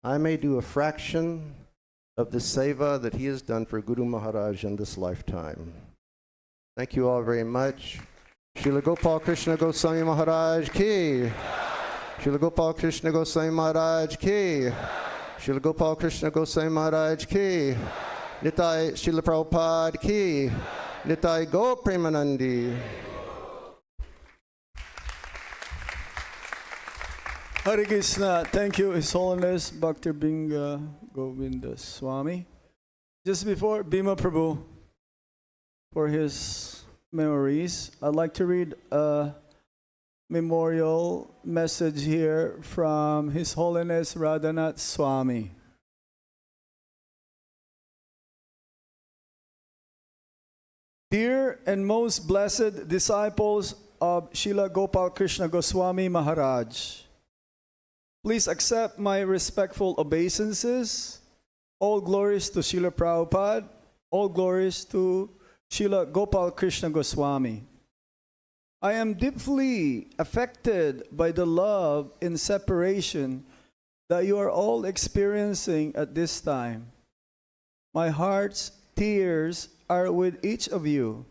I may do a fraction of the seva that he has done for Guru Maharaj in this lifetime. Thank you all very much. Srila Gopal Krishna Goswami Maharaj ki. Srila Gopal Krishna Goswami Maharaj ki. Srila Gopal Krishna Goswami Maharaj ki. Nitai Srila Prabhupada ki. Nitai Go Premanandi. Hare Krishna. Thank you, His Holiness Bhakti Binga Govinda Swami. Just before Bhima Prabhu, for his memories, I'd like to read a memorial message here from His Holiness Radhanath Swami. Dear and most blessed disciples of Srila Gopal Krishna Goswami Maharaj, please accept my respectful obeisances. All glories to Srila Prabhupada. All glories to Srila Gopal Krishna Goswami. I am deeply affected by the love in separation that you are all experiencing at this time. My heart's tears are with each of you.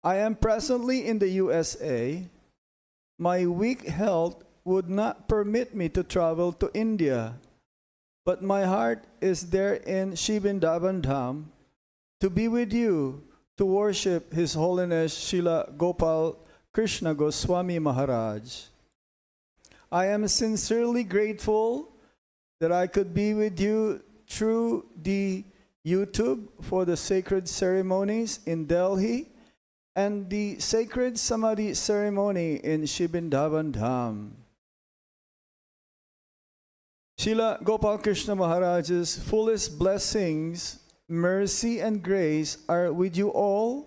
I am presently in the USA. My weak health would not permit me to travel to India, but my heart is there in Vrindavan Dham to be with you to worship His Holiness Srila Gopal Krishna Goswami Maharaj. I am sincerely grateful that I could be with you through the YouTube for the sacred ceremonies in Delhi and the sacred Samadhi ceremony in Vrindavan Dham. Srila Gopal Krishna Maharaj's fullest blessings, mercy and grace are with you all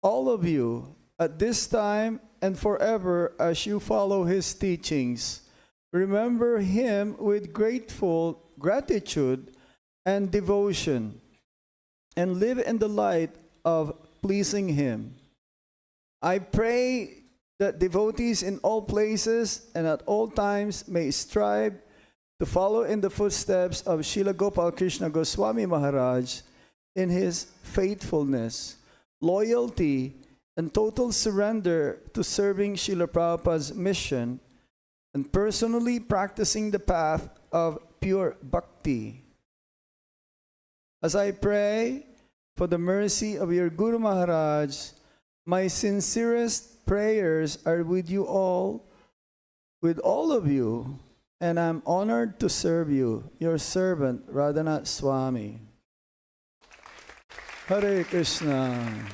of you, at this time and forever as you follow his teachings. Remember him with grateful gratitude and devotion, and live in the light of pleasing him. I pray that devotees in all places and at all times may strive to follow in the footsteps of Srila Gopal Krishna Goswami Maharaj in his faithfulness, loyalty, and total surrender to serving Srila Prabhupada's mission and personally practicing the path of pure bhakti. As I pray for the mercy of your Guru Maharaj, my sincerest prayers are with you all, with all of you, and I'm honored to serve you, your servant, Radhanath Swami. Hare Krishna.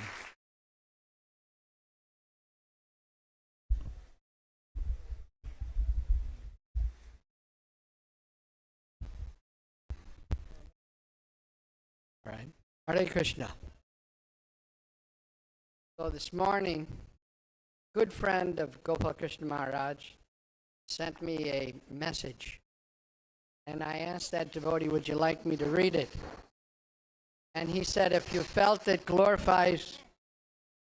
All right. Hare Krishna. So this morning, good friend of Gopal Krishna Maharaj sent me a message, and I asked that devotee, would you like me to read it? And he said, if you felt it glorifies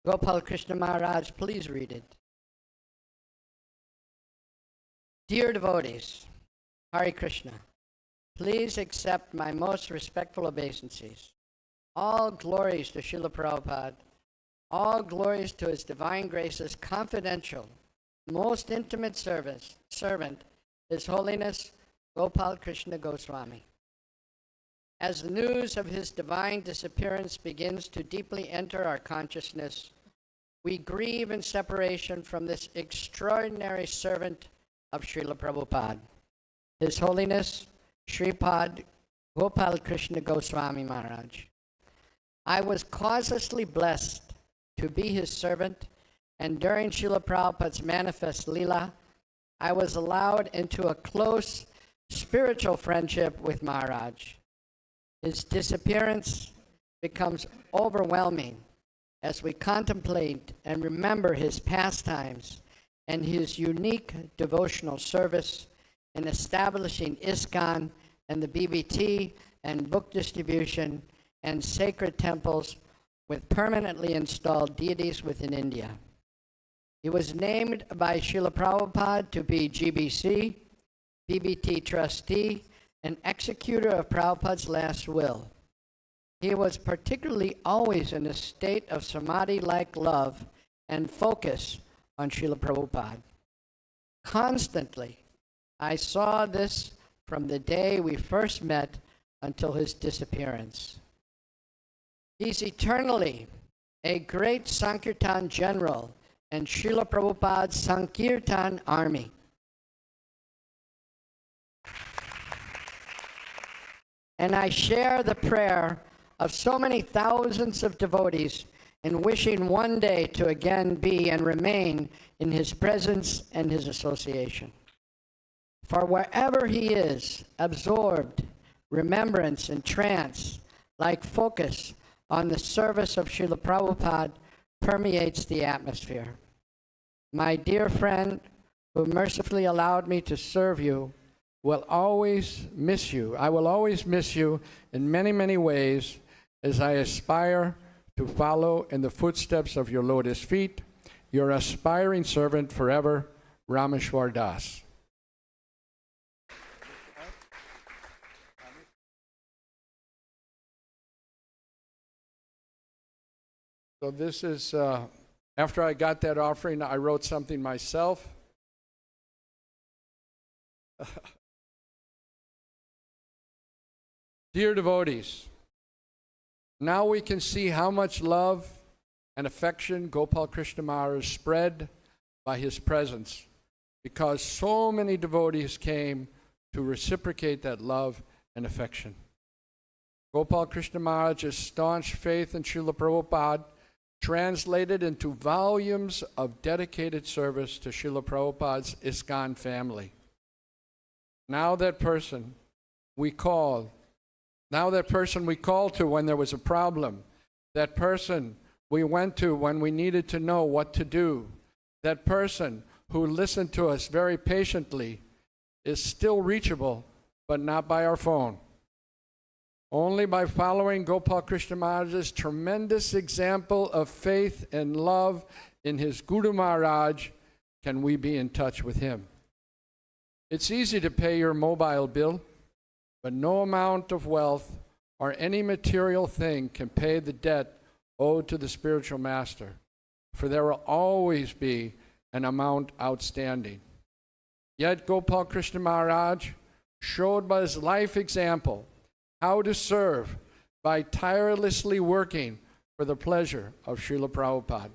Gopal Krishna Maharaj, please read it. Dear devotees, Hare Krishna, please accept my most respectful obeisances. All glories to Srila Prabhupada, all glories to His Divine Grace's confidential, most intimate servant, His Holiness Gopal Krishna Goswami. As the news of his divine disappearance begins to deeply enter our consciousness, we grieve in separation from this extraordinary servant of Srila Prabhupada, His Holiness Sripad Gopal Krishna Goswami Maharaj. I was causelessly blessed to be his servant, and during Srila Prabhupada's manifest Leela, I was allowed into a close spiritual friendship with Maharaj. His disappearance becomes overwhelming as we contemplate and remember his pastimes and his unique devotional service in establishing ISKCON and the BBT and book distribution and sacred temples with permanently installed deities within India. He was named by Srila Prabhupada to be GBC BBT trustee, and executor of Prabhupada's last will. He was particularly always in a state of samadhi-like love and focus on Srila Prabhupada. Constantly, I saw this from the day we first met until his disappearance. He's eternally a great Sankirtan general and Srila Prabhupada's Sankirtan army. And I share the prayer of so many thousands of devotees in wishing one day to again be and remain in his presence and his association. For wherever he is, absorbed, remembrance and trance, like focus on the service of Srila Prabhupada, permeates the atmosphere. My dear friend, who mercifully allowed me to serve you, will always miss you. I will always miss you in many, many ways as I aspire to follow in the footsteps of your lotus feet, your aspiring servant forever, Rameshwar Das. So this is, after I got that offering, I wrote something myself. Dear devotees, now we can see how much love and affection Gopal Krishna Maharaj spread by his presence, because so many devotees came to reciprocate that love and affection. Gopal Krishna Maharaj's staunch faith in Srila Prabhupada translated into volumes of dedicated service to Srila Prabhupada's ISKCON family. Now that person we call to when there was a problem, that person we went to when we needed to know what to do, that person who listened to us very patiently is still reachable, but not by our phone. Only by following Gopal Krishna Maharaj's tremendous example of faith and love in his Guru Maharaj can we be in touch with him. It's easy to pay your mobile bill, but no amount of wealth or any material thing can pay the debt owed to the spiritual master, for there will always be an amount outstanding. Yet Gopal Krishna Maharaj showed by his life example how to serve by tirelessly working for the pleasure of Srila Prabhupada.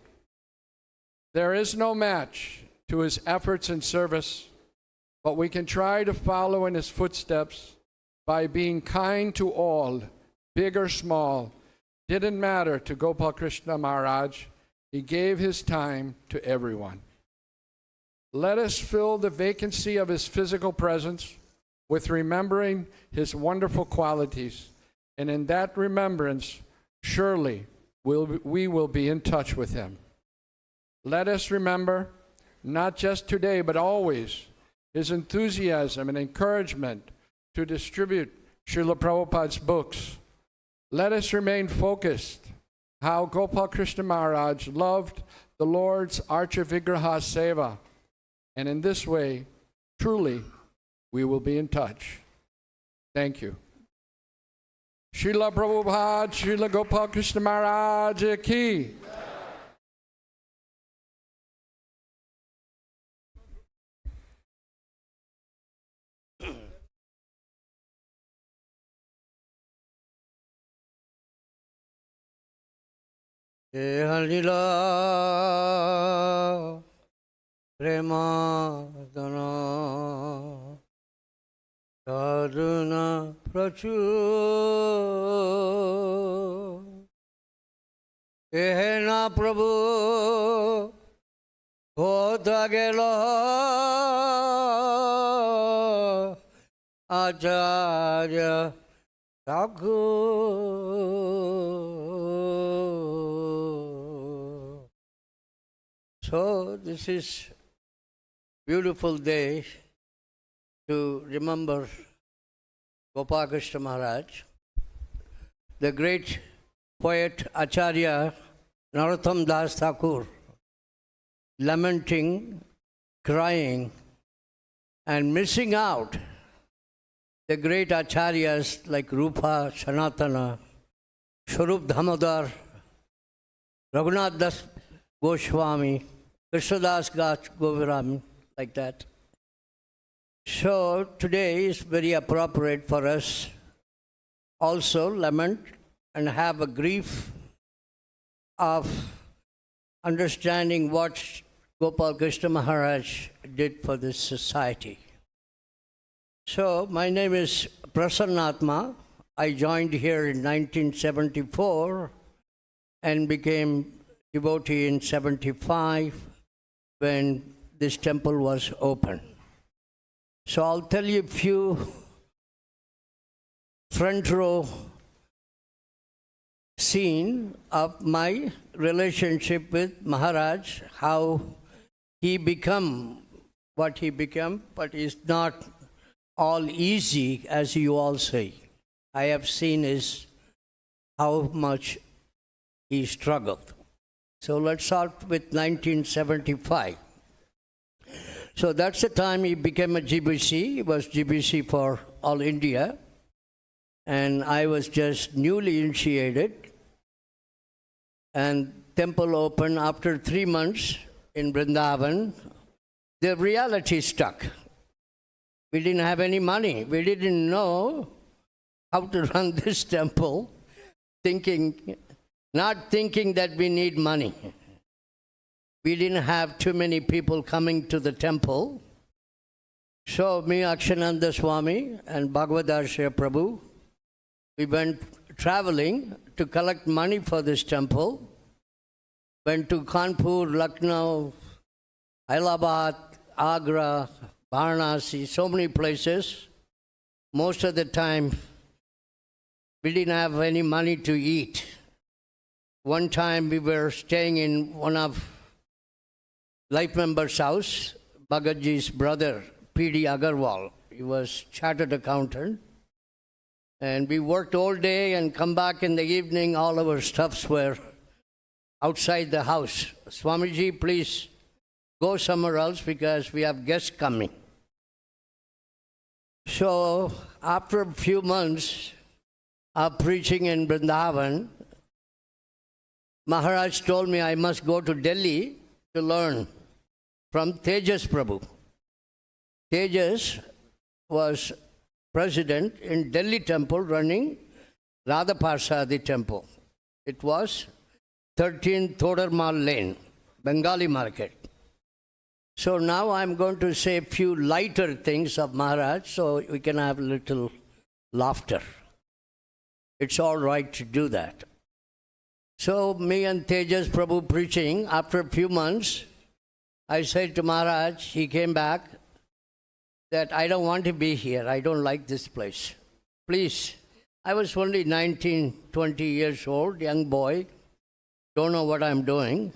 There is no match to his efforts in service, but we can try to follow in his footsteps by being kind to all, big or small. Didn't matter to Gopal Krishna Maharaj. He gave his time to everyone. Let us fill the vacancy of his physical presence with remembering his wonderful qualities, and in that remembrance, surely we will be in touch with him. Let us remember, not just today, but always, his enthusiasm and encouragement to distribute Srila Prabhupada's books. Let us remain focused how Gopal Krishna Maharaj loved the Lord's Archa Vigraha Seva, and in this way, truly, we will be in touch. Thank you. Srila Prabhupada, Srila Gopal Krishna Maharaj ki. Halila Premadana Sadhuna Prachur Ehena Prabhu Hota Gela Acharya Thakur. So this is beautiful day to remember Gopal Krishna Maharaj, the great poet Acharya Narottam Das Thakur, lamenting, crying and missing out the great acharyas like Rupa Sanatana, Swarup Damodar, Raghunath Das Goswami, Krishnadas Govirami, like that. So today is very appropriate for us also lament and have a grief of understanding what Gopal Krishna Maharaj did for this society. So my name is Prasannatma. I joined here in 1974 and became devotee in 75 when this temple was opened. So I'll tell you a few front row scene of my relationship with Maharaj, how he become what he became, but it's not all easy as you all say. I have seen is how much he struggled. So let's start with 1975. So that's the time he became a GBC. He was GBC for all India. And I was just newly initiated. And temple opened after 3 months in Vrindavan. The reality stuck. We didn't have any money. We didn't know how to run this temple, not thinking that we need money. We didn't have too many people coming to the temple. So me, Akshananda Swami, and Bhagavadarshya Prabhu, we went traveling to collect money for this temple. Went to Kanpur, Lucknow, Allahabad, Agra, Varanasi, so many places. Most of the time, we didn't have any money to eat. One time we were staying in one of life member's house, Bhagatji's brother, P.D. Agarwal. He was chartered accountant. And we worked all day and come back in the evening, all our stuffs were outside the house. Swamiji, please go somewhere else because we have guests coming. So after a few months of preaching in Vrindavan, Maharaj told me I must go to Delhi to learn from Tejas Prabhu. Tejas was president in Delhi temple running Radha Parsadi temple. It was 13 Thodarmal Lane, Bengali market. So now I'm going to say a few lighter things of Maharaj so we can have a little laughter. It's all right to do that. So me and Tejas Prabhu preaching, after a few months, I said to Maharaj, he came back, that I don't want to be here. I don't like this place. Please. I was only 19, 20 years old, young boy. Don't know what I'm doing.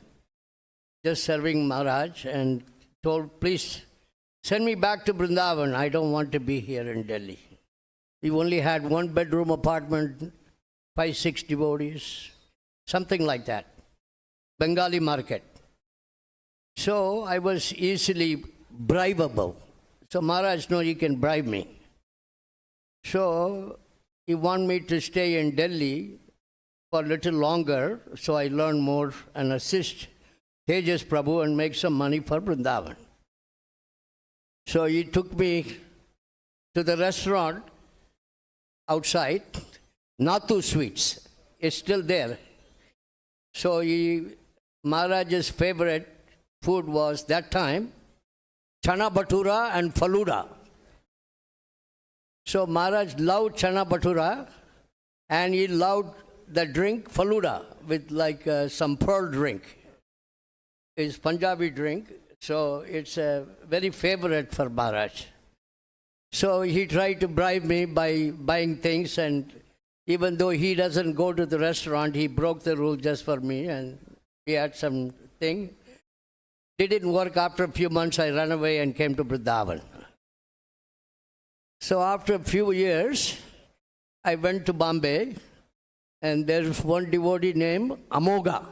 Just serving Maharaj and told, please send me back to Vrindavan. I don't want to be here in Delhi. We only had 1 bedroom apartment, 5-6 devotees, something like that. Bengali market. So I was easily bribable. So Maharaj knows he can bribe me. So he wanted me to stay in Delhi for a little longer, so I learn more and assist Tejas Prabhu and make some money for Vrindavan. So he took me to the restaurant outside, Nathu Sweets. It's still there. So Maharaj's favorite food was that time chana bhatura and faluda. So Maharaj loved chana bhatura and he loved the drink faluda with like some pearl drink. It's Punjabi drink, so it's very favorite for Maharaj. So he tried to bribe me by buying things, and even though he doesn't go to the restaurant, he broke the rule just for me, and we had some thing. Didn't work. After a few months, I ran away and came to Vrindavan. So after a few years, I went to Bombay, and there's one devotee named Amoga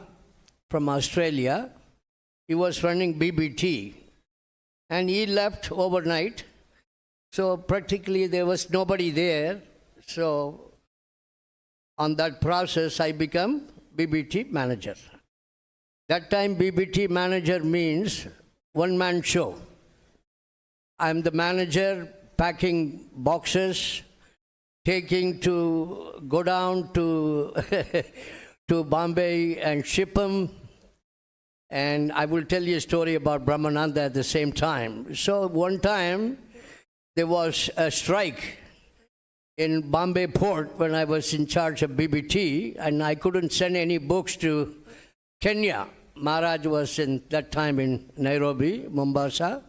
from Australia. He was running BBT, and he left overnight So practically there was nobody there. So on that process, I become BBT manager. That time BBT manager means one-man show. I'm the manager packing boxes, taking to go down to to Bombay and ship them. And I will tell you a story about Brahmananda at the same time. So one time there was a strike in Bombay port when I was in charge of BBT, and I couldn't send any books to Kenya. Maharaj was in that time in Nairobi, Mombasa.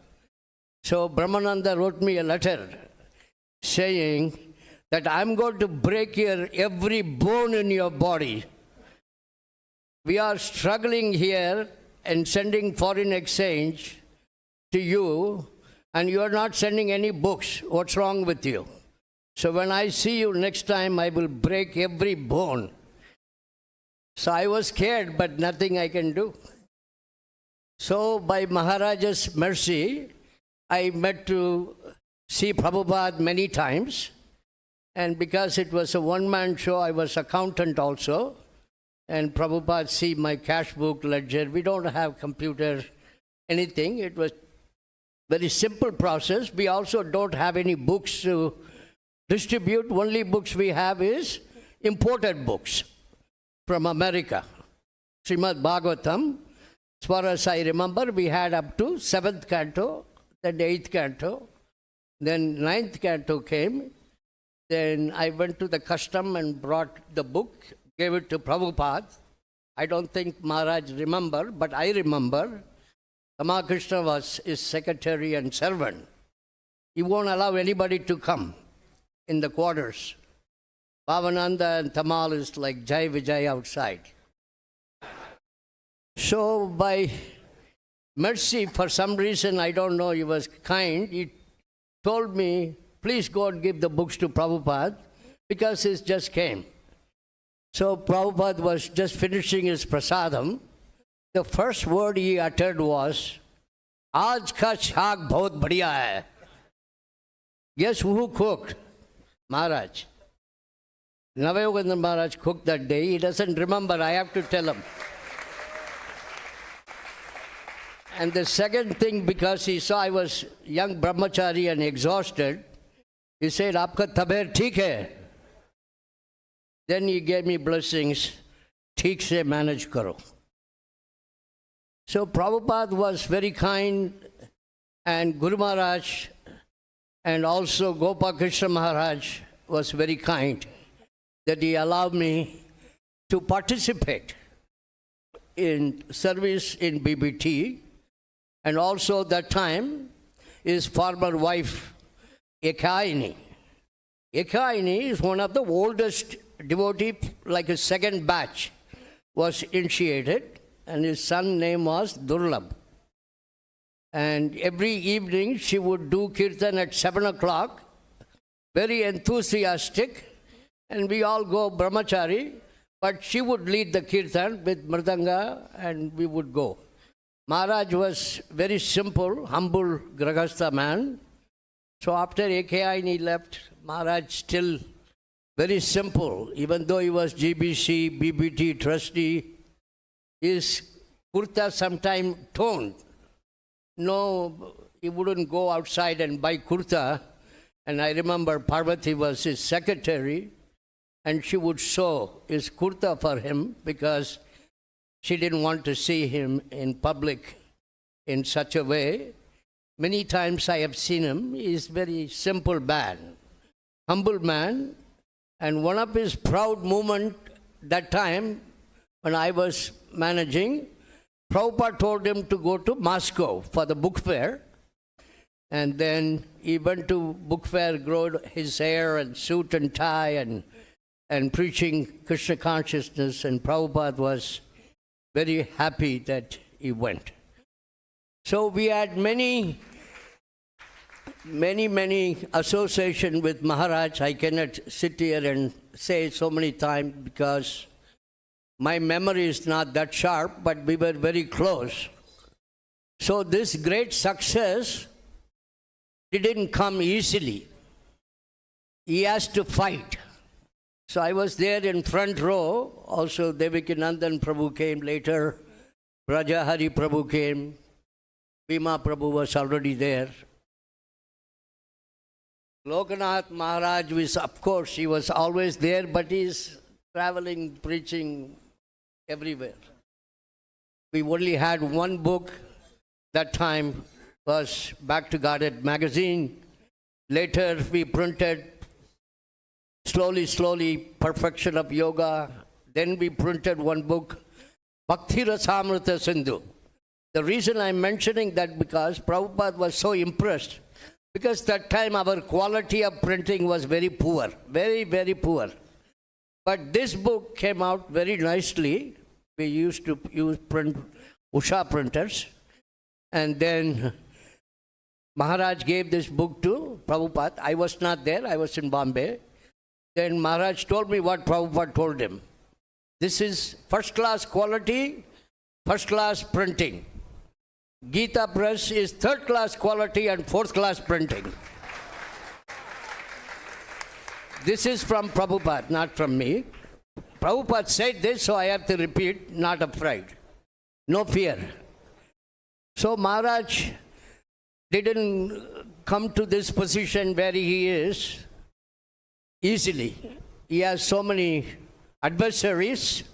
So Brahmananda wrote me a letter saying that I'm going to break your every bone in your body. We are struggling here and sending foreign exchange to you, and you are not sending any books. What's wrong with you? So when I see you next time, I will break every bone. So I was scared, but nothing I can do. So by Maharaj's mercy, I met to see Prabhupada many times. And because it was a one-man show, I was accountant also. And Prabhupada see my cash book, ledger. We don't have computer, anything. It was very simple process. We also don't have any books to distribute. Only books we have is imported books from America. Srimad Bhagavatam, as far as I remember, we had up to 7th canto, then 8th canto, then 9th canto came. Then I went to the custom and brought the book, gave it to Prabhupada. I don't think Maharaj remember, but I remember. Krishna was his secretary and servant. He won't allow anybody to come in the quarters. Bhavananda and Tamal is like Jai Vijay outside. So by mercy, for some reason, I don't know, he was kind. He told me, please go and give the books to Prabhupada, because he just came. So Prabhupada was just finishing his prasadam. The first word he uttered was, "Aaj ka shaag bahut badhiya hai." Guess who cooked? Maharaj. Navayogananda Maharaj cooked that day. He doesn't remember. I have to tell him. And the second thing, because he saw I was young brahmachari and exhausted, he said, "Aapka tabir theek hai?" Then he gave me blessings. "Theek se manage karo." So Prabhupada was very kind, and Guru Maharaj and also Gopal Krishna Maharaj was very kind that he allowed me to participate in service in BBT. And also that time, his former wife, Ekaini. Ekaini is one of the oldest devotee, like a second batch, was initiated, and his son's name was Durlabh. And every evening she would do kirtan at 7 o'clock, very enthusiastic, and we all go brahmachari, but she would lead the kirtan with mridanga, and we would go. Maharaj was very simple, humble Grahastha man. So after AKI left, Maharaj still very simple, even though he was GBC, BBT trustee. His kurta sometime torn. No, he wouldn't go outside and buy kurta. And I remember Parvati was his secretary, and she would sew his kurta for him because she didn't want to see him in public in such a way. Many times I have seen him. He is very simple man, humble man. And one of his proud moments that time, when I was managing, Prabhupada told him to go to Moscow for the book fair. And then he went to book fair, growed his hair and suit and tie and preaching Krishna consciousness. And Prabhupada was very happy that he went. So we had many association with Maharaj. I cannot sit here and say so many times because my memory is not that sharp, but we were very close. So this great success didn't come easily. He has to fight. So I was there in front row. Also, Devakinandan Prabhu came later. Brajahari Prabhu came. Bhima Prabhu was already there. Lokanath Maharaj was, of course, he was always there, but he's traveling, preaching everywhere. We only had one book that time, was Back to Godhead magazine. Later we printed slowly, Perfection of Yoga. Then we printed one book, Bhakti Rasamrita Sindhu. The reason I'm mentioning that because Prabhupada was so impressed, because that time our quality of printing was very poor, very, very poor. But this book came out very nicely. We used to use Usha printers. And then Maharaj gave this book to Prabhupada. I was not there, I was in Bombay. Then Maharaj told me what Prabhupada told him. This is first class quality, first class printing. Gita Press is third class quality and fourth class printing. This is from Prabhupada, not from me. Prabhupada said this, so I have to repeat, not afraid. No fear. So Maharaj didn't come to this position where he is easily. He has so many adversaries.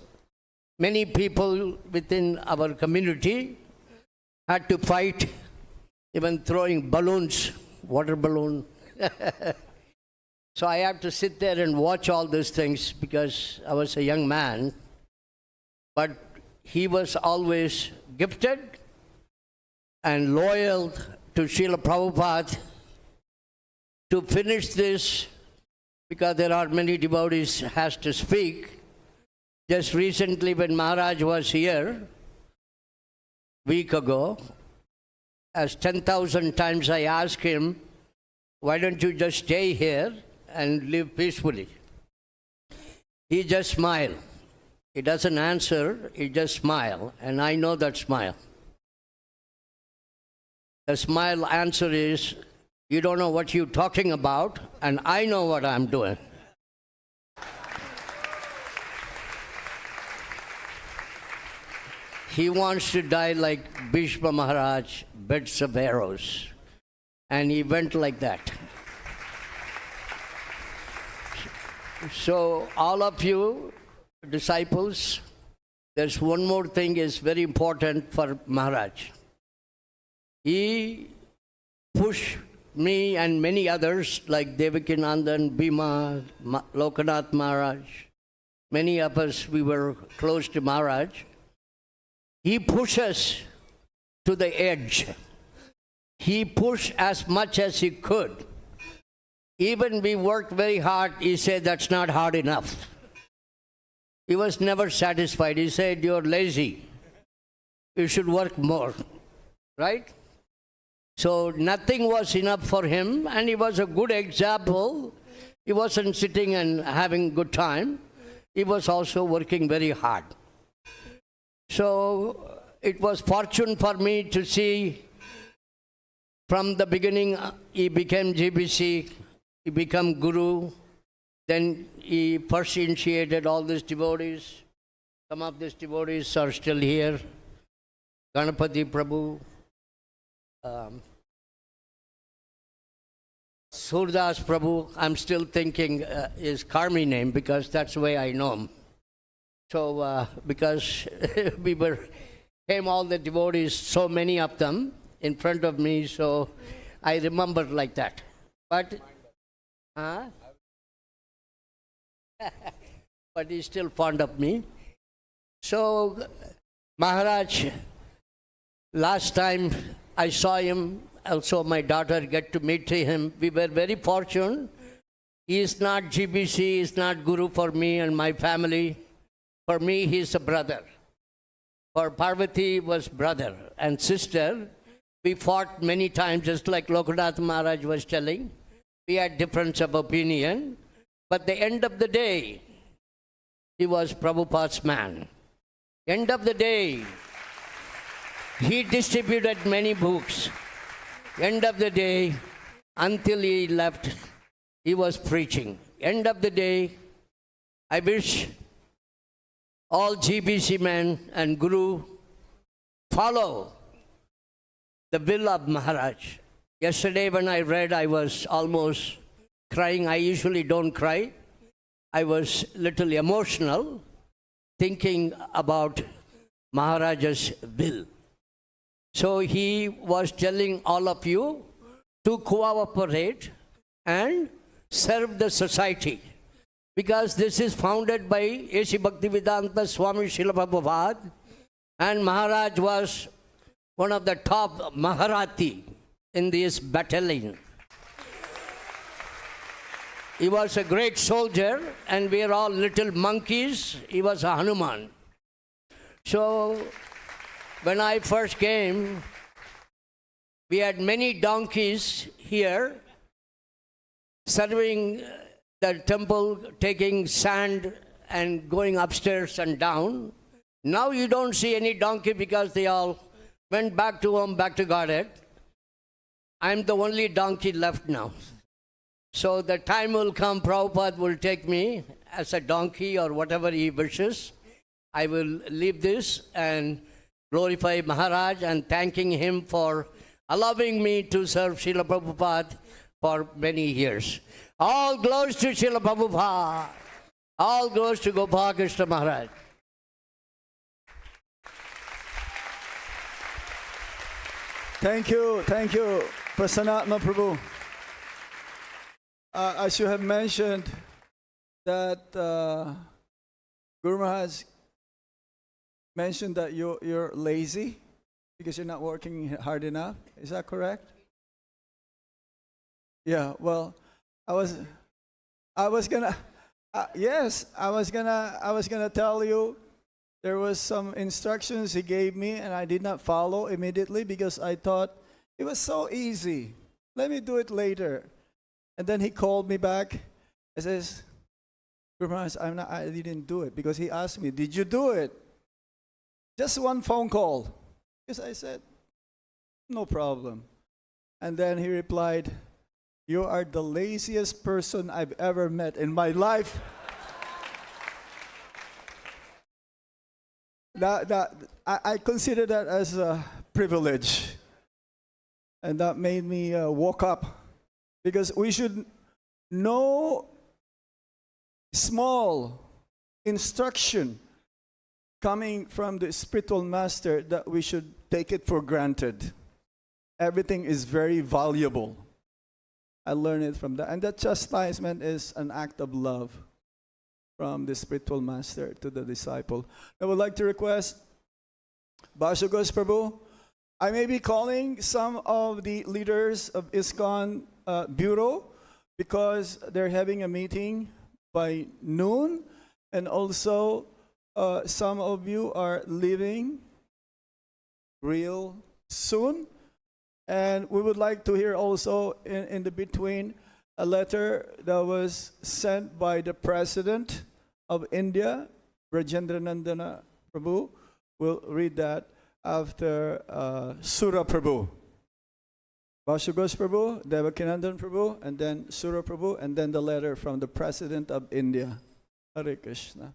Many people within our community had to fight, even throwing balloons, water balloon. So I have to sit there and watch all these things because I was a young man. But he was always gifted and loyal to Srila Prabhupada to finish this, because there are many devotees has to speak. Just recently when Maharaj was here, week ago, as 10,000 times I asked him, why don't you just stay here and live peacefully? He just smiled. He doesn't answer, he just smiled, and I know that smile. The smile answer is, you don't know what you're talking about, and I know what I'm doing. He wants to die like Bhishma Maharaj, beds of arrows. And he went like that. So all of you disciples, there's one more thing is very important for Maharaj. He pushed me and many others like Devakinandan, Bhima, Lokanath Maharaj. Many of us, we were close to Maharaj. He pushed us to the edge. He pushed as much as he could. Even we worked very hard, he said that's not hard enough. He was never satisfied. He said, you're lazy. You should work more. Right? So nothing was enough for him, and he was a good example. He wasn't sitting and having good time. He was also working very hard. So it was fortune for me to see from the beginning he became GBC, he became Guru, then he first initiated all these devotees. Some of these devotees are still here. Ganapati Prabhu, Surdas Prabhu, I'm still thinking his Karmi name because that's the way I know him. So because came all the devotees, so many of them in front of me, so I remember like that. But, but he's still fond of me. So Maharaj, last time I saw him, also my daughter get to meet him. We were very fortunate. He is not GBC, he is not Guru for me and my family. For me, he is a brother. For Parvati was brother and sister. We fought many times, just like Lokanath Maharaj was telling. We had difference of opinion. But the end of the day, he was Prabhupada's man. End of the day, he distributed many books. End of the day, until he left, he was preaching. End of the day, I wish all GBC men and Guru follow the will of Maharaj. Yesterday when I read, I was almost crying. I usually don't cry. I was little emotional thinking about Maharaj's will. So he was telling all of you to cooperate and serve the society. Because this is founded by A.C. Bhaktivedanta Swami Srila Prabhupada, and Maharaj was one of the top Maharathi in this battalion. He was a great soldier, and we are all little monkeys. He was a Hanuman. So, when I first came, we had many donkeys here serving the temple, taking sand and going upstairs and down. Now you don't see any donkey because they all went back to home, back to Godhead. I'm the only donkey left now. So the time will come, Prabhupada will take me as a donkey or whatever he wishes. I will leave this and glorify Maharaj and thanking him for allowing me to serve Srila Prabhupada for many years. All glories to Srila Prabhupada. All glories to Gopal Krishna Maharaj. Thank you, Prasanatma Prabhu. As you have mentioned that Guru Maharaj mentioned that you're lazy because you're not working hard enough. Is that correct? Yeah. Well, I was gonna tell you there was some instructions he gave me and I did not follow immediately because I thought it was so easy. Let me do it later. And then he called me back and says, Guru Maharaj, I didn't do it, because he asked me, did you do it? Just one phone call. Because I said, no problem. And then he replied, you are the laziest person I've ever met in my life. I consider that as a privilege. And that made me woke up. Because we should know small instruction coming from the spiritual master that we should take it for granted. Everything is very valuable. I learned it from that. And that chastisement is an act of love from the spiritual master to the disciple. I would like to request Bhashagos Prabhu. I may be calling some of the leaders of ISKCON Bureau because they're having a meeting by noon, and also some of you are leaving real soon. And we would like to hear also in the between a letter that was sent by the President of India, Rajendranandana Prabhu. We'll read that after Sura Prabhu. Vashugos Prabhu, Devakinandan Prabhu, and then Sura Prabhu, and then the letter from the President of India. Hare Krishna.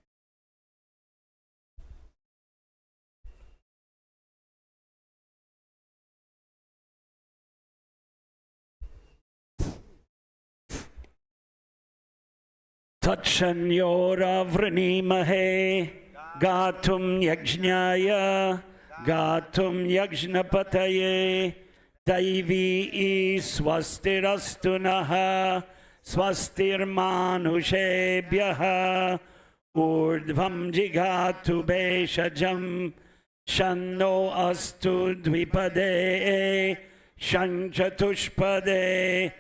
Tatsanyoravranemahe gatum yajnaya gatum yajnapataye Daivi swastirastu naha swastirmanushebhyaha urdhvam jigatu beshajam shanno astu dvipade shanchatushpade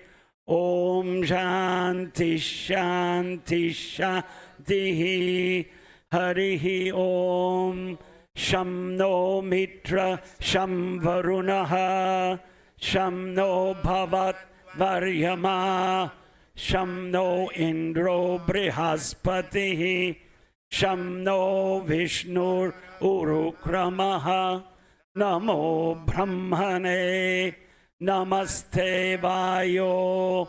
Om Shanti Shanti Shanti Harihi Om Sham No Mitra Sham Varunaha Sham No Bhavat Varyama Sham No Indro Brihaspati Sham No Vishnur Urukramaha Namo Brahmane Namaste Vayo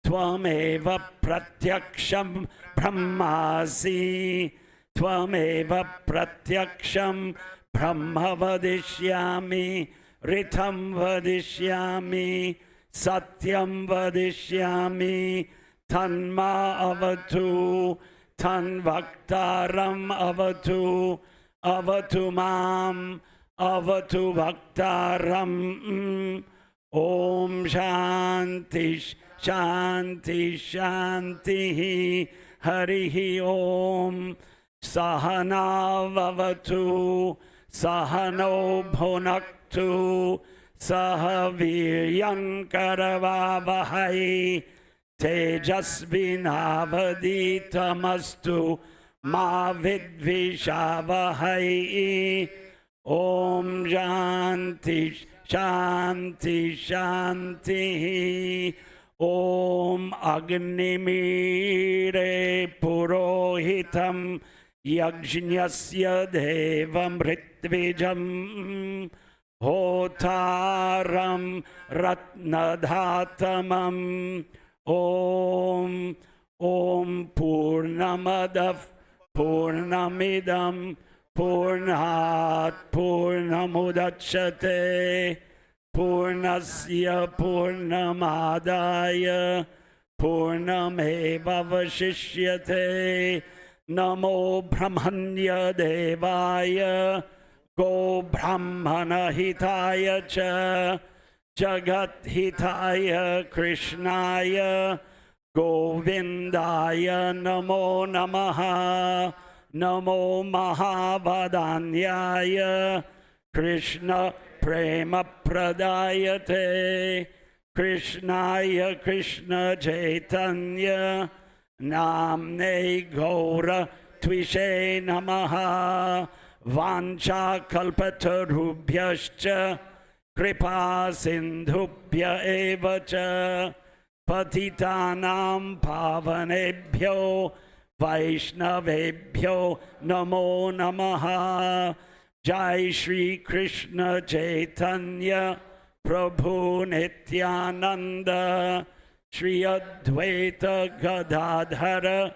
Tvameva Pratyaksham Brahmasi Tvameva Pratyaksham Brahma Vadishyami Ritam Vadishyami Satyam Vadishyami Tanma Avatu Tan Vaktaram Avatu Avatu Mam Avatu Vaktaram Om Shanti Shanti Shanti Harihi Om Sahana Vavatu Sahano Bhunaktu Sahaviryan Karavavahai Tejasvinavaditamastu Ma Vidvishavahai Om Shanti Shanti Shanti Om Agnimire Purohitam Yajñasya Devam Ritvijam Hotaram Ratnadhatamam Om Purnamadav Purnamidam Purnat Purnamudachyate Purnasya Purnamadaya Purnameva Vashishyate Namo Brahmanya Devaya Go Brahmana Hitaya Cha Jagat Hitaya Krishnaya Govindaya Namo Namaha Namo Mahavadanyaya Krishna Prema Pradayate Krishnaya Krishna Chaitanya Namne Gaura Tvishe Namaha Vancha Kalpatarubhyascha Kripa Sindhubhya Evacha Patitanam Pavanebhyo Vaishnavebhyo Namo Namaha Jai Shri Krishna Chaitanya Prabhu Nityananda Shri Advaita Gadadhara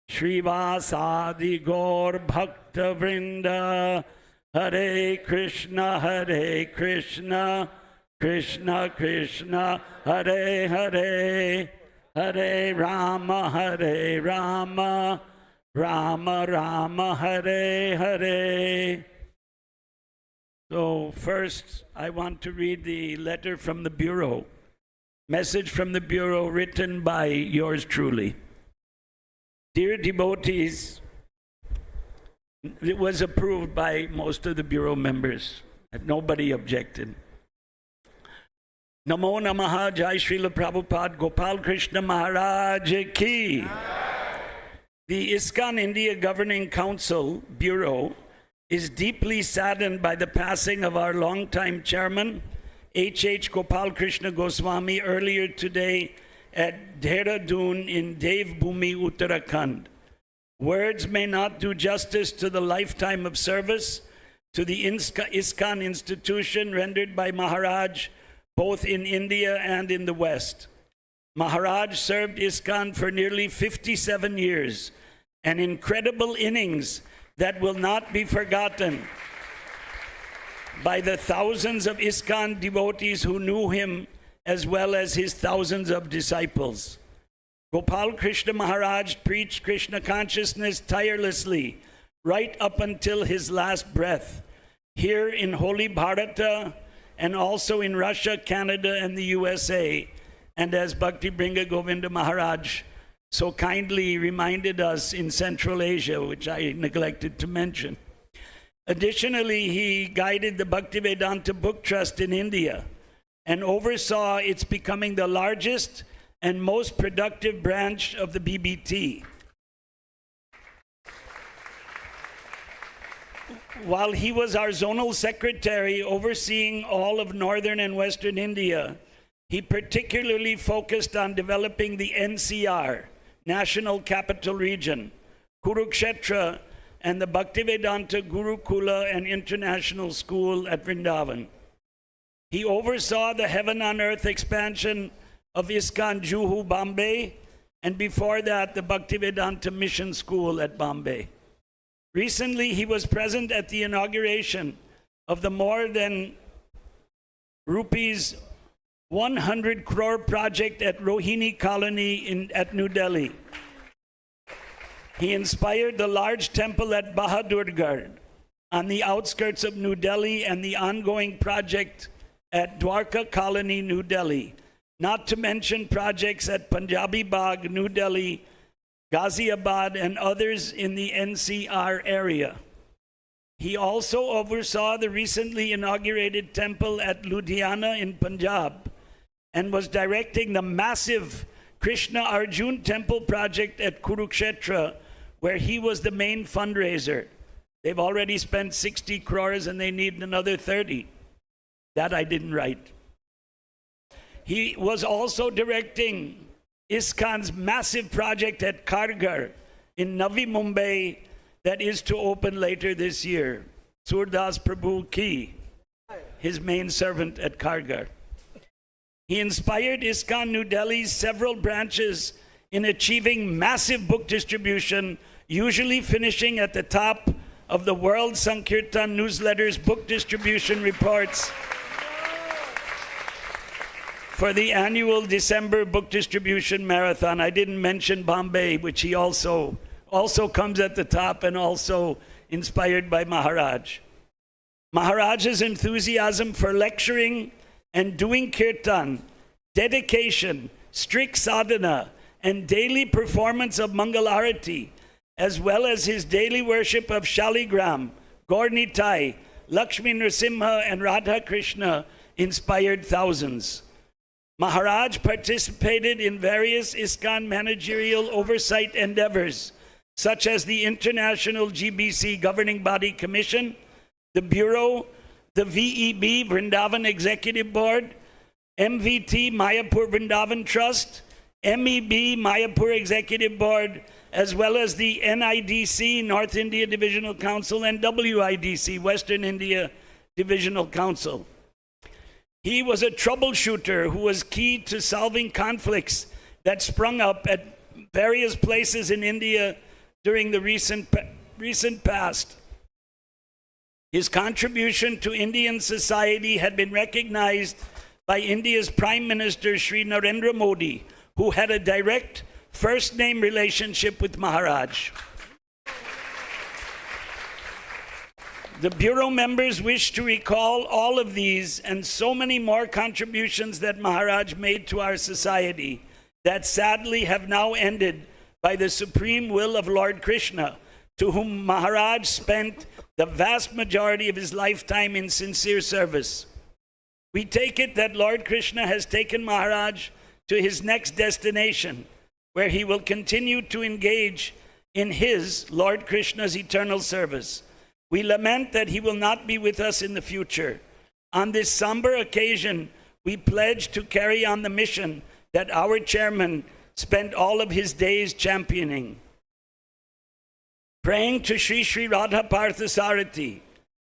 Srivasadi Gaur Bhakta Vrinda Hare Krishna Krishna Krishna Hare Hare Hare Rama Rama Rama Hare Hare. So first I want to read the letter from the Bureau. Message from the Bureau written by yours truly. Dear devotees, it was approved by most of the Bureau members. Nobody objected. Namo Namaha Jai Srila Prabhupada Gopal Krishna Maharaj Ki. The ISKCON India Governing Council Bureau is deeply saddened by the passing of our longtime chairman, H.H. Gopal Krishna Goswami, earlier today at Dehradun in Devbhumi, Uttarakhand. Words may not do justice to the lifetime of service to the ISKCON institution rendered by Maharaj both in India and in the West. Maharaj served ISKCON for nearly 57 years, an incredible innings that will not be forgotten by the thousands of ISKCON devotees who knew him, as well as his thousands of disciples. Gopal Krishna Maharaj preached Krishna consciousness tirelessly, right up until his last breath, here in Holy Bharata, and also in Russia, Canada, and the USA. And as Bhakti Bringa Govinda Maharaj so kindly reminded us, in Central Asia, which I neglected to mention. Additionally, he guided the Bhaktivedanta Book Trust in India and oversaw its becoming the largest and most productive branch of the BBT. While he was our zonal secretary overseeing all of northern and western India, he particularly focused on developing the NCR, National Capital Region, Kurukshetra, and the Bhaktivedanta Gurukula and International School at Vrindavan. He oversaw the heaven on earth expansion of ISKCON Juhu, Bombay, and before that, the Bhaktivedanta Mission School at Bombay. Recently, he was present at the inauguration of the more than rupees 100 crore project at Rohini Colony at New Delhi. He inspired the large temple at Bahadurgarh on the outskirts of New Delhi and the ongoing project at Dwarka Colony, New Delhi, not to mention projects at Punjabi Bagh, New Delhi, Ghaziabad, and others in the NCR area. He also oversaw the recently inaugurated temple at Ludhiana in Punjab and was directing the massive Krishna Arjun temple project at Kurukshetra, where he was the main fundraiser. They've already spent 60 crores and they need another 30. That I didn't write. He was also directing ISKCON's massive project at Kargar in Navi Mumbai that is to open later this year. Surdas Prabhu Ki, his main servant at Kargar. He inspired ISKCON New Delhi's several branches in achieving massive book distribution, usually finishing at the top of the World Sankirtan newsletter's book distribution reports for the annual December book distribution marathon. I didn't mention Bombay, which he also comes at the top and also inspired by Maharaj. Maharaj's enthusiasm for lecturing and doing kirtan, dedication, strict sadhana, and daily performance of Mangalarati, as well as his daily worship of Shaligram, Gaur-Nitai, Lakshmi Nrsimha, and Radha Krishna inspired thousands. Maharaj participated in various ISKCON managerial oversight endeavors, such as the International GBC Governing Body Commission, the Bureau, the VEB Vrindavan Executive Board, MVT Mayapur Vrindavan Trust, MEB Mayapur Executive Board, as well as the NIDC North India Divisional Council and WIDC Western India Divisional Council. He was a troubleshooter who was key to solving conflicts that sprung up at various places in India during the recent past. His contribution to Indian society had been recognized by India's Prime Minister Sri Narendra Modi, who had a direct first-name relationship with Maharaj. The Bureau members wish to recall all of these and so many more contributions that Maharaj made to our society that sadly have now ended by the supreme will of Lord Krishna, to whom Maharaj spent the vast majority of his lifetime in sincere service. We take it that Lord Krishna has taken Maharaj to his next destination, where he will continue to engage in his, Lord Krishna's, eternal service. We lament that he will not be with us in the future. On this somber occasion, we pledge to carry on the mission that our chairman spent all of his days championing. Praying to Sri Sri Radha Parthasarathi,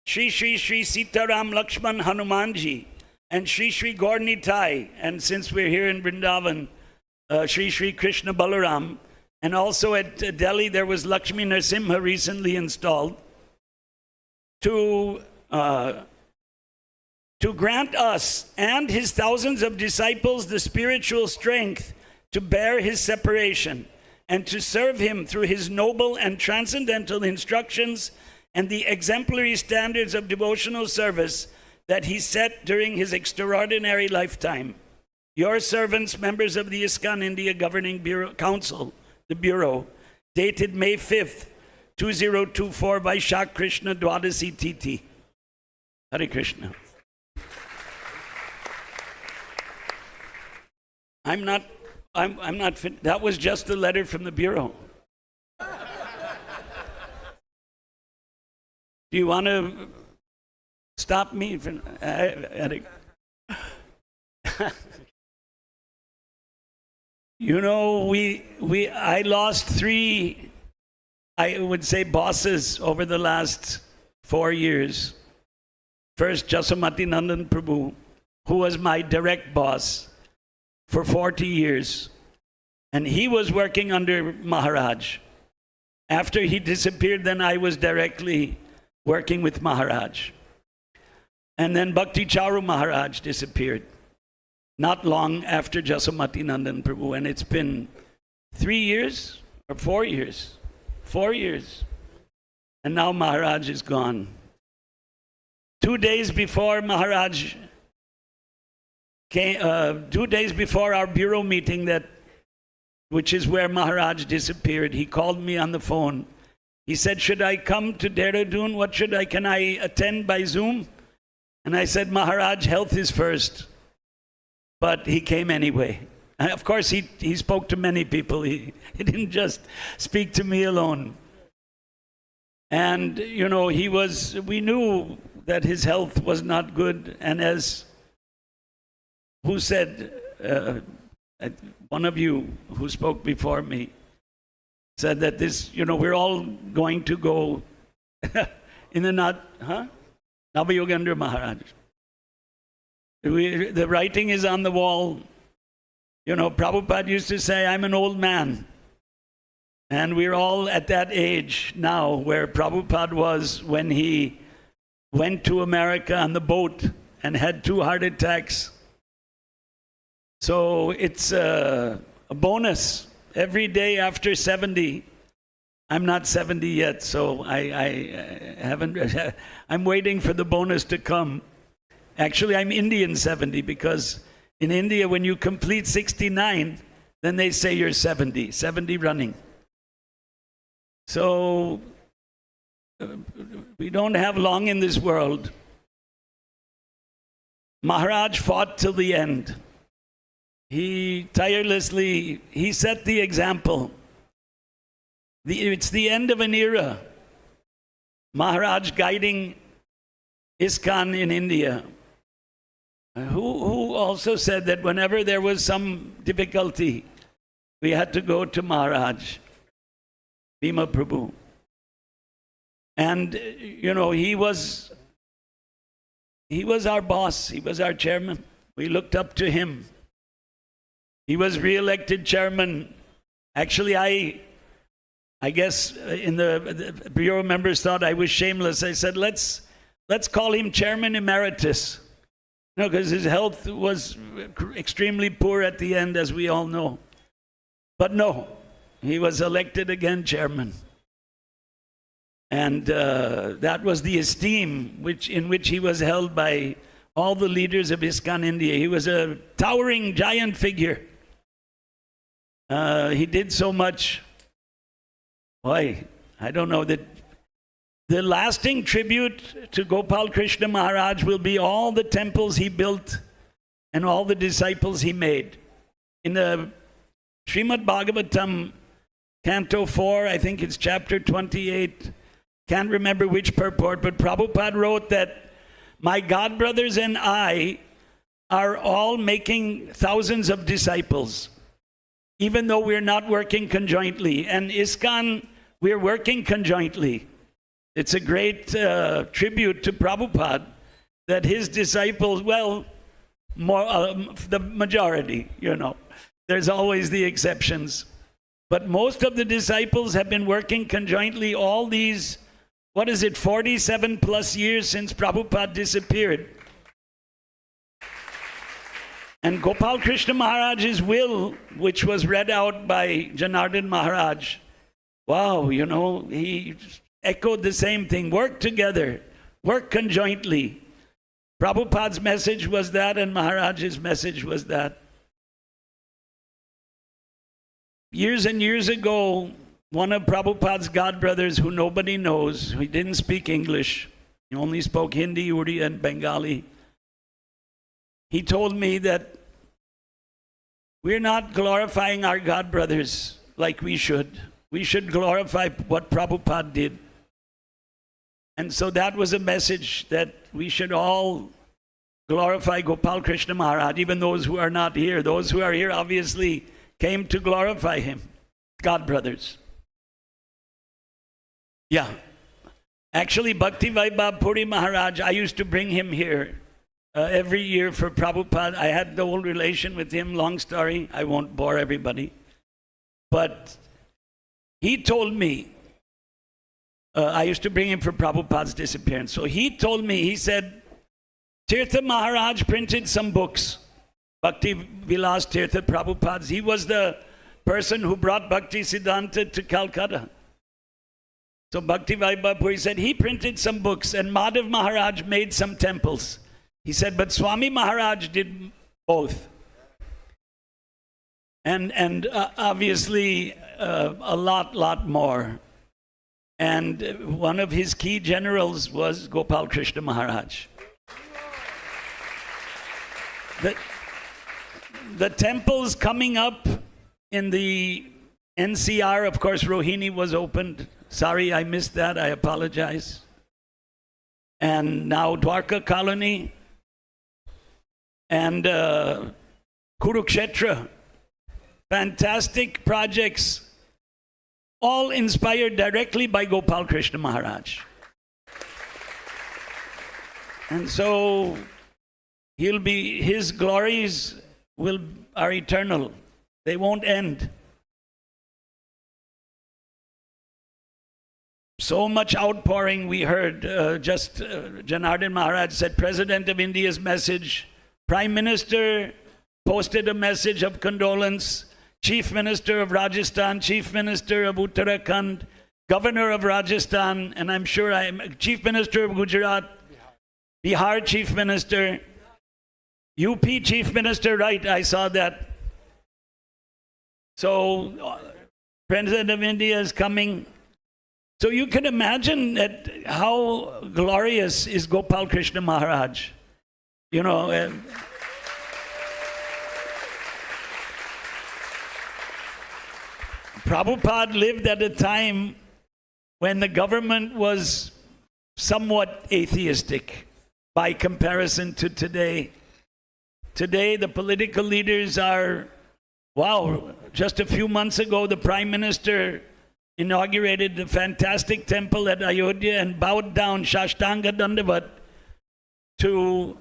Sri Sri Sri Sitaram Lakshman Hanumanji, and Sri Sri Gaur-Nitai, and since we're here in Vrindavan, Sri Sri Krishna Balaram, and also at Delhi there was Lakshmi Nrsimha recently installed, to grant us and his thousands of disciples the spiritual strength to bear his separation and to serve him through his noble and transcendental instructions and the exemplary standards of devotional service that he set during his extraordinary lifetime. Your servants, members of the ISKCON India Governing Council, the Bureau, dated May 5th, 2024, Vaishak Krishna Dwadasi Titi. Hare Krishna. I'm not that was just a letter from the Bureau. Do you want to stop me from you know, I lost 3, I would say, bosses over the last 4 years. First, Jasamati Nandan Prabhu, who was my direct boss for 40 years. And he was working under Maharaj. After he disappeared, then I was directly working with Maharaj. And then Bhakti Charu Maharaj disappeared not long after Jasomati Nandan Prabhu. And it's been 3 years or 4 years. 4 years. And now Maharaj is gone. 2 days before Maharaj came, 2 days before our bureau meeting, which is where Maharaj disappeared, he called me on the phone. He said, should I come to Dehradun? Can I attend by Zoom? And I said, Maharaj, health is first. But he came anyway. And of course, he spoke to many people. He didn't just speak to me alone. And, you know, we knew that his health was not good. And as who said, one of you who spoke before me said that this, you know, we're all going to go in the Navayogendra Maharaj. The writing is on the wall. You know, Prabhupada used to say, I'm an old man. And we're all at that age now where Prabhupada was when he went to America on the boat and had 2 heart attacks. So it's a bonus. Every day after 70, I'm not 70 yet, so I haven't, I'm waiting for the bonus to come. Actually, I'm Indian 70 because in India, when you complete 69, then they say you're 70 running. So we don't have long in this world. Maharaj fought till the end. He tirelessly, he set the example. It's the end of an era. Maharaj guiding ISKCON in India. Who also said that whenever there was some difficulty, we had to go to Maharaj, Bhima Prabhu. And, you know, he was our boss. He was our chairman. We looked up to him. He was re-elected chairman. Actually, I guess in the bureau members thought I was shameless. I said, let's call him chairman emeritus. No, because his health was extremely poor at the end, as we all know. But no, he was elected again chairman. And that was the esteem in which he was held by all the leaders of ISKCON India. He was a towering giant figure. He did so much. Boy, I don't know that the lasting tribute to Gopal Krishna Maharaj will be all the temples he built and all the disciples he made. In the Srimad Bhagavatam, Canto 4, I think it's chapter 28, can't remember which purport, but Prabhupada wrote that my godbrothers and I are all making thousands of disciples, even though we're not working conjointly. And ISKCON, we're working conjointly. It's a great tribute to Prabhupada that his disciples, well, the majority, you know. There's always the exceptions. But most of the disciples have been working conjointly all these, 47 plus years since Prabhupada disappeared. And Gopal Krishna Maharaj's will, which was read out by Janardhan Maharaj, wow, you know, he echoed the same thing. Work together, work conjointly. Prabhupada's message was that, and Maharaj's message was that. Years and years ago, one of Prabhupada's godbrothers, who nobody knows, he didn't speak English, he only spoke Hindi, Urdu, and Bengali. He told me that we're not glorifying our godbrothers like we should. We should glorify what Prabhupada did. And so that was a message that we should all glorify Gopal Krishna Maharaj, even those who are not here. Those who are here obviously came to glorify him, godbrothers. Yeah. Actually, Bhakti Vaibhav Puri Maharaj, I used to bring him here every year for Prabhupada. I had the old relation with him, long story. I won't bore everybody. But he told me, I used to bring him for Prabhupada's disappearance. So he told me, he said, Tirtha Maharaj printed some books. Bhakti Vilas Tirtha Prabhupada's. He was the person who brought Bhakti Siddhanta to Calcutta. So Bhakti Vaibhav, he said, he printed some books and Madhav Maharaj made some temples. He said, but Swami Maharaj did both. And obviously a lot more. And one of his key generals was Gopal Krishna Maharaj. The temples coming up in the NCR, of course, Rohini was opened. Sorry, I missed that. I apologize. And now Dwarka Colony and Kurukshetra. Fantastic projects, all inspired directly by Gopal Krishna Maharaj. And so his glories are eternal. They won't end. So much outpouring we heard. Janardhan Maharaj said, President of India's message, Prime Minister posted a message of condolence, Chief Minister of Rajasthan, Chief Minister of Uttarakhand, Governor of Rajasthan, and I'm sure Chief Minister of Gujarat, Bihar Chief Minister, UP Chief Minister, right, I saw that. So, President of India is coming. So you can imagine that how glorious is Gopal Krishna Maharaj. You know, Prabhupada lived at a time when the government was somewhat atheistic by comparison to today. Today, the political leaders are, wow, just a few months ago, the Prime Minister inaugurated the fantastic temple at Ayodhya and bowed down Shashtanga Dandavat to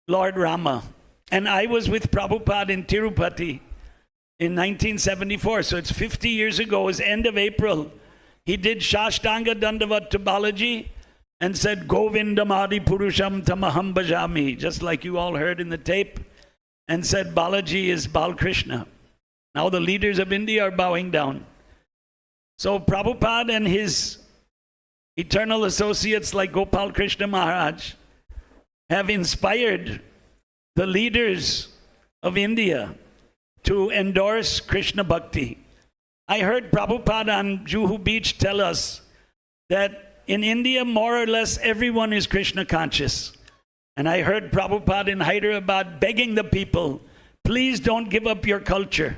Lord Rama. And I was with Prabhupada in Tirupati in 1974, so it's 50 years ago. It was end of April. He did Shashtanga Dandavat to Balaji and said, Govindam Adi Purusham Tamaham Bhajami, just like you all heard in the tape, and said Balaji is Balkrishna. Now the leaders of India are bowing down. So Prabhupada and his eternal associates like Gopal Krishna Maharaj have inspired the leaders of India to endorse Krishna Bhakti. I heard Prabhupada on Juhu Beach tell us that in India, more or less everyone is Krishna conscious. And I heard Prabhupada in Hyderabad begging the people, please don't give up your culture.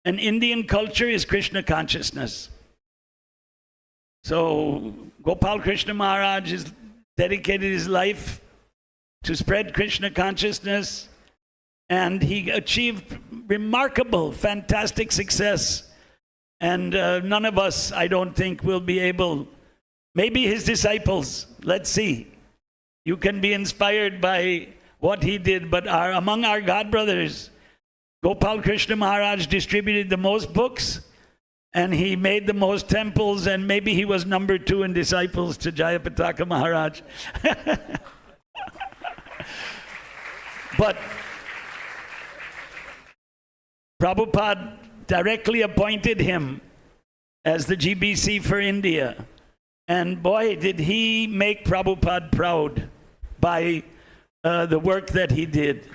And Indian culture is Krishna consciousness. So Gopal Krishna Maharaj has dedicated his life to spread Krishna consciousness, and he achieved remarkable, fantastic success. And none of us, I don't think, will be able, maybe his disciples, let's see. You can be inspired by what he did, but among our God brothers, Gopal Krishna Maharaj distributed the most books, and he made the most temples, and maybe he was number 2 in disciples to Jayapataka Maharaj. But Prabhupada directly appointed him as the GBC for India. And boy, did he make Prabhupada proud by the work that he did.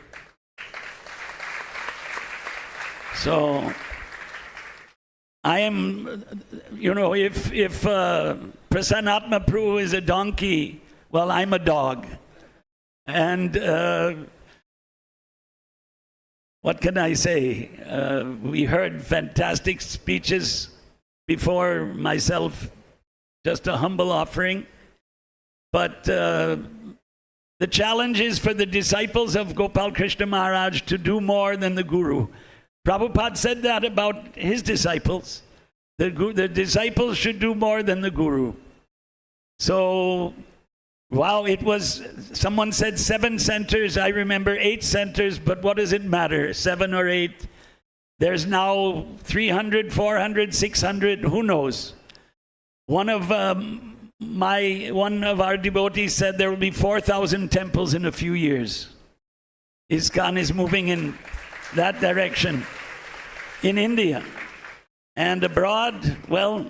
So I am, you know, if Prasanatma Prabhu is a donkey, well, I'm a dog. And what can I say? We heard fantastic speeches before myself, just a humble offering. But the challenge is for the disciples of Gopal Krishna Maharaj to do more than the Guru. Prabhupada said that about his disciples. The disciples should do more than the Guru. So Wow, it was, someone said 7 centers. I remember 8 centers, but what does it matter? 7 or 8. There's now 300, 400, 600, who knows? One of our devotees said there will be 4,000 temples in a few years. ISKCON is moving in that direction in India. And abroad, well,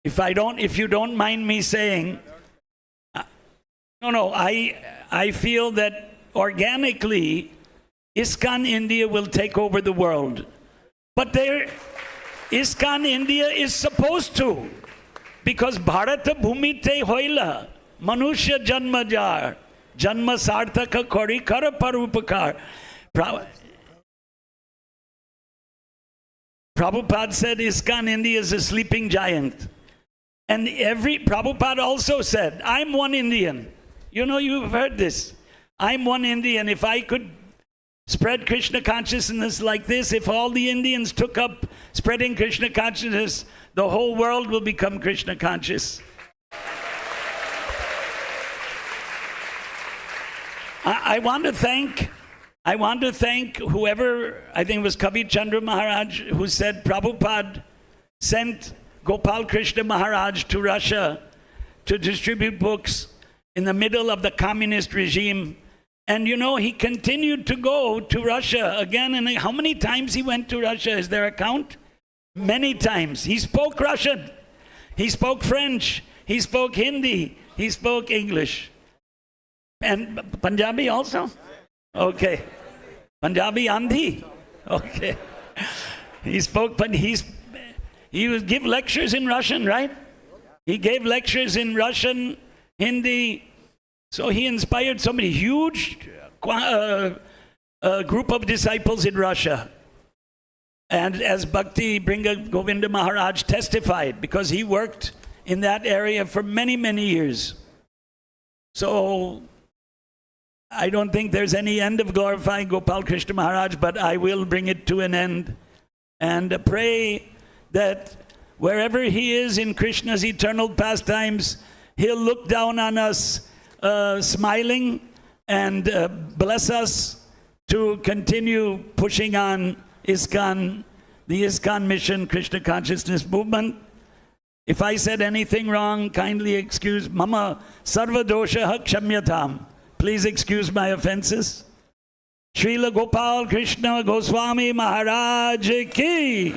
if you don't mind me saying, I feel that organically ISKCON India will take over the world. But ISKCON India is supposed to, because Bharata Bhumi te hoila, Manushya Janma jar, Janma Sarthaka Kori Kara Parupakar. Prabhupada said ISKCON India is a sleeping giant. And Prabhupada also said, I'm one Indian. You know, you've heard this. I'm one Indian. If I could spread Krishna consciousness like this, if all the Indians took up spreading Krishna consciousness, the whole world will become Krishna conscious. I want to thank whoever, I think it was Kavi Chandra Maharaj, who said Prabhupada sent Gopal Krishna Maharaj to Russia to distribute books in the middle of the communist regime. And you know, he continued to go to Russia again. And how many times he went to Russia? Is there a count? Many times. He spoke Russian. He spoke French. He spoke Hindi. He spoke English. And Punjabi also? Okay. Punjabi Andhi? Okay. He spoke, but he would give lectures in Russian, right? He gave lectures in Russian, Hindi. So he inspired so many huge group of disciples in Russia. And as Bhakti Bringa Govinda Maharaj testified, because he worked in that area for many, many years. So I don't think there's any end of glorifying Gopal Krishna Maharaj, but I will bring it to an end and pray that wherever he is in Krishna's eternal pastimes, he'll look down on us smiling and bless us to continue pushing on ISKCON, the ISKCON mission, Krishna consciousness movement. If I said anything wrong, kindly excuse. Mama sarva dosha kshamyatam. Please excuse my offenses. Srila Gopal Krishna Goswami Maharaj ki.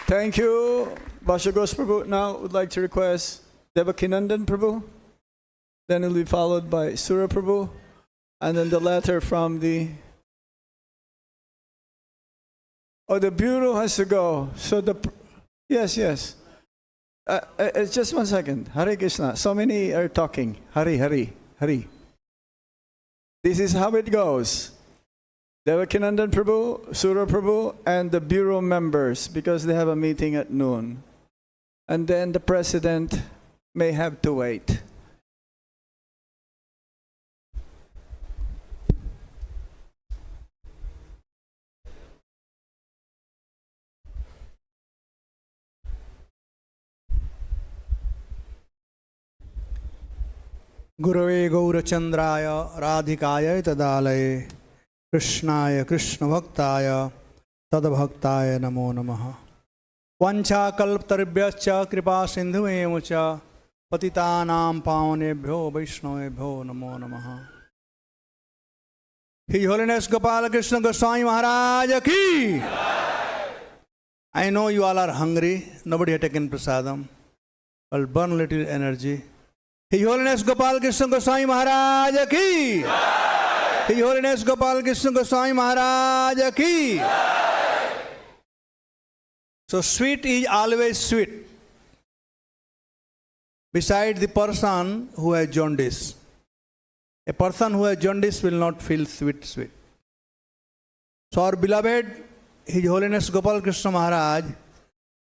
Thank you, Bhashagos Prabhu. Now, would like to request Devakinandan Prabhu. Then it will be followed by Sura Prabhu. And then the letter from the... Oh, the bureau has to go. So the... Yes. Just 1 second. Hare Krishna. So many are talking. Hari. This is how it goes. Devakinandan Prabhu, Sura Prabhu, and the bureau members, because they have a meeting at noon. And then the president may have to wait. गुरवे गौरचंद्राय राधिकाय तदालये कृष्णाय कृष्णभक्ताय तद्भक्ताय नमो नमः। वंशाकल्पतरुभ्यश्च कृपा सिन्धुमेव च पतितानां पावनेभ्यो वैष्णवेभ्यो नमो नमः। His Holiness Gopal Krishna Goswami Maharaj ki. I know you all are hungry. Nobody has taken prasadam. I'll burn little energy. His Holiness Gopal Krishna Goswami Maharaj ki. His Holiness Gopal Krishna Goswami Maharaj ki. So sweet is always sweet. Besides the person who has jaundice. A person who has jaundice will not feel sweet. So our beloved, His Holiness Gopal Krishna Maharaj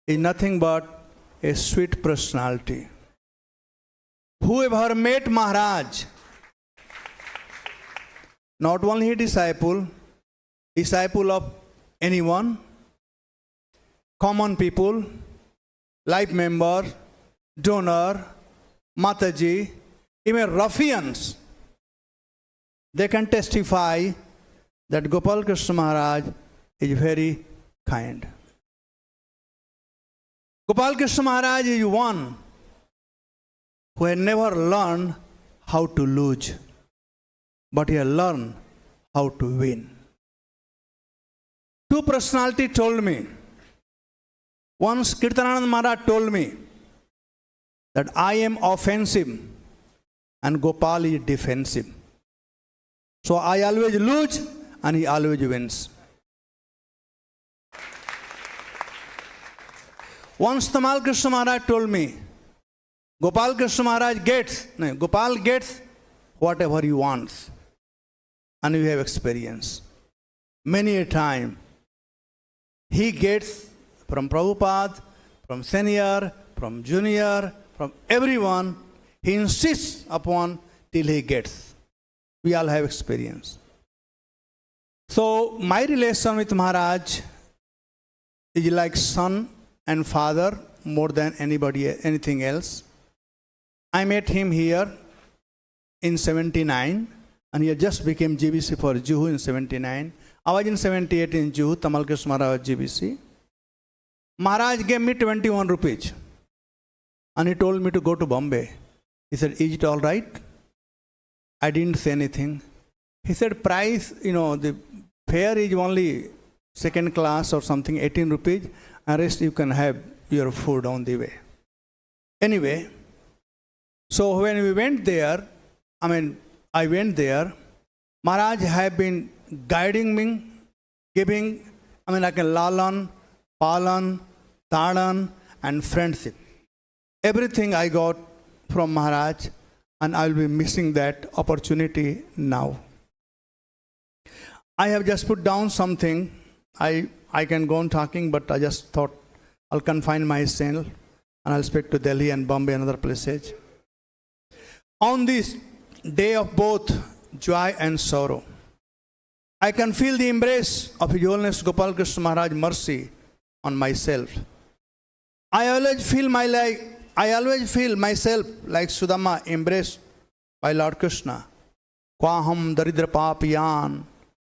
is nothing but a sweet personality. Whoever met Maharaj, not only disciple of anyone, common people, life member, donor, Mataji, even ruffians, they can testify that Gopal Krishna Maharaj is very kind. Gopal Krishna Maharaj is one who had never learned how to lose, but he had learned how to win. Two personalities told me. Once Kirtananand Maharaj told me that I am offensive and Gopal is defensive. So I always lose and he always wins. Once Tamal Krishna Maharaj told me, Gopal gets whatever he wants. And we have experience. Many a time, he gets from Prabhupada, from senior, from junior, from everyone, he insists upon till he gets. We all have experience. So my relation with Maharaj is like son and father more than anything else. I met him here in 79 and he had just became GBC for Juhu in 79. I was in 78 in Juhu, Tamal Krishna Maharaj GBC. Maharaj gave me 21 rupees and he told me to go to Bombay. He said, is it all right? I didn't say anything. He said, price, the fare is only second class or something, 18 rupees, and rest you can have your food on the way. Anyway, so when we went there, I went there, Maharaj had been guiding me, giving, like a lalan, palan, tadan, and friendship. Everything I got from Maharaj, and I will be missing that opportunity now. I have just put down something. I can go on talking, but I just thought I'll confine myself and I'll speak to Delhi and Bombay and other places. On this day of both joy and sorrow, I can feel the embrace of His Holiness Gopal Krishna Maharaj mercy on myself. I always feel myself like Sudama embraced by Lord Krishna. Kwa ham daridra papiyan,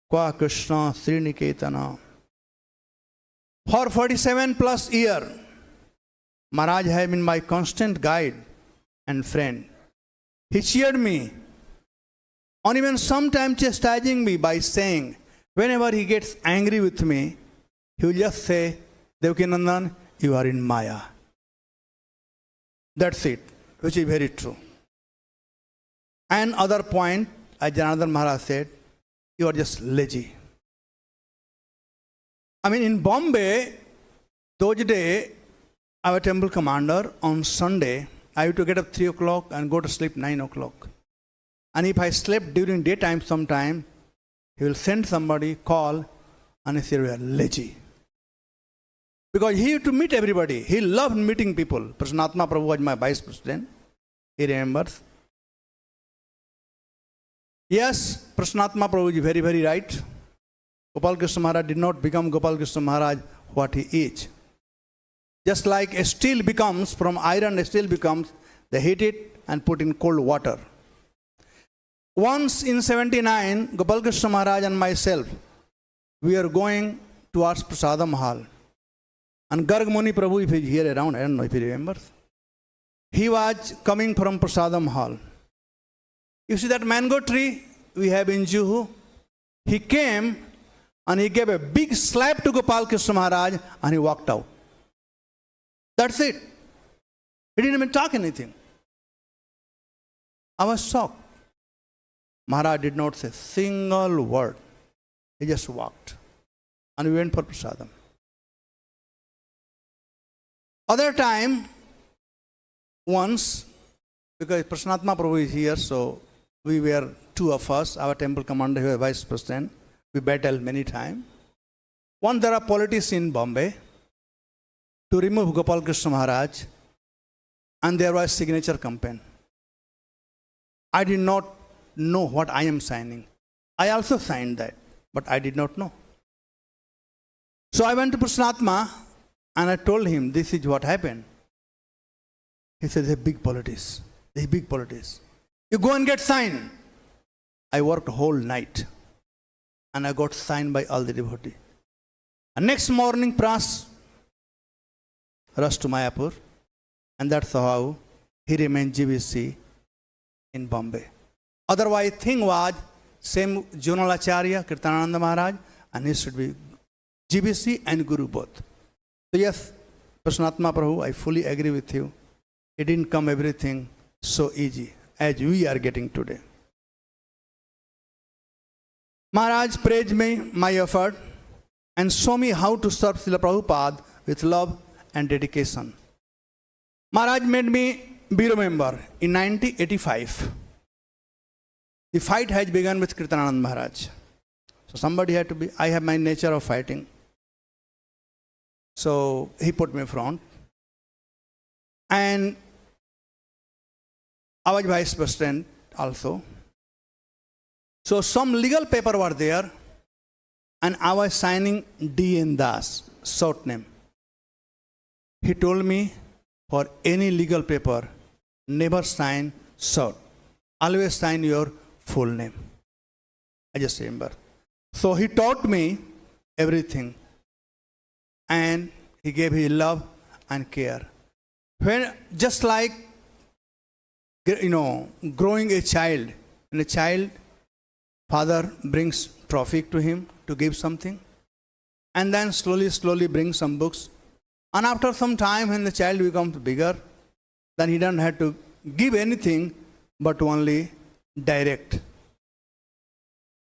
kwa Krishna Sriniketana. For 47 plus years, Maharaj has been my constant guide and friend. He cheered me, and even sometimes chastising me by saying, whenever he gets angry with me, he will just say, Devakinandan, you are in Maya. That's it, which is very true. And other point, as Janardhan Maharaj said, you are just lazy. In Bombay, those days, our temple commander on Sunday, I used to get up 3 o'clock and go to sleep 9 o'clock. And if I slept during daytime sometime, he will send somebody, call, and he said, we are lazy. Because he used to meet everybody. He loved meeting people. Prasannatma Prabhu was my vice president. He remembers. Yes, Prasannatma Prabhu is very, very right. Gopal Krishna Maharaj did not become Gopal Krishna Maharaj what he is. Just like a steel becomes, from iron a steel becomes, they heat it and put in cold water. Once in 79, Gopal Krishna Maharaj and myself, we are going towards Prasadam Hall. And Garg Muni Prabhu, if he is here around, I don't know if he remembers, he was coming from Prasadam Hall. You see that mango tree we have in Juhu? He came and he gave a big slap to Gopal Krishna Maharaj and he walked out. That's it. He didn't even talk anything. I was shocked. Maharaj did not say a single word. He just walked. And we went for prasadam. Other time, once, because Prasannatma Prabhu is here, so we were two of us, our temple commander, who was vice president. We battled many times. Once there are politics in Bombay to remove Gopal Krishna Maharaj, and there was signature campaign. I did not know what I am signing. I also signed that, but I did not know. So I went to Prasnatma and I told him, this is what happened. He said, "This is big politics. This is big politics. You go and get signed." I worked whole night and I got signed by all the devotees. And next morning, Pras rushed to Mayapur, and that's how he remained GBC in Bombay. Otherwise, thing was same Jonal Acharya, Kirtanananda Maharaj, and he should be GBC and Guru both. So yes, Prasnatma Prabhu, I fully agree with you. It didn't come everything so easy as we are getting today. Maharaj praised me, my effort, and show me how to serve Srila Prabhupada with love and dedication. Maharaj made me bureau member in 1985. The fight has begun with Kirtananand Maharaj. So somebody had to be, I have my nature of fighting. So he put me front. And I was vice president also. So some legal paper were there, and I was signing D.N. Das, short name. He told me, for any legal paper, never sign short. Always sign your full name. I just remember. So he taught me everything. And he gave his love and care. When, just like, growing a child, when a child, father brings trophy to him to give something, and then slowly brings some books. And after some time, when the child becomes bigger, then he doesn't have to give anything, but only direct.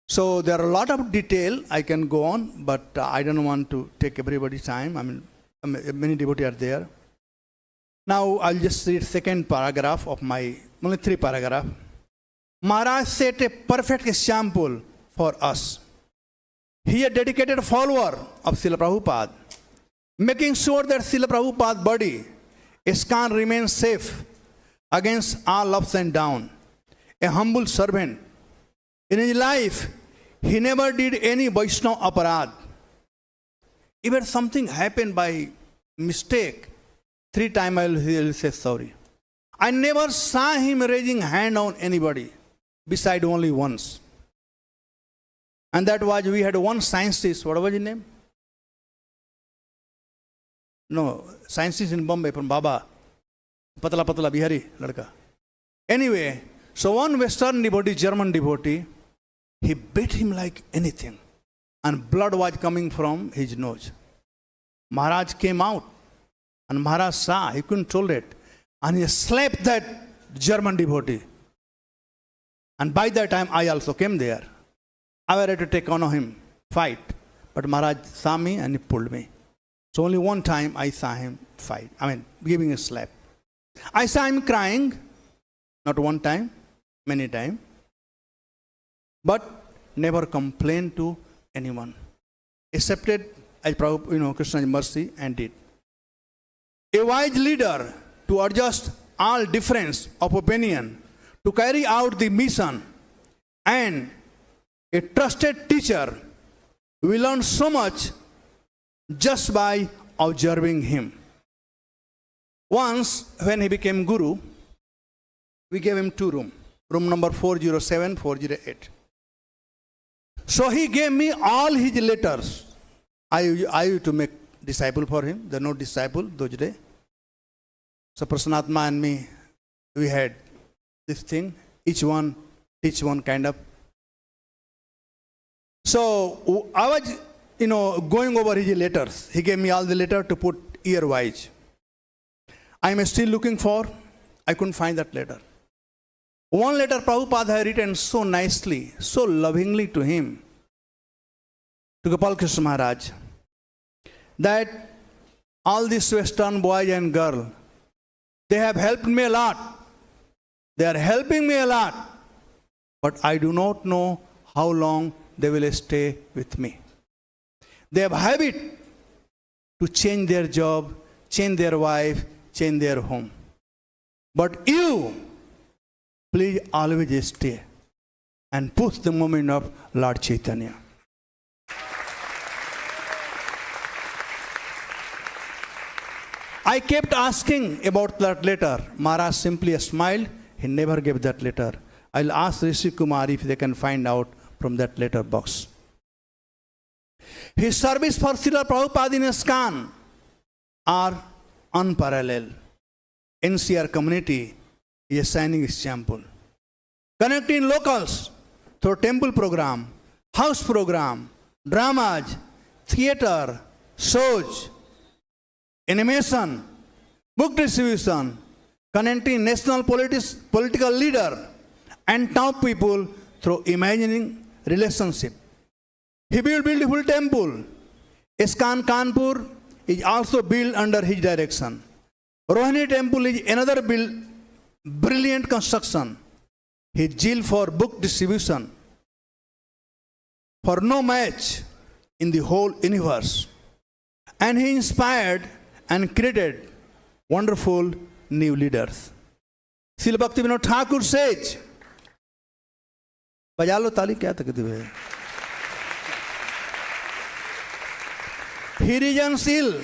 So there are a lot of detail I can go on, but I don't want to take everybody's time. I mean, many devotees are there. Now I'll just read second paragraph of my, only 3 paragraphs. Maharaj set a perfect example for us. He a dedicated follower of Srila Prabhupada, making sure that Srila Prabhupada's body, ISKCON, remains safe against all ups and downs. A humble servant. In his life, he never did any Vaishnava aparad. Even something happened by mistake, 3 times I will say sorry. I never saw him raising hand on anybody, beside only once. And that was, we had one scientist, what was his name? No, scientist in Bombay from Baba. Patala Bihari, ladka. Anyway, so one Western devotee, German devotee, he beat him like anything. And blood was coming from his nose. Maharaj came out. And Maharaj saw, he couldn't tolerate. And he slapped that German devotee. And by that time, I also came there. I was ready to take on him, fight. But Maharaj saw me and he pulled me. So only one time I saw him fight. Giving a slap. I saw him crying. Not one time, many times. But never complained to anyone. Accepted as Krishna's mercy and did. A wise leader to adjust all difference of opinion, to carry out the mission, and a trusted teacher. We learn so much just by observing him. Once, when he became Guru, we gave him 2 rooms. Room number 407, 408. So he gave me all his letters. I used to make disciple for him. There are no disciple those days. So Prasnatma and me, we had this thing. Each one kind of. So I was, going over his letters. He gave me all the letter to put year-wise. I am still looking for, I couldn't find that letter. One letter Prabhupada had written so nicely, so lovingly to him, to Gopal Krishna Maharaj, that all these Western boys and girls, they have helped me a lot. They are helping me a lot. But I do not know how long they will stay with me. They have habit to change their job, change their wife, change their home. But you, please always stay and push the movement of Lord Chaitanya. I kept asking about that letter. Maharaj simply smiled. He never gave that letter. I'll ask Rishi Kumar if they can find out from that letter box. His service for Srila Prabhupada in ISKCON are unparalleled. NCR community is a shining example. Connecting locals through temple program, house program, dramas, theater, shows, animation, book distribution, connecting national political leader and town people through imagining relationship. He built beautiful temple. ISKCON Kanpur is also built under his direction. Rohini temple is another brilliant construction. His zeal for book distribution for no match in the whole universe. And he inspired and created wonderful new leaders. Srila Bhaktivinoda Thakur says, बजा लो ताली क्या तकलीफ है? He reasons ill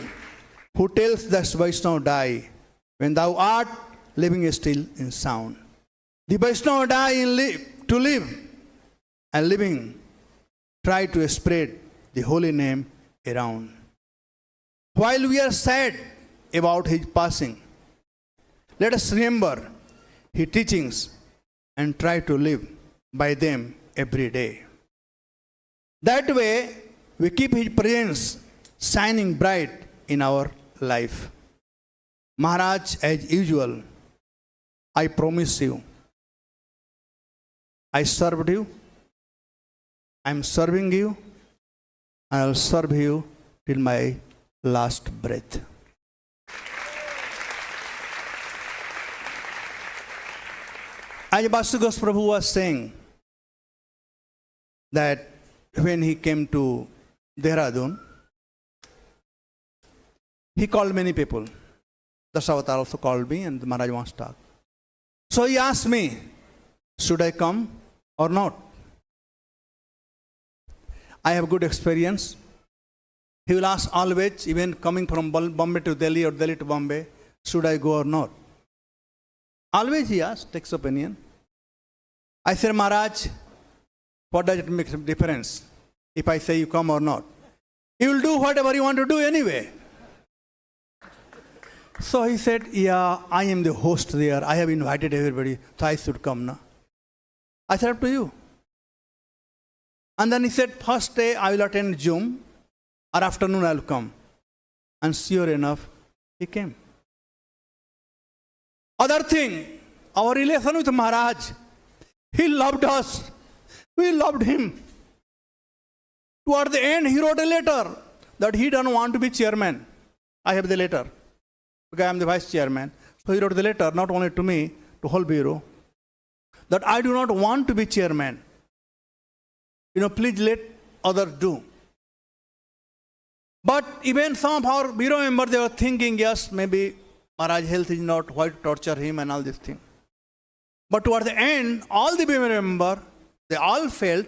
who tells the Vaishnava die when thou art living still in sound. The Vaishnava die to live, and living try to spread the holy name around. While we are sad about his passing, let us remember his teachings and try to live by them every day. That way, we keep his presence shining bright in our life. Maharaj, as usual, I promise you, I served you, I am serving you, and I will serve you till my last breath. As Vasugos Prabhu was saying, that when he came to Dehradun, he called many people. Dasavatar also called me, and Maharaj wants to talk. So he asked me, should I come or not? I have good experience. He will ask always, even coming from Bombay to Delhi or Delhi to Bombay, should I go or not? Always he asks, takes opinion. I said, Maharaj, what does it make a difference if I say you come or not? You will do whatever you want to do anyway. So he said, yeah, I am the host there. I have invited everybody, so I should come now. I said, up to you. And then he said, first day I will attend Zoom, or afternoon I will come. And sure enough, he came. Other thing, our relation with Maharaj, he loved us. We loved him. Toward the end, he wrote a letter that he doesn't want to be chairman. I have the letter, because I am the vice chairman. So he wrote the letter, not only to me, to whole bureau, that I do not want to be chairman. Please let others do. But even some of our bureau members, they were thinking, yes, maybe Maharaj health is not, why to torture him and all this thing. But toward the end, all the bureau members, they all felt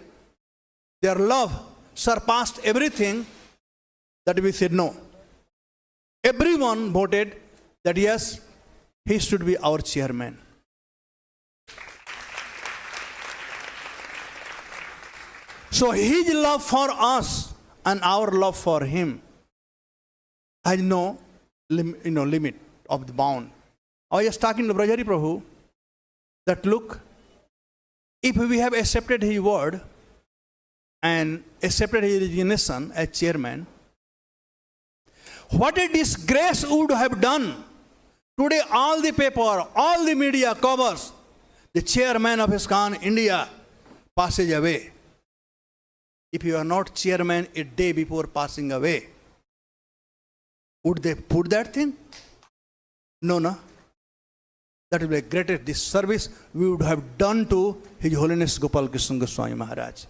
their love surpassed everything that we said no. Everyone voted that yes, he should be our chairman. So his love for us and our love for him has no limit of the bound. I was just talking to Brajari Prabhu that look, if we have accepted his word and accepted his resignation as chairman, what a disgrace would have done. Today all the paper, all the media covers the chairman of ISKCON India passes away. If you are not chairman a day before passing away, would they put that thing? No. That would be the greatest disservice we would have done to His Holiness Gopal Krishna Goswami Maharaj.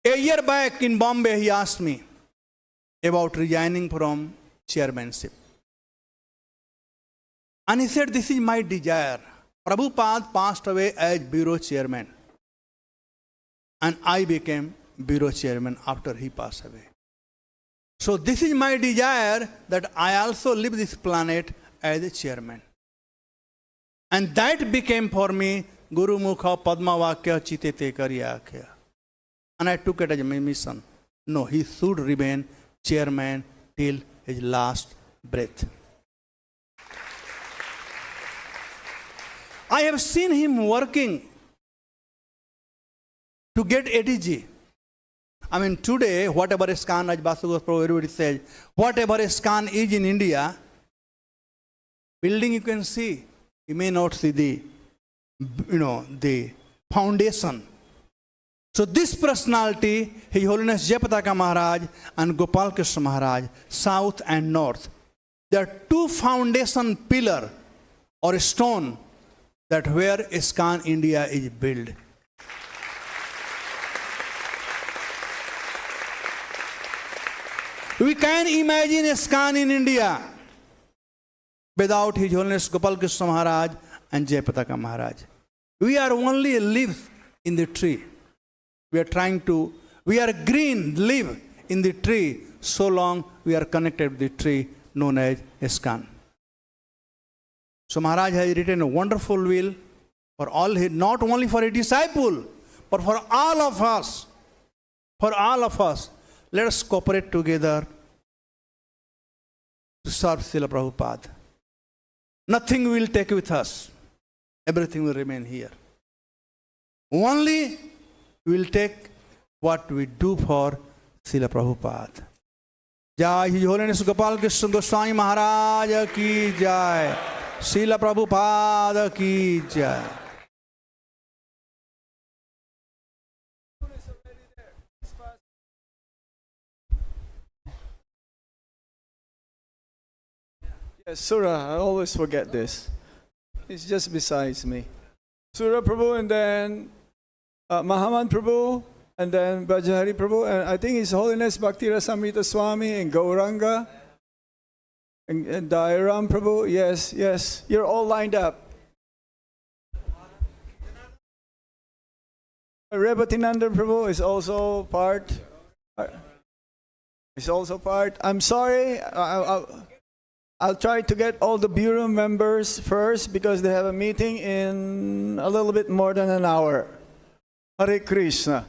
A year back in Bombay, he asked me about resigning from chairmanship. And he said, this is my desire. Prabhupada passed away as bureau chairman. And I became bureau chairman after he passed away. So this is my desire that I also leave this planet as a chairman. And that became for me Guru Mukha Padma Vakya Chitete Karyakya. And I took it as my mission. No, he should remain chairman till his last breath. I have seen him working to get ATG. I mean, today, whatever ISKCON, as Vasugos Prabhu everybody says, whatever ISKCON is in India, building you can see. You may not see the foundation. So this personality, His Holiness Jayapataka Maharaj and Gopal Krishna Maharaj, south and north, they are two foundation pillar or stone that where ISKCON India is built. We can imagine ISKCON in India without His Holiness Gopal Krishna Maharaj and Jayapataka Maharaj. We are only a leaf in the tree. We are green leaf in the tree so long we are connected with the tree known as ISKCON. So Maharaj has written a wonderful will for all, not only for a disciple, but for all of us. For all of us. Let us cooperate together to serve Srila Prabhupada. Nothing will take with us. Everything will remain here. Only we will take what we do for Srila Prabhupada. Jai His Holiness Gopal Krishna Goswami Maharaj ki jai. Srila Prabhupada ki jai. Yes, Surah, I always forget this. It's just besides me. Surah Prabhu and then Mahaman Prabhu and then Brajahari Prabhu and I think His Holiness Bhakti Rasamrita Swami and Gauranga and Dairam Prabhu. Yes, yes, you're all lined up. Rebatinanda Prabhu is also part. I'm sorry. I'll try to get all the bureau members first because they have a meeting in a little bit more than an hour. Hare Krishna.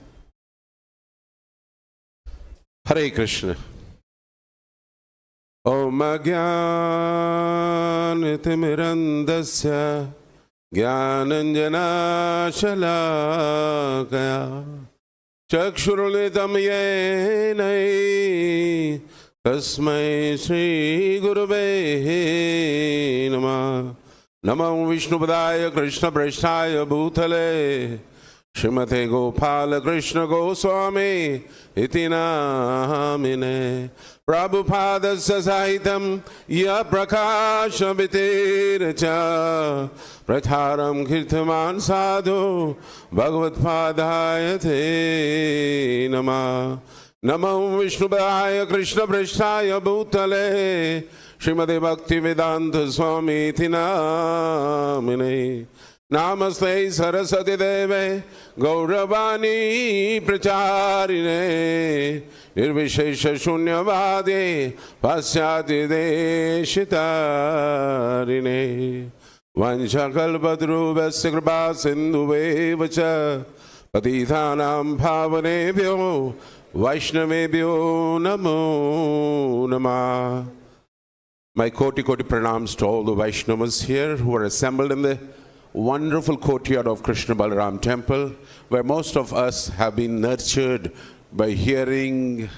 Hare Krishna. Om Jnanatimirandasya Jnananjana Shalakaya Chakshurunitam Yenai Tasmai Shri Gurave Namah Namo Vishnupadaya Krishna Prasthaya Bhutale Srimate Gopal Krishna Goswami Iti Namine Prabhupada Sasahitam Ya Prakasha Vitiracha Pratharam Kirtaman Sadhu Bhagavad Padayate Namah Namo Vishnupadaya Krishna Prasthaya Bhutale Srimate Bhakti Vedanta Swami Iti Namine Namaste Saraswati Deve Gauravani Pracharine Nirvishesha Shunyavadi Pasyati Deshitarine Vanchakalpadruvasya Kripa Sindhuvevacha Patithanam Bhavanebhyo Vaishnavebhyo Namo Namah. My koti pranams to all the Vaishnavas here who are assembled in the wonderful courtyard of Krishna Balaram Temple, where most of us have been nurtured by hearing,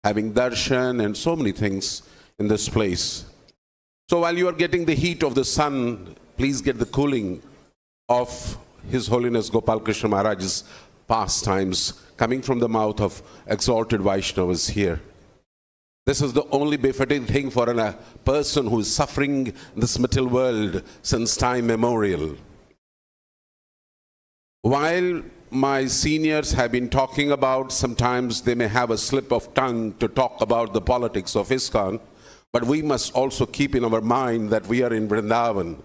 having darshan, and so many things in this place. So while you are getting the heat of the sun, please get the cooling of His Holiness Gopal Krishna Maharaj's pastimes coming from the mouth of exalted Vaishnavas here. This is the only befitting thing for a person who is suffering in this material world since time memorial. While my seniors have been talking about, sometimes they may have a slip of tongue to talk about the politics of ISKCON, but we must also keep in our mind that we are in Vrindavan.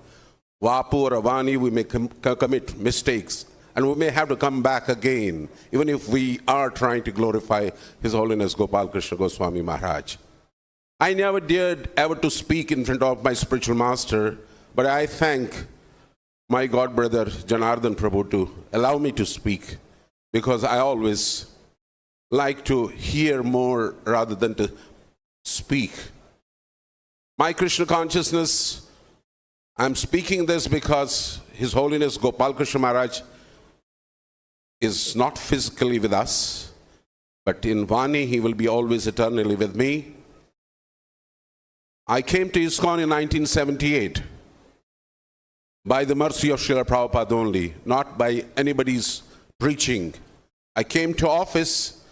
Vapu or Avani, we may commit mistakes. and we may have to come back again, even if we are trying to glorify His Holiness Gopal Krishna Goswami Maharaj. I never dared ever to speak in front of my spiritual master, but I thank my god brother Janardhan Prabhu to allow me to speak, because I always like to hear more rather than to speak. My Krishna consciousness, I'm speaking this because His Holiness Gopal Krishna Maharaj is not physically with us, but in Vani He will be always eternally with me. I came to ISKCON in 1978 by the mercy of Srila Prabhupada only, not by anybody's preaching. I came to office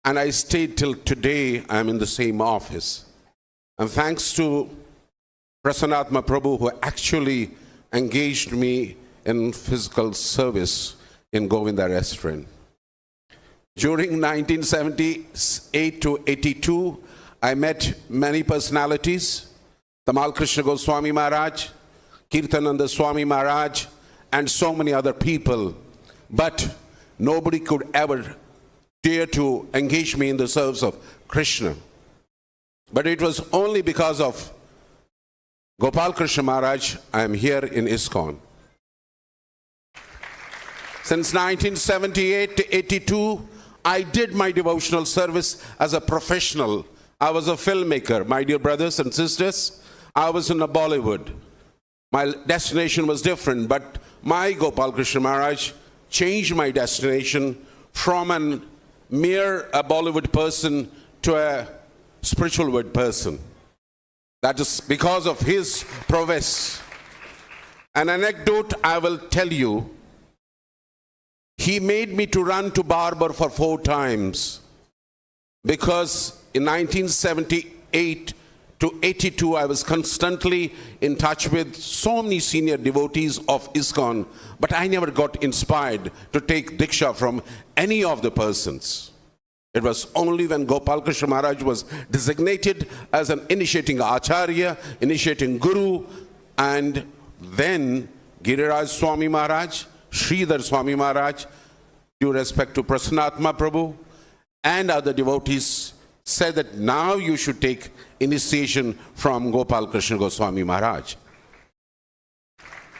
and I stayed till today. I'm in the same office. And thanks to Prasannatma Prabhu, who actually engaged me in physical service in Govinda restaurant. During 1978 to 82, I met many personalities, Tamal Krishna Goswami Maharaj, Kirtananda Swami Maharaj, and so many other people. But nobody could ever dare to engage me in the service of Krishna. But it was only because of Gopal Krishna Maharaj I am here in ISKCON. Since 1978 to 82, I did my devotional service as a professional. I was a filmmaker, my dear brothers and sisters. I was in a Bollywood. My destination was different, but my Gopal Krishna Maharaj changed my destination from a mere Bollywood person to a spiritual world person. That is because of his prowess. An anecdote I will tell you. He made me to run to barber for 4 times because in 1978 to 82 I was constantly in touch with so many senior devotees of ISKCON, but I never got inspired to take Diksha from any of the persons. It was only when Gopal Krishna Maharaj was designated as an initiating Acharya, initiating Guru, and then Giriraj Swami Maharaj, Sridhar Swami Maharaj, due respect to Prasannatma Prabhu, and other devotees, said that now you should take initiation from Gopal Krishna Goswami Maharaj.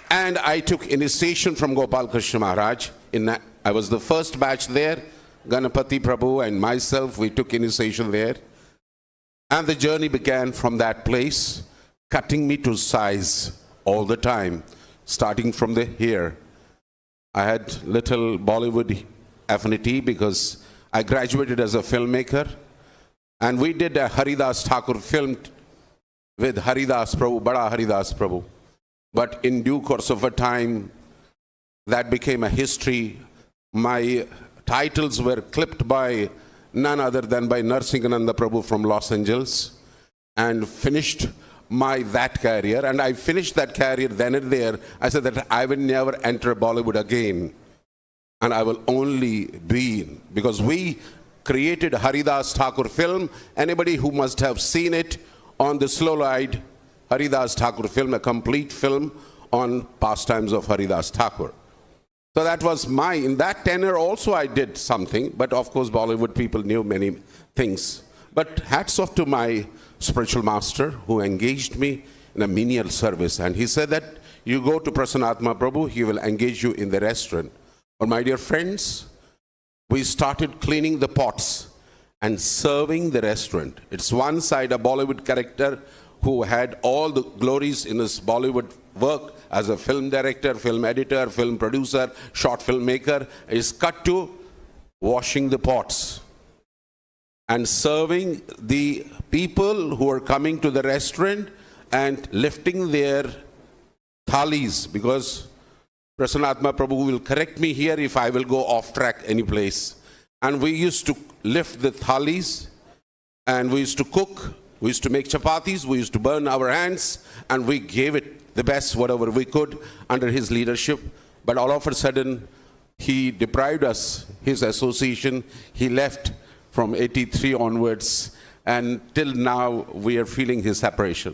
And I took initiation from Gopal Krishna Maharaj. I was the first batch there. Ganapati Prabhu and myself, we took initiation there. And the journey began from that place, cutting me to size all the time, starting from the hair. I had little Bollywood affinity because I graduated as a filmmaker. And we did a Haridas Thakur film with Haridas Prabhu, Bada Haridas Prabhu. But in due course of a time, that became a history. My titles were clipped by none other than by Narsingananda Prabhu from Los Angeles, and finished that career. And I finished that career then and there. I said that I will never enter Bollywood again. And I will only be, because we created Haridas Thakur film. Anybody who must have seen it on the slow-eyed Haridas Thakur film, a complete film on pastimes of Haridas Thakur. So that was in that tenor also I did something, but of course Bollywood people knew many things. But hats off to my spiritual master who engaged me in a menial service. And he said that you go to Prasannatma Prabhu, he will engage you in the restaurant. But my dear friends, we started cleaning the pots and serving the restaurant. It's one side a Bollywood character who had all the glories in his Bollywood work as a film director, film editor, film producer, short filmmaker, is cut to washing the pots and serving the people who are coming to the restaurant and lifting their thalis, because Prasannatma Prabhu will correct me here if I will go off track any place. And we used to lift the thalis and we used to cook, we used to make chapatis, we used to burn our hands, and we gave it the best whatever we could under his leadership. But all of a sudden, he deprived us his association. He left from 83 onwards, and till now we are feeling his separation.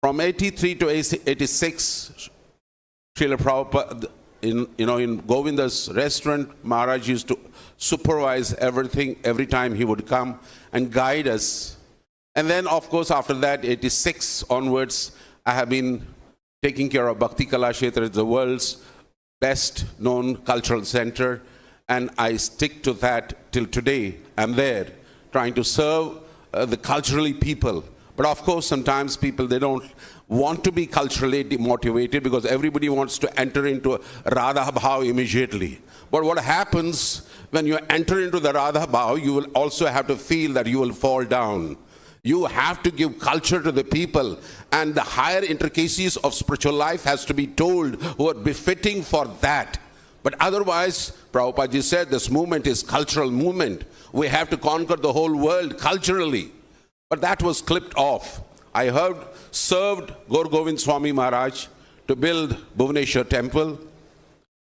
From 83 to 86, Srila Prabhupada in Govinda's restaurant, Maharaj used to supervise everything every time he would come and guide us. And then, of course, after that, 86 onwards, I have been taking care of Bhakti Kala Kshetra, the world's best known cultural center. And I stick to that till today. I'm there trying to serve the culturally people. But of course, sometimes people, they don't want to be culturally demotivated because everybody wants to enter into Radha Bhav immediately. But what happens when you enter into the Radha Bhav, you will also have to feel that you will fall down. You have to give culture to the people, and the higher intricacies of spiritual life has to be told who are befitting for that. But otherwise, Prabhupada ji said this movement is cultural movement. We have to conquer the whole world culturally. But that was clipped off. I served Gaur Govind Swami Maharaj to build Bhubaneswar temple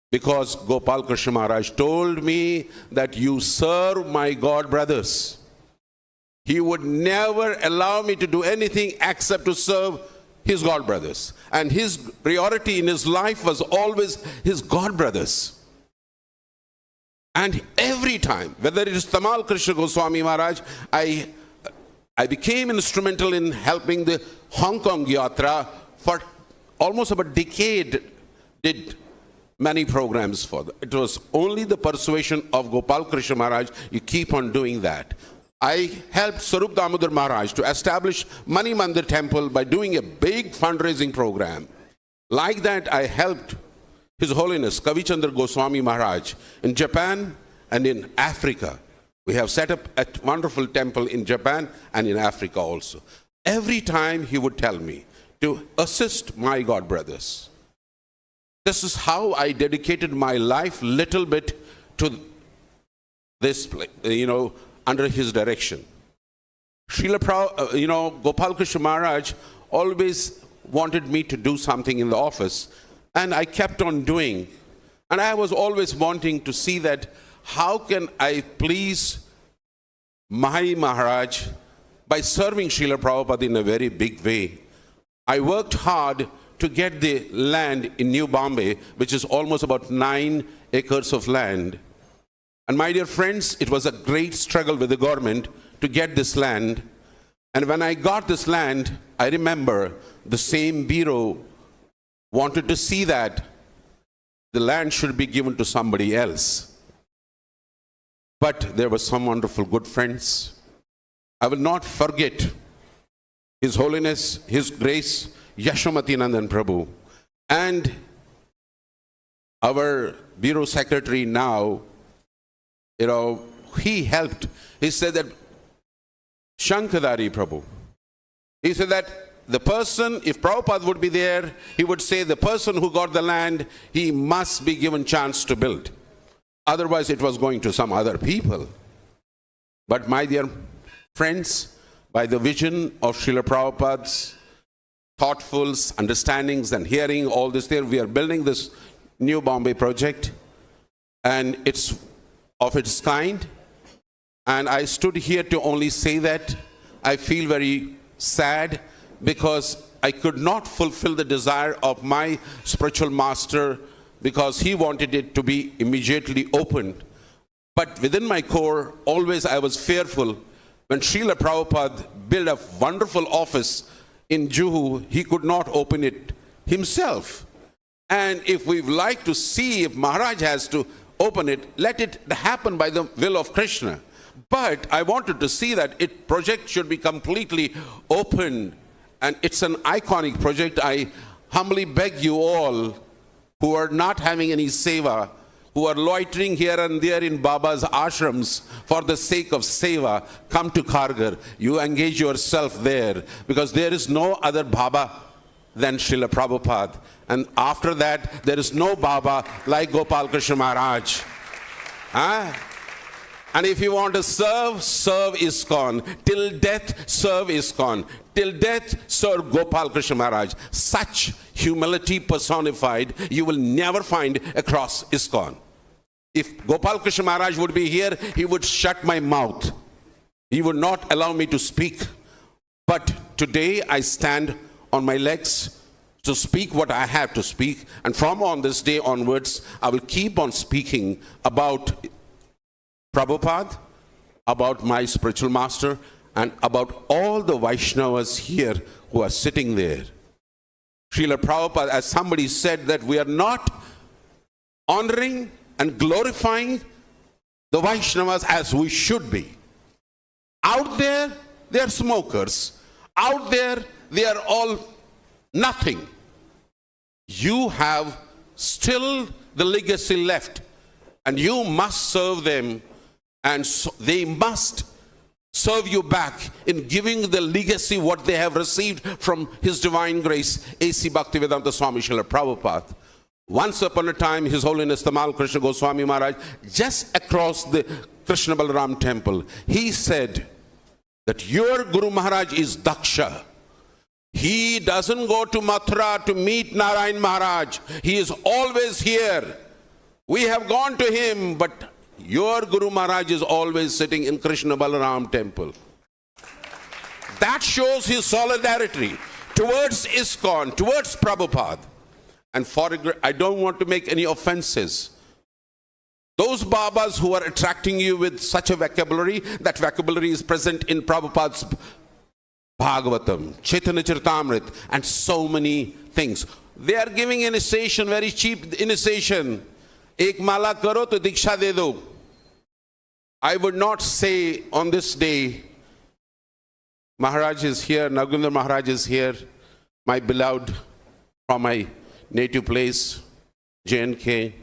because Gopal Krishna Maharaj told me that you serve my God brothers. He would never allow me to do anything except to serve his God brothers. And his priority in his life was always his God brothers. And every time, whether it is Tamal Krishna Goswami Maharaj, I became instrumental in helping the Hong Kong Yatra for almost about a decade, did many programs for them. It was only the persuasion of Gopal Krishna Maharaj, you keep on doing that. I helped Sarup Damodar Maharaj to establish Mani Mandir temple by doing a big fundraising program. Like that, I helped His Holiness Kavi Chandra Goswami Maharaj in Japan and in Africa. We have set up a wonderful temple in Japan and in Africa also. Every time he would tell me to assist my God brothers. This is how I dedicated my life little bit to this place, under his direction. Gopal Krishna Maharaj always wanted me to do something in the office, and I kept on doing. And I was always wanting to see that how can I please my Maharaj by serving Srila Prabhupada in a very big way. I worked hard to get the land in New Bombay, which is almost about 9 acres of land. And my dear friends, it was a great struggle with the government to get this land. And when I got this land, I remember the same bureau wanted to see that the land should be given to somebody else. But there were some wonderful good friends. I will not forget His Holiness, His Grace, Yashomati Nandan Prabhu, and our Bureau Secretary now, he helped. He said that Shankadari Prabhu, he said that the person, if Prabhupada would be there, he would say the person who got the land, he must be given chance to build. Otherwise it was going to some other people. But my dear friends, by the vision of Srila Prabhupada's thoughtful understandings and hearing all this there, we are building this New Bombay project, and it's of its kind. And I stood here to only say that I feel very sad because I could not fulfill the desire of my spiritual master because he wanted it to be immediately opened. But within my core, always I was fearful. When Srila Prabhupada built a wonderful office in Juhu, he could not open it himself. And if we'd like to see if Maharaj has to open it, let it happen by the will of Krishna. But I wanted to see that project should be completely opened. And it's an iconic project. I humbly beg you all who are not having any seva, who are loitering here and there in Baba's ashrams for the sake of seva, come to Kharghar. You engage yourself there, because there is no other Baba than Srila Prabhupada. And after that, there is no Baba like Gopal Krishna Maharaj. And if you want to serve, serve ISKCON. Till death, serve ISKCON. Till death, serve Gopal Krishna Maharaj. Such humility personified, you will never find across ISKCON. If Gopal Krishna Maharaj would be here, he would shut my mouth. He would not allow me to speak. But today I stand on my legs to speak what I have to speak. And from on this day onwards, I will keep on speaking about Prabhupada, about my spiritual master, and about all the Vaishnavas here who are sitting there. Srila Prabhupada, as somebody said, that we are not honoring and glorifying the Vaishnavas as we should be. Out there, they are smokers. Out there, they are all nothing. You have still the legacy left, and you must serve them, and so they must serve you back in giving the legacy what they have received from His Divine Grace, A.C. Bhaktivedanta Swami Srila Prabhupada. Once upon a time, His Holiness Tamal Krishna Goswami Maharaj, just across the Krishna Balaram temple, he said that your Guru Maharaj is Daksha. He doesn't go to Mathura to meet Narayan Maharaj. He is always here. We have gone to him, but your Guru Maharaj is always sitting in Krishna Balaram temple. That shows his solidarity towards ISKCON, towards Prabhupada. And I don't want to make any offenses. Those Babas who are attracting you with such a vocabulary, that vocabulary is present in Prabhupada's Bhagavatam, Chaitanya Charitamrita, and so many things. They are giving initiation, very cheap initiation. Ek mala karo to diksha de do. I would not say on this day, Maharaj is here, Nagundar Maharaj is here, my beloved from my native place, J&K.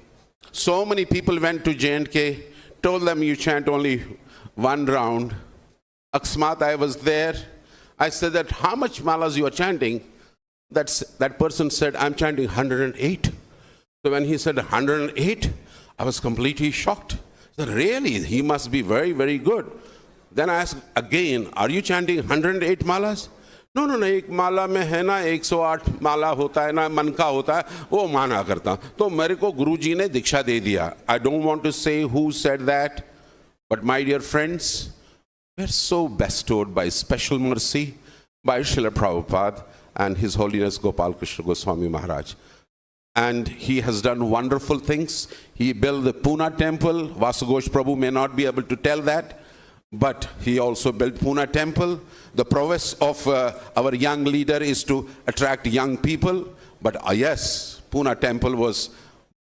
So many people went to J&K, told them you chant only one round. Aksmat, I was there. I said that how much malas you are chanting? That person said, I'm chanting 108. So when he said 108, I was completely shocked. I said, really? He must be very, very good. Then I asked again, are you chanting 108 malas? No, एक माला में है ना 108 माला होता है ना मन का होता है वो माना करता तो मेरे को गुरुजी ने दीक्षा दे दिया. I don't want to say who said that, but my dear friends, we're so bestowed by special mercy by Srila Prabhupada and His Holiness Gopal Krishna Goswami Maharaj. And he has done wonderful things. He built the Pune temple. Vasugosh Prabhu may not be able to tell that, but he also built Pune temple. The prowess of our young leader is to attract young people. But yes, Pune temple was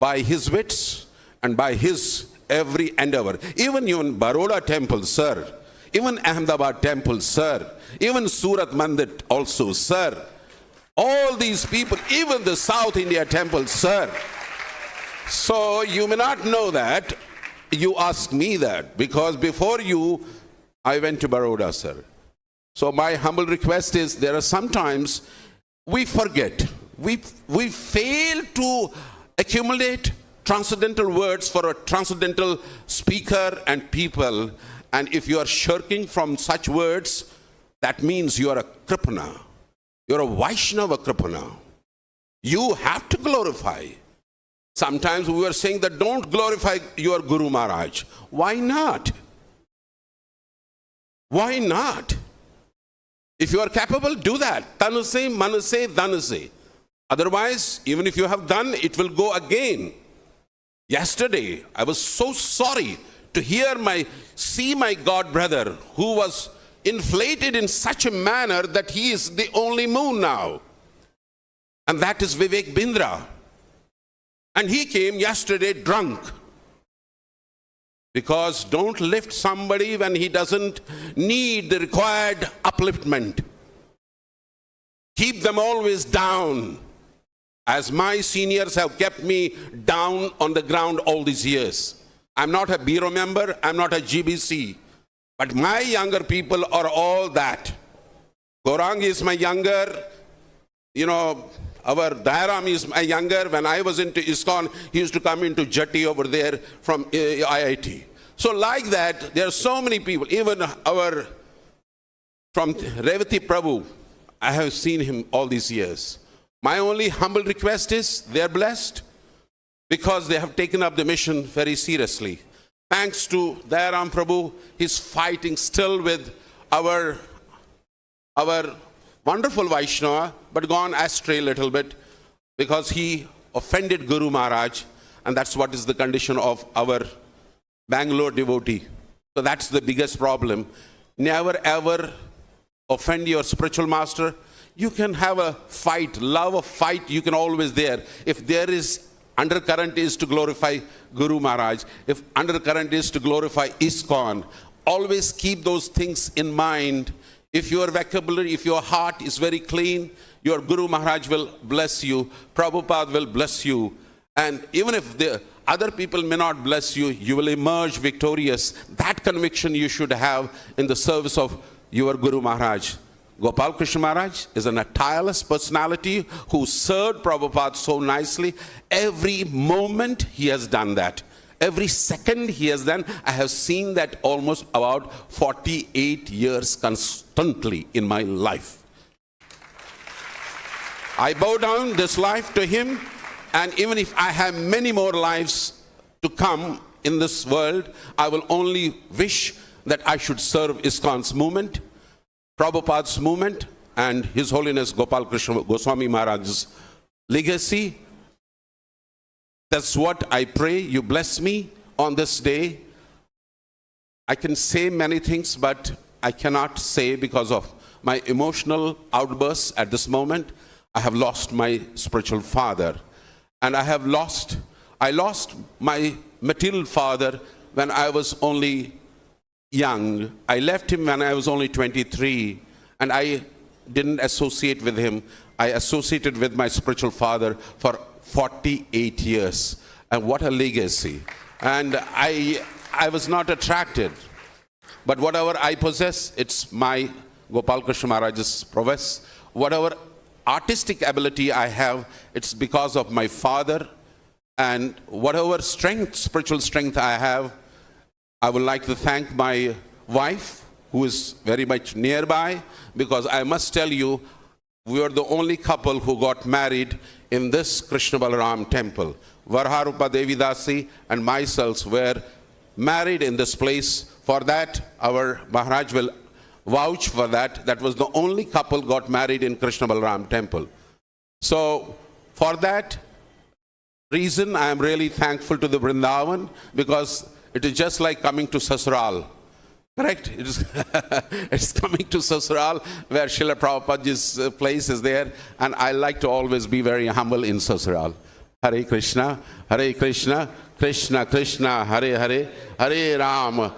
by his wits and by his every endeavor. Even Baroda temple, sir. Even Ahmedabad temple, sir. Even Surat Mandir also, sir. All these people, even the South India temple, sir. So you may not know that. You ask me that, because before you, I went to Baroda, sir. So my humble request is, there are sometimes we forget. We fail to accumulate transcendental words for a transcendental speaker and people. And if you are shirking from such words, that means you are a Kripana. You're a Vaishnava Kripana. You have to glorify. Sometimes we were saying that don't glorify your Guru Maharaj. Why not? Why not? If you are capable, do that. Tanuse, manuse, dhanuse. Otherwise, even if you have done, it will go again. Yesterday, I was so sorry to see my god brother who was inflated in such a manner that he is the only moon now. And that is Vivek Bindra. And he came yesterday drunk. Because don't lift somebody when he doesn't need the required upliftment. Keep them always down. As my seniors have kept me down on the ground all these years. I'm not a bureau member, I'm not a GBC. But my younger people are all that. Gaurang is my younger, our Dairam is my younger. When I was into ISKCON, he used to come into Jati over there from IIT. So like that, there are so many people. Even from Revati Prabhu, I have seen him all these years. My only humble request is, they are blessed because they have taken up the mission very seriously. Thanks to Dayaram Prabhu, he's fighting still with our wonderful Vaishnava, but gone astray a little bit. because he offended Guru Maharaj, and that's what is the condition of our Bangalore devotee. So that's the biggest problem. Never ever offend your spiritual master. You can have a fight, love a fight, you can always there. If there is undercurrent is to glorify Guru Maharaj, if undercurrent is to glorify ISKCON, always keep those things in mind. If your vocabulary, if your heart is very clean, your Guru Maharaj will bless you, Prabhupada will bless you. And even if the other people may not bless you, you will emerge victorious. That conviction you should have in the service of your Guru Maharaj. Gopal Krishna Maharaj is a tireless personality who served Prabhupada so nicely. Every moment he has done that. Every second he has done. I have seen that almost about 48 years constantly in my life. I bow down this life to him, and even if I have many more lives to come in this world, I will only wish that I should serve ISKCON's movement, Prabhupada's movement, and His Holiness Gopal Krishna Goswami Maharaj's legacy. That's what I pray. You bless me on this day. I can say many things, but I cannot say because of my emotional outbursts at this moment. I have lost my spiritual father. And I lost my material father when I was only young. I left him when I was only 23, and I didn't associate with him. I associated with my spiritual father for 48 years. And what a legacy. And I was not attracted. But whatever I possess, it's my Gopal Krishna Maharaj's prowess. Whatever artistic ability I have, it's because of my father. And whatever strength, spiritual strength I have, I would like to thank my wife, who is very much nearby, because I must tell you, we are the only couple who got married in this Krishna Balaram temple. Varharupa Devi Dasi and myself were married in this place. For that, our Maharaj will vouch for that. That was the only couple got married in Krishna Balaram temple. So, for that reason, I am really thankful to the Vrindavan, because it is just like coming to Sasural. Correct? It is it's coming to Sasural, where Srila Prabhupada's place is there, and I like to always be very humble in Sasural. Hare Krishna, Krishna Krishna, Hare Hare, Hare Ram,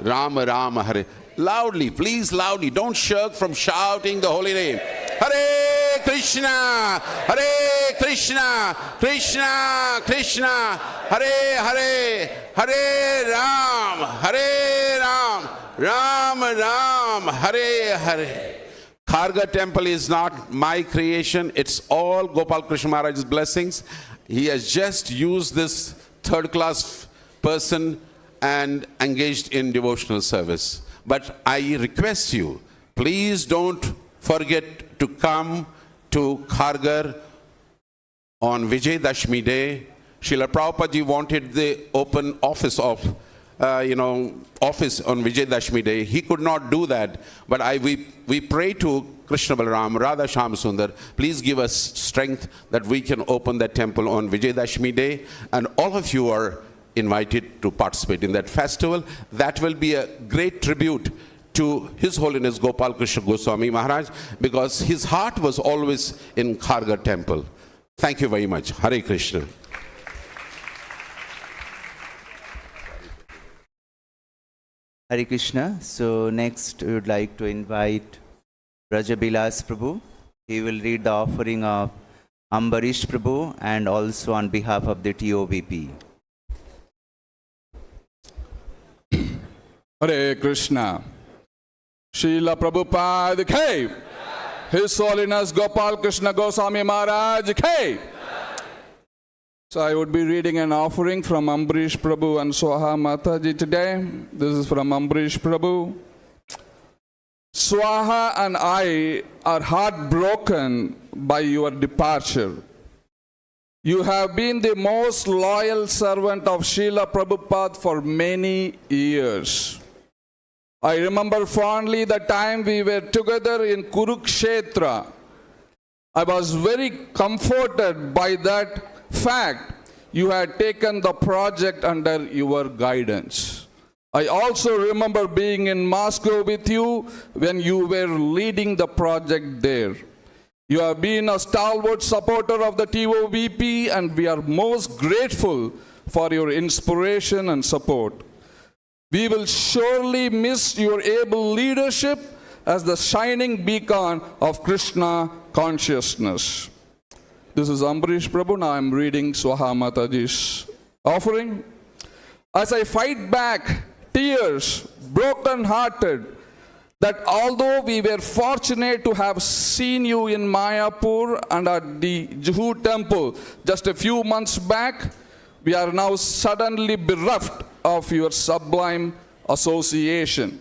Ram Ram, Hare. Loudly, please loudly, don't shirk from shouting the holy name. Hare Krishna, Krishna Krishna, Hare Hare, Hare Ram, Ram, Hare Hare. Kharga temple is not my creation, it's all Gopal Krishna Maharaj's blessings. He has just used this third-class person and engaged in devotional service. But I request you, please don't forget to come to Khargar on Vijay Dashmi Day. Srila Prabhupada ji wanted the open office of, office on Vijay Dashmi Day. He could not do that. But we pray to Krishna Balaram, Radha Sham Sundar, please give us strength that we can open that temple on Vijay Dashmi Day. And all of you are invited to participate in that festival. That will be a great tribute to His Holiness Gopal Krishna Goswami Maharaj, because his heart was always in Kharga temple. Thank you very much. Hare Krishna. Hare Krishna. So next we would like to invite Brajabilas Prabhu. He will read the offering of Ambarish Prabhu and also on behalf of the TOVP. Hare Krishna. Srila Prabhupada Ki. His Holiness Gopal Krishna Goswami Maharaj Ki. So I would be reading an offering from Ambarish Prabhu and Swaha Mataji today. This is from Ambarish Prabhu. Swaha and I are heartbroken by your departure. You have been the most loyal servant of Srila Prabhupada for many years. I remember fondly the time we were together in Kurukshetra. I was very comforted by that fact. You had taken the project under your guidance. I also remember being in Moscow with you when you were leading the project there. You have been a stalwart supporter of the TOVP, and we are most grateful for your inspiration and support. We will surely miss your able leadership as the shining beacon of Krishna consciousness. This is Ambarish Prabhu. Now I am reading Swaha Mataji's offering. As I fight back tears, broken hearted, that although we were fortunate to have seen you in Mayapur and at the Juhu temple just a few months back, we are now suddenly bereft of your sublime association.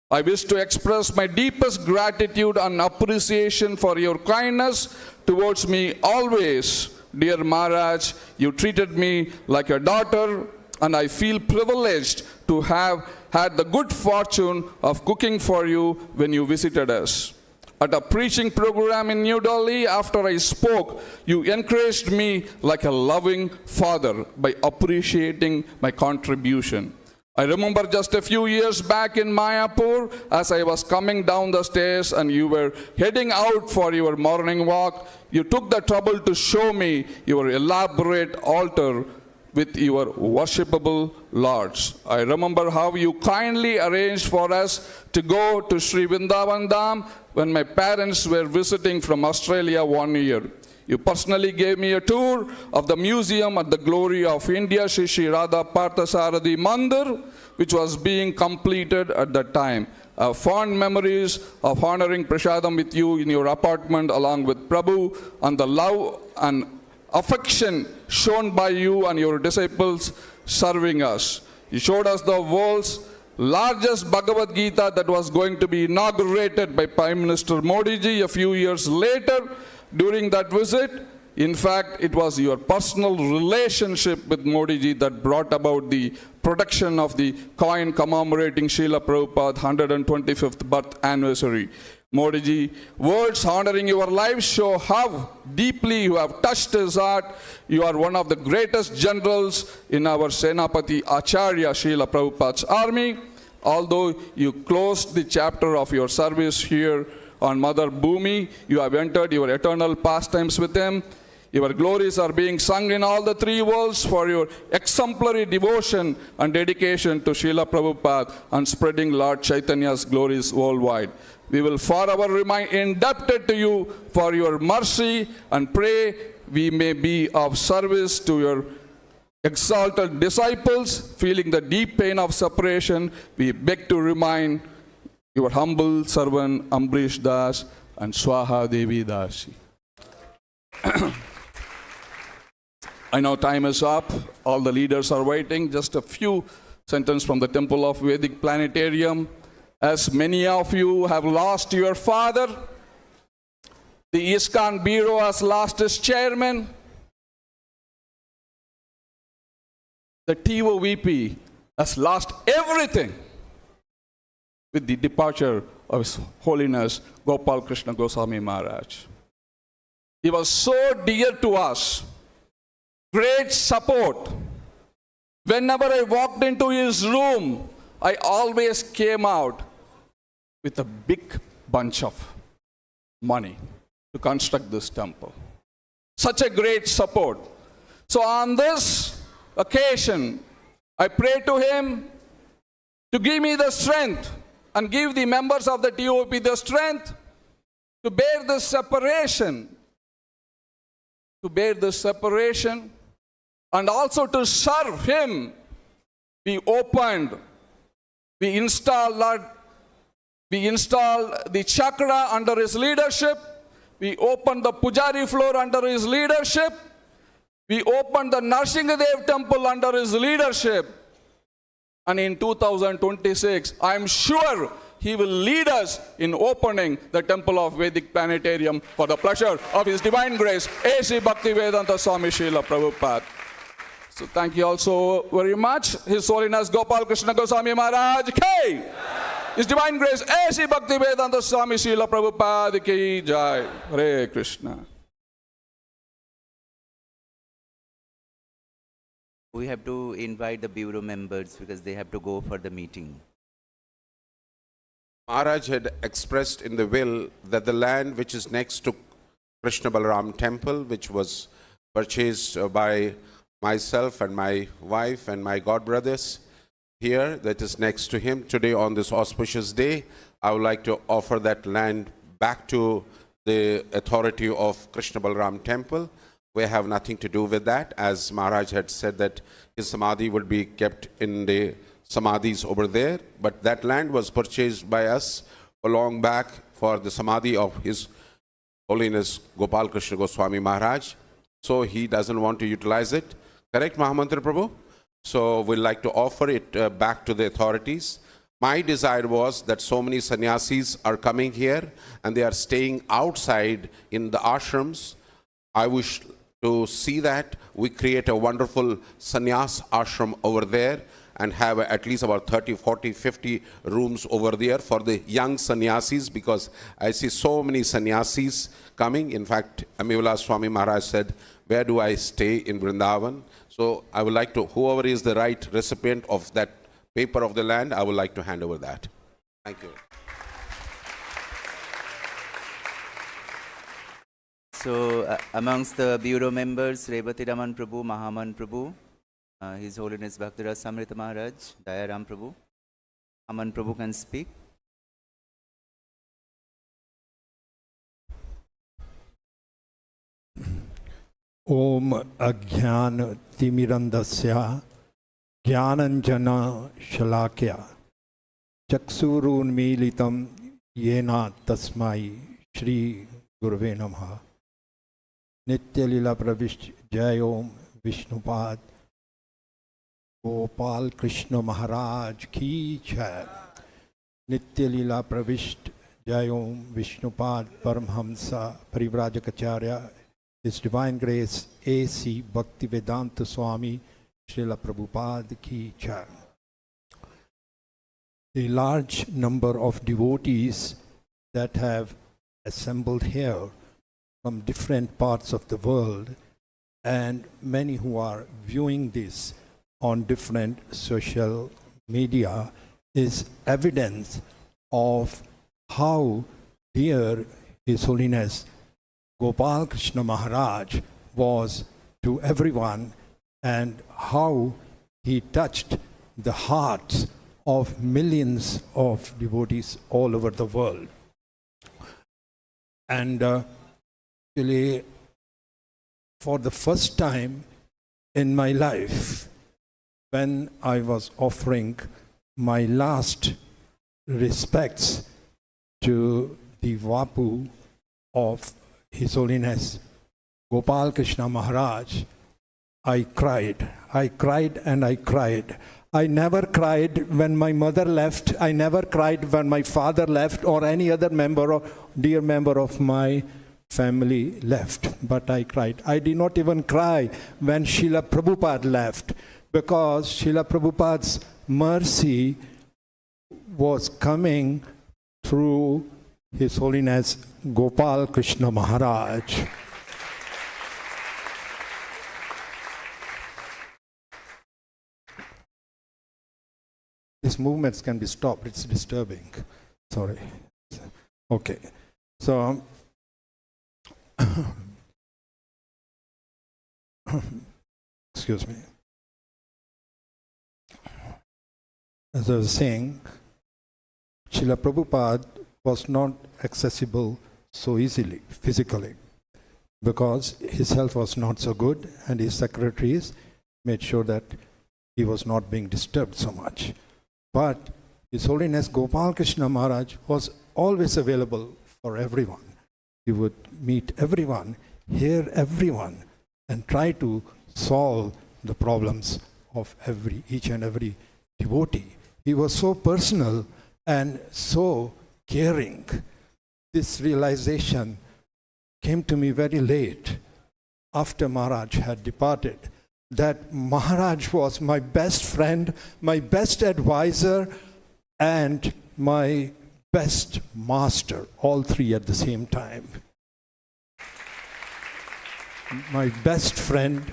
I wish to express my deepest gratitude and appreciation for your kindness towards me always. Dear Maharaj, you treated me like a daughter, and I feel privileged to have had the good fortune of cooking for you when you visited us. At a preaching program in New Delhi, after I spoke, you encouraged me like a loving father by appreciating my contribution. I remember just a few years back in Mayapur, as I was coming down the stairs and you were heading out for your morning walk, you took the trouble to show me your elaborate altar with your worshipable lords. I remember how you kindly arranged for us to go to Sri Vrindavan Dham when my parents were visiting from Australia one year. You personally gave me a tour of the museum at the Glory of India, Shri Radha Parthasarathi Mandir, which was being completed at that time. I have fond memories of honoring Prasadam with you in your apartment along with Prabhu, and the love and affection shown by you and your disciples serving us. You showed us the world's largest Bhagavad Gita that was going to be inaugurated by Prime Minister Modi ji a few years later. During that visit, in fact, it was your personal relationship with Modi ji that brought about the production of the coin commemorating Srila Prabhupada's 125th birth anniversary. Modi ji, words honoring your life show how deeply you have touched his heart. You are one of the greatest generals in our Senapati Acharya Srila Prabhupada's army. Although you closed the chapter of your service here on Mother Bhumi, you have entered your eternal pastimes with him. Your glories are being sung in all the three worlds for your exemplary devotion and dedication to Srila Prabhupada and spreading Lord Chaitanya's glories worldwide. We will forever remain indebted to you for your mercy and pray we may be of service to your exalted disciples. Feeling the deep pain of separation, we beg to remind your humble servant Ambarish Das and Swaha Devi Dasi. I know time is up. All the leaders are waiting. Just a few sentences from the Temple of Vedic Planetarium. As many of you have lost your father, the ISKCON Bureau has lost its chairman. The TOVP has lost everything with the departure of His Holiness Gopal Krishna Goswami Maharaj. He was so dear to us, great support. Whenever I walked into his room, I always came out with a big bunch of money to construct this temple. Such a great support. So on this occasion, I pray to him to give me the strength and give the members of the TOP the strength to bear this separation, and also to serve him. We installed the chakra under his leadership. We opened the Pujari floor under his leadership. We opened the Narsingadev temple under his leadership. And in 2026, I am sure he will lead us in opening the Temple of Vedic Planetarium for the pleasure of His Divine Grace, A.C. Bhaktivedanta Swami Srila Prabhupada. So thank you all so very much. His Holiness Gopal Krishna Goswami Maharaj ki. His Divine Grace, A.C. Bhaktivedanta Swami Srila Prabhupada ki jai. Hare Krishna. We have to invite the bureau members because they have to go for the meeting. Maharaj had expressed in the will that the land which is next to Krishna Balaram temple, which was purchased by myself and my wife and my godbrothers here, that is next to him, today on this auspicious day, I would like to offer that land back to the authority of Krishna Balaram temple. We have nothing to do with that, as Maharaj had said that his samadhi would be kept in the samadhis over there, but that land was purchased by us a long back for the samadhi of His Holiness Gopal Krishna Goswami Maharaj. So he doesn't want to utilize it. Correct, Mahamantra Prabhu? So we'd like to offer it back to the authorities. My desire was that so many sannyasis are coming here and they are staying outside in the ashrams. I wish to see that we create a wonderful sannyas ashram over there and have at least about 30, 40, 50 rooms over there for the young sannyasis, because I see so many sannyasis coming. In fact, Amivala Swami Maharaj said, where do I stay in Vrindavan? So I would like to, whoever is the right recipient of that paper of the land, I would like to hand over that. Thank you. So amongst the bureau members, Revati Raman Prabhu, Mahaman Prabhu, His Holiness Bhaktiraj Samrita Maharaj, Dayaram Prabhu. Aman Prabhu can speak. Om Ajnana Timirandasya Jnananjana Shalakya Chaksurun Militam Yena Tasmai Shri Gurve Namaha Nitya Lila Pravish Jai Om Vishnupad Gopal Krishna Maharaj Ki Jai Nitya Lila Pravish Jai Om Vishnupad Paramhamsa Parivrajacharya His Divine Grace A.C. Bhaktivedanta Swami Srila Prabhupada Ki Jai. A large number of devotees that have assembled here from different parts of the world, and many who are viewing this on different social media, is evidence of how dear His Holiness Gopal Krishna Maharaj was to everyone, and how he touched the hearts of millions of devotees all over the world. And really, for the first time in my life, when I was offering my last respects to the Vapu of His Holiness Gopal Krishna Maharaj, I cried and I cried. I never cried when my mother left. I never cried when my father left or any other dear member of my family left. But I cried. I did not even cry when Srila Prabhupada left, because Srila Prabhupada's mercy was coming through His Holiness Gopal Krishna Maharaj. These movements can be stopped. It's disturbing. Sorry. Okay. So, excuse me. As I was saying, Srila Prabhupada was not accessible so easily, physically, because his health was not so good, and his secretaries made sure that he was not being disturbed so much. But His Holiness Gopal Krishna Maharaj was always available for everyone. He would meet everyone, hear everyone, and try to solve the problems of each and every devotee. He was so personal and so caring. This realization came to me very late, after Maharaj had departed, that Maharaj was my best friend, my best advisor, and my best master, all three at the same time. My best friend,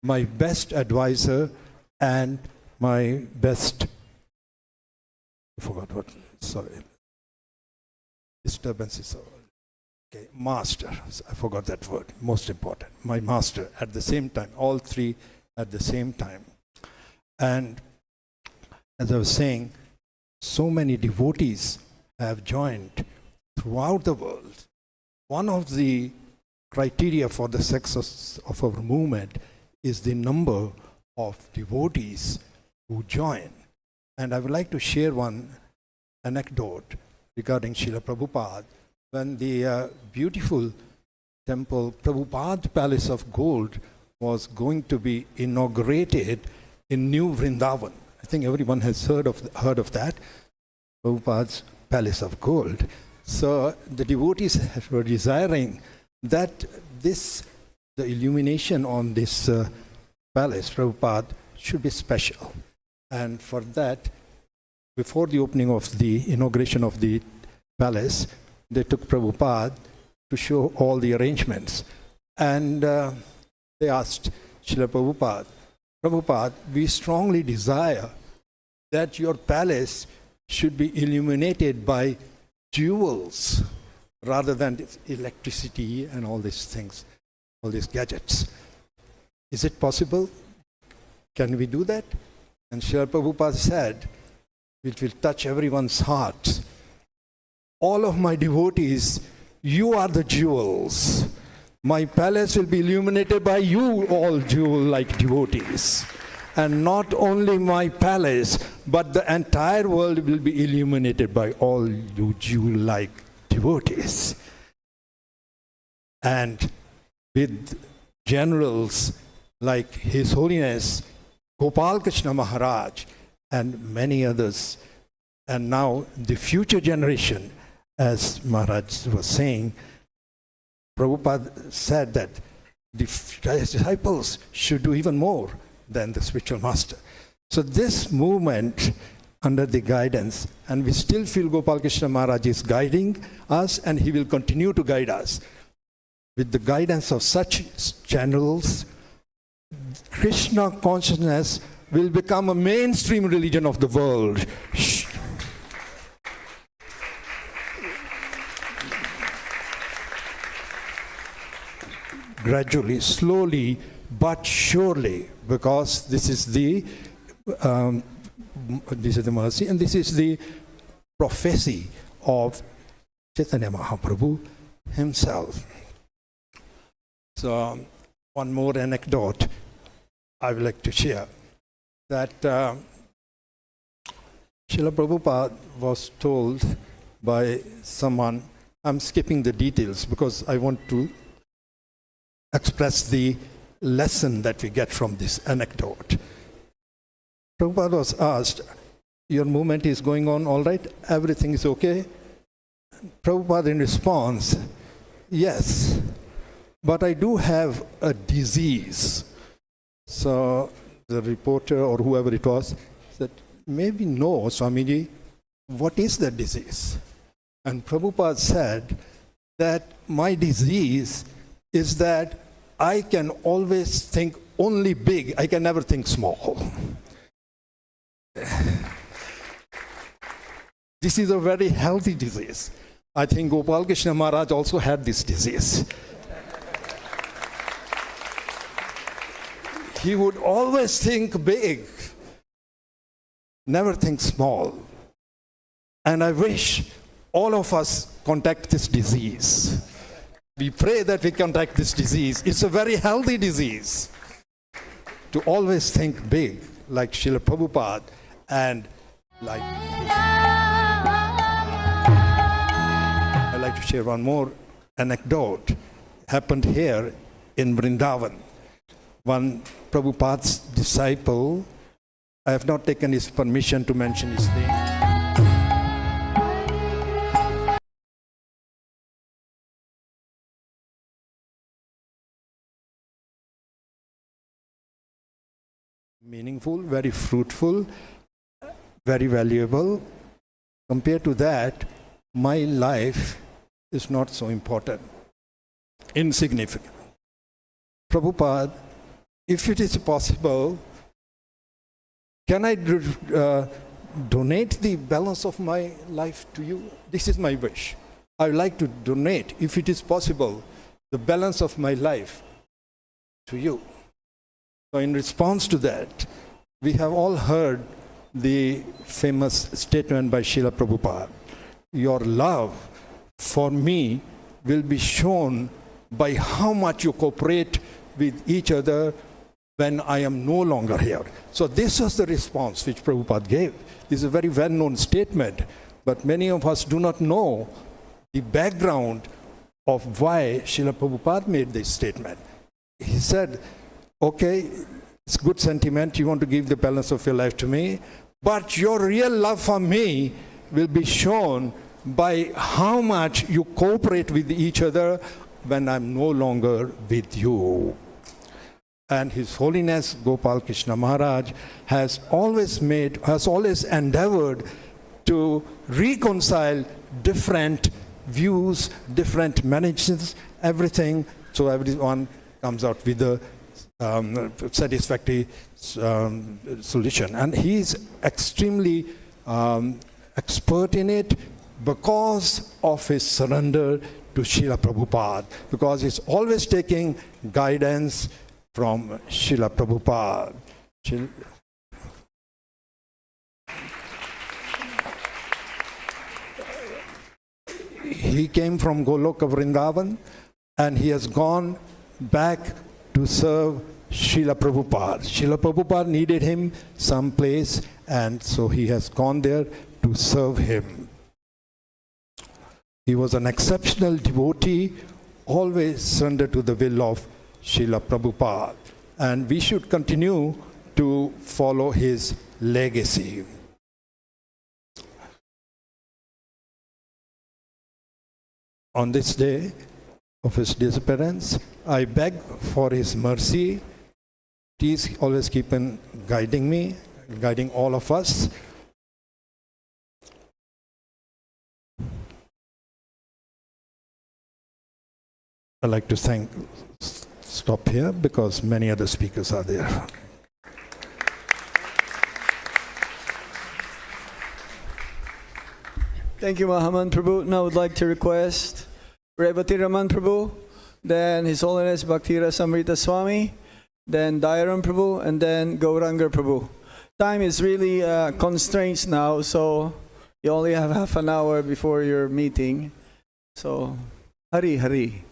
my best advisor, and my best, I forgot what, sorry, disturbances. Okay, master, I forgot that word, most important. My master at the same time, all three at the same time. And as I was saying, so many devotees have joined throughout the world. One of the criteria for the success of our movement is the number of devotees who join. And I would like to share one anecdote regarding Srila Prabhupada. When the beautiful temple, Prabhupada Palace of Gold, was going to be inaugurated in New Vrindavan. I think everyone has heard of that, Prabhupada's Palace of Gold. So the devotees were desiring that the illumination on this palace, Prabhupada, should be special. And for that, before the opening of the inauguration of the palace, they took Prabhupada to show all the arrangements. And they asked Srila Prabhupada, Prabhupada, we strongly desire that your palace should be illuminated by jewels rather than electricity and all these things, all these gadgets. Is it possible? Can we do that? And Srila Prabhupada said, it will touch everyone's heart. All of my devotees, you are the jewels. My palace will be illuminated by you, all jewel-like devotees. And not only my palace, but the entire world will be illuminated by all you jewel-like devotees. And with generals like His Holiness Gopal Krishna Maharaj and many others, and now the future generation, as Maharaj was saying, Prabhupada said that the disciples should do even more than the spiritual master. So this movement under the guidance, and we still feel Gopal Krishna Maharaj is guiding us, and he will continue to guide us. With the guidance of such generals, Krishna consciousness will become a mainstream religion of the world. Gradually, slowly, but surely, because this is the mercy, and this is the prophecy of Chaitanya Mahaprabhu himself. So, one more anecdote I would like to share, that Srila Prabhupada was told by someone, I'm skipping the details because I want to express the lesson that we get from this anecdote. Prabhupada was asked, your movement is going on all right? Everything is okay? Prabhupada in response, yes, but I do have a disease. So the reporter or whoever it was said, maybe no, Swamiji, what is the disease? And Prabhupada said that my disease is that I can always think only big, I can never think small. This is a very healthy disease. I think Gopal Krishna Maharaj also had this disease. He would always think big, never think small. And I wish all of us contact this disease. We pray that we contact this disease. It's a very healthy disease. To always think big, like Srila Prabhupada, and like... I'd like to share one more anecdote. Happened here in Vrindavan. One Prabhupada's disciple, I have not taken his permission to mention his name. Meaningful, very fruitful, very valuable. Compared to that, my life is not so important, insignificant. Prabhupada, if it is possible, Can I donate the balance of my life to you? This is my wish. I would like to donate, if it is possible, the balance of my life to you. So in response to that, we have all heard the famous statement by Srila Prabhupada. Your love for me will be shown by how much you cooperate with each other when I am no longer here. So this was the response which Prabhupada gave. This is a very well-known statement, but many of us do not know the background of why Srila Prabhupada made this statement. He said, okay, it's good sentiment, you want to give the balance of your life to me, but your real love for me will be shown by how much you cooperate with each other when I'm no longer with you. And His Holiness Gopal Krishna Maharaj has always endeavored to reconcile different views, different managements, everything, so everyone comes out with a satisfactory solution. And he is extremely expert in it because of his surrender to Srila Prabhupada, because he's always taking guidance from Srila Prabhupada. He came from Goloka Vrindavan and he has gone back to serve Srila Prabhupada. Srila Prabhupada needed him someplace, and so he has gone there to serve him. He was an exceptional devotee, always surrendered to the will of Srila Prabhupada, and we should continue to follow his legacy. On this day of his disappearance, I beg for his mercy. Please always keep on guiding me, guiding all of us. I'd like to stop here because many other speakers are there. Thank you, Mahaman Prabhu. Now I would like to request Revati Raman Prabhu, then His Holiness Bhaktira Samrita Swami, then Dayaram Prabhu, and then Gauranga Prabhu. Time is really constraints now, so you only have half an hour before your meeting. So, Hari Hari.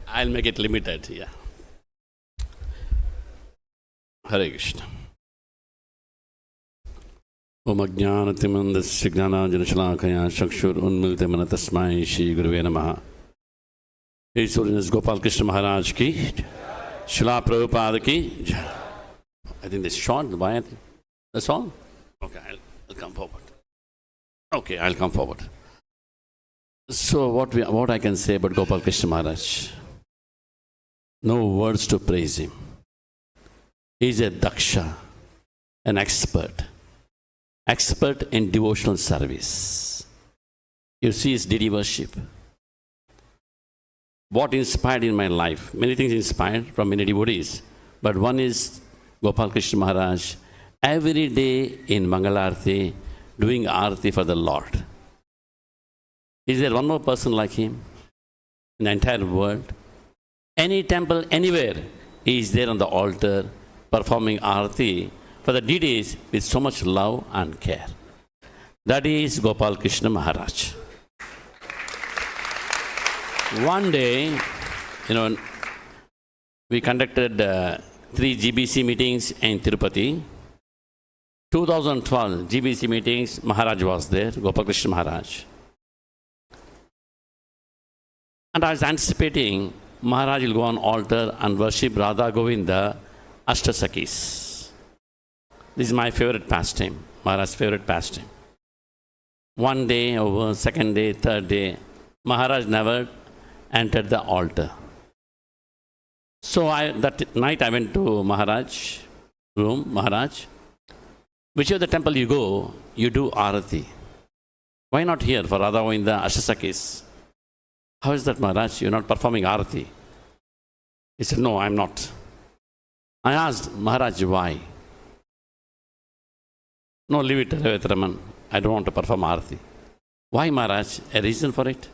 I'll make it limited, yeah. Hare Krishna. Om Ajnanatimandasya Jnananjanashalakaya Chakshur Unmilitamana Tasmai Shri Guruve Namaha. His Holiness Gopal Krishna Maharaj ki, Srila Prabhupada ki. I think this short, why? That's all? Okay, I'll come forward. Okay, I'll come forward. So what I can say about Gopal Krishna Maharaj? No words to praise him. He's a daksha, an expert in devotional service. You see his deity worship. What inspired in my life? Many things inspired from many devotees, but one is Gopal Krishna Maharaj, every day in Mangalarti, doing Arati for the Lord. Is there one more person like him in the entire world? Any temple, anywhere, he is there on the altar, performing Arati for the deities with so much love and care. That is Gopal Krishna Maharaj. One day, we conducted 3 GBC meetings in Tirupati. 2012 GBC meetings, Maharaj was there, Gopal Krishna Maharaj. And I was anticipating Maharaj will go on altar and worship Radha Govinda Ashtasakis. This is my favorite pastime, Maharaj's favorite pastime. One day over, second day, third day, Maharaj never entered the altar. So that night I went to Maharaj room. Maharaj, whichever the temple you go, you do Arati. Why not here for Radha Govinda Ashtasakis? How is that, Maharaj? You're not performing Arati. He said, no, I'm not. I asked, Maharaj, why? No, leave it, Ravitraman. I don't want to perform Arati. Why, Maharaj? A reason for it?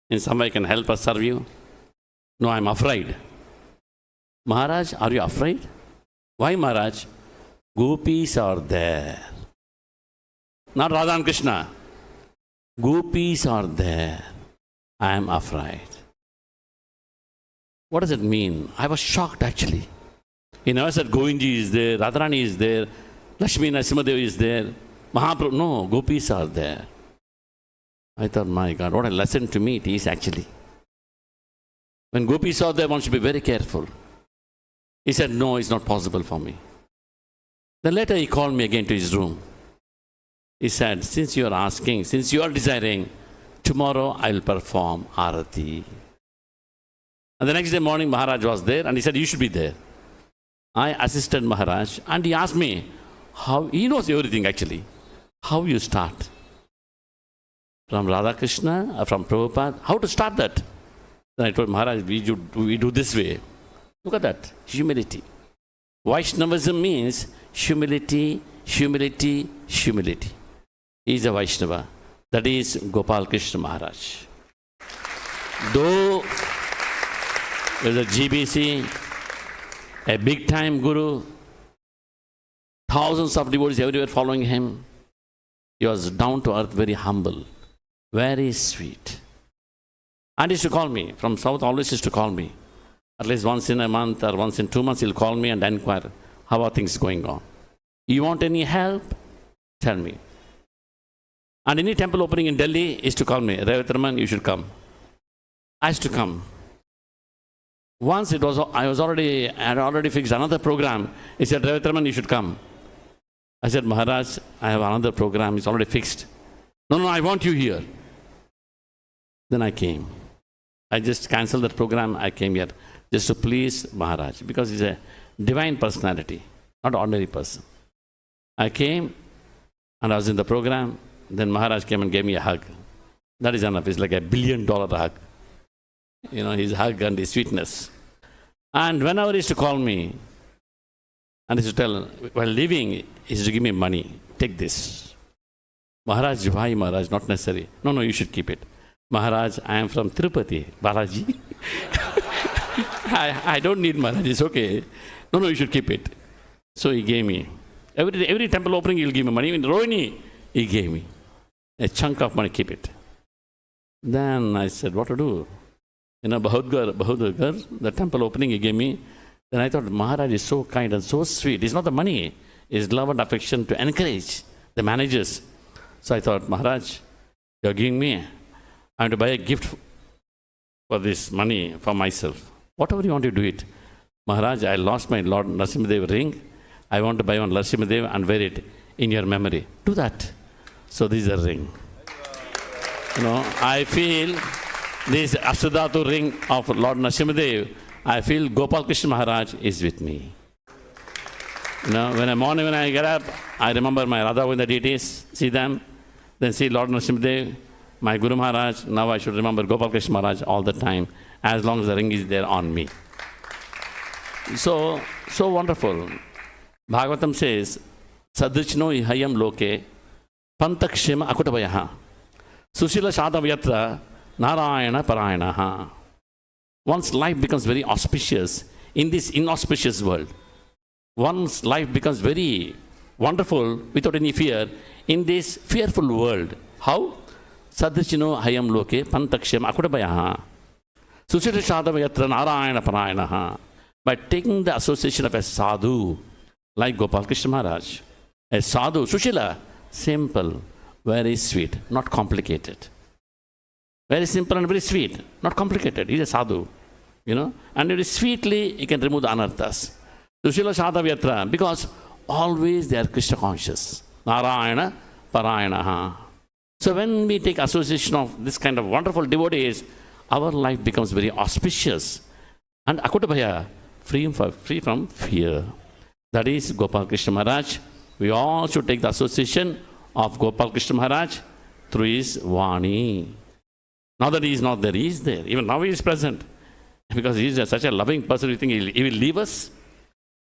In some way can help us serve you? No, I'm afraid. Maharaj, are you afraid? Why, Maharaj? Gopis are there. Not Radha and Krishna. Gopis are there. I am afraid. What does it mean? I was shocked actually. He never said Govinji is there, Radharani is there, Lakshmi Narasimhadev is there, Mahaprabhu. No, Gopis are there. I thought, my God, what a lesson to me it is actually. When Gopis are there, one should be very careful. He said, no, it's not possible for me. Then later he called me again to his room. He said, since you are asking, since you are desiring, tomorrow I will perform Arati. And the next day morning, Maharaj was there and he said, you should be there. I assisted Maharaj and he asked me, how, he knows everything actually, how you start. From Radha Krishna, from Prabhupada, how to start that? Then I told Maharaj, we do this way. Look at that, humility. Vaishnavism means humility, humility, humility. He is a Vaishnava. That is Gopal Krishna Maharaj. Though there is a GBC, a big time guru, thousands of devotees everywhere following him, he was down to earth, very humble, very sweet. And he used to call me, from south always used to call me. At least once in a month or once in 2 months, he'll call me and inquire, how are things going on? You want any help? Tell me. And any temple opening in Delhi is to call me, Ravitraman, you should come. I used to come. Once I had already fixed another program. He said, Ravitraman, you should come. I said, Maharaj, I have another program, it's already fixed. No, I want you here. Then I came. I just cancelled that program, I came here just to please Maharaj because he's a divine personality, not an ordinary person. I came and I was in the program. Then Maharaj came and gave me a hug. That is enough. It's like $1 billion hug. You know, his hug and his sweetness. And whenever he used to call me, and he used to tell, while leaving, he used to give me money. Take this. Maharaj, why Maharaj? Not necessary. No, you should keep it. Maharaj, I am from Tirupati. Balaji. I don't need Maharaj. It's okay. No, you should keep it. So he gave me. Every temple opening, he'll give me money. In Rohini, he gave me a chunk of money, keep it. Then I said, what to do? You know, Bahudgar, the temple opening he gave me. Then I thought, Maharaj is so kind and so sweet. It's not the money, it's love and affection to encourage the managers. So I thought, Maharaj, you're giving me, I want to buy a gift for this money for myself. Whatever you want to do it. Maharaj, I lost my Lord Narasimhadev ring. I want to buy one Narasimhadev and wear it in your memory. Do that. So this is a ring. You know, I feel this Ashtadhatu ring of Lord Narasimhadev, I feel Gopal Krishna Maharaj is with me. You know, when I get up, I remember my Radha Govinda deities, see them, then see Lord Narasimhadev, my Guru Maharaj. Now I should remember Gopal Krishna Maharaj all the time, as long as the ring is there on me. So wonderful. Bhagavatam says, Sadrichno ihayam loke pantakshema akutavayaha sushila shadavayatra narayana parayanaha. One's life becomes very auspicious in this inauspicious world. One's life becomes very wonderful without any fear in this fearful world. How? Sadrichno hayam loke pantakshema akutavayaha sushila shadavayatra narayana parayanaha. By taking the association of a sadhu, like Gopal Krishna Maharaj, a sadhu, Sushila, simple, very sweet, not complicated. Very simple and very sweet, not complicated. He's a sadhu, you know, and very sweetly he can remove the anarthas. Sushila Shadavyatra, because always they are Krishna conscious. Narayana Parayanaha. So when we take association of this kind of wonderful devotees, our life becomes very auspicious. And Akutabhaya, free from fear. That is Gopal Krishna Maharaj. We all should take the association of Gopal Krishna Maharaj through his Vani. Now that he is not there, he is there. Even now he is present. Because he is such a loving person, you think he will leave us?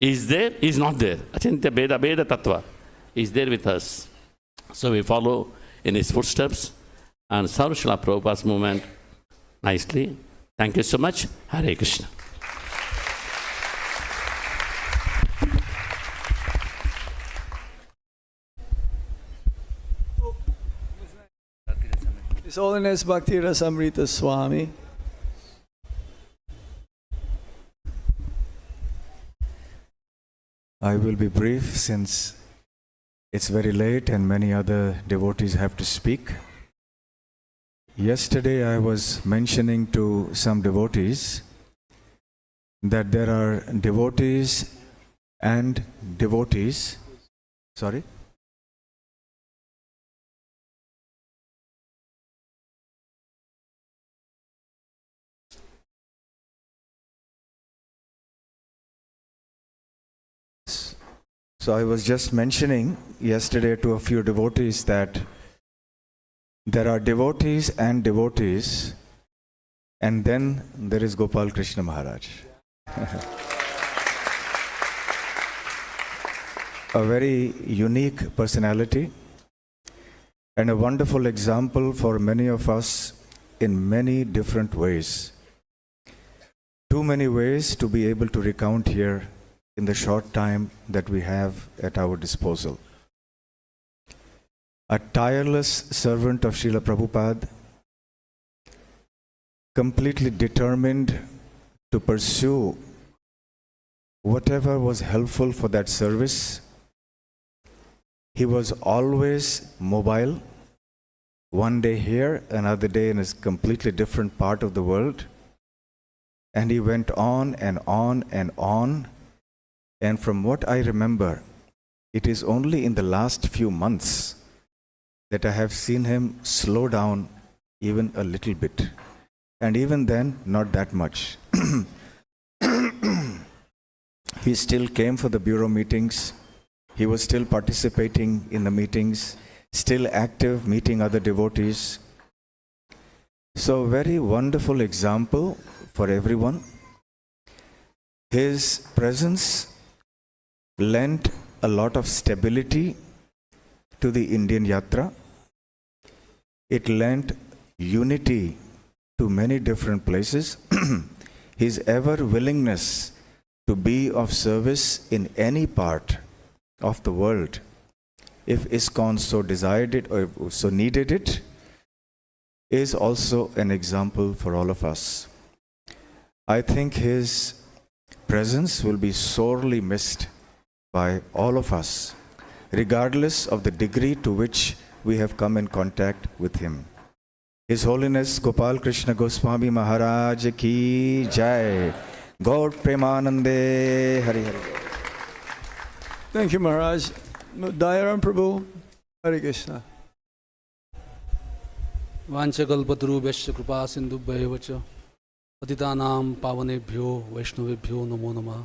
He is there, he is not there. Achintya Beda Beda Tattva. He is there with us. So we follow in his footsteps and serve Srila Prabhupada's movement nicely. Thank you so much. Hare Krishna. His Holiness Bhakti Rasamrita Swami. I will be brief since it's very late and many other devotees have to speak. Yesterday I was mentioning to some devotees that there are devotees and devotees. Sorry? So I was just mentioning yesterday to a few devotees that there are devotees, and then there is Gopal Krishna Maharaj. A very unique personality and a wonderful example for many of us in many different ways. Too many ways to be able to recount here in the short time that we have at our disposal. A tireless servant of Srila Prabhupada, completely determined to pursue whatever was helpful for that service. He was always mobile, one day here, another day in a completely different part of the world. And he went on and on and on. And from what I remember, it is only in the last few months that I have seen him slow down even a little bit. And even then, not that much. He still came for the bureau meetings. He was still participating in the meetings, still active, meeting other devotees. So, very wonderful example for everyone. His presence lent a lot of stability to the Indian Yatra. It lent unity to many different places. His ever willingness to be of service in any part of the world, if ISKCON so desired it or so needed it, is also an example for all of us. I think his presence will be sorely missed by all of us, regardless of the degree to which we have come in contact with him. His Holiness Gopal Krishna Goswami Maharaj ki jai. Gaur Premanande Hari Hari. Thank you, Maharaj. Dayaram Prabhu, Hare Krishna. वाञ्छकल्पतरुभ्यश्च कृपा सिन्धुभ्यैव च पतितानां पावनेभ्यो वैष्णवेभ्यो नमो नमः.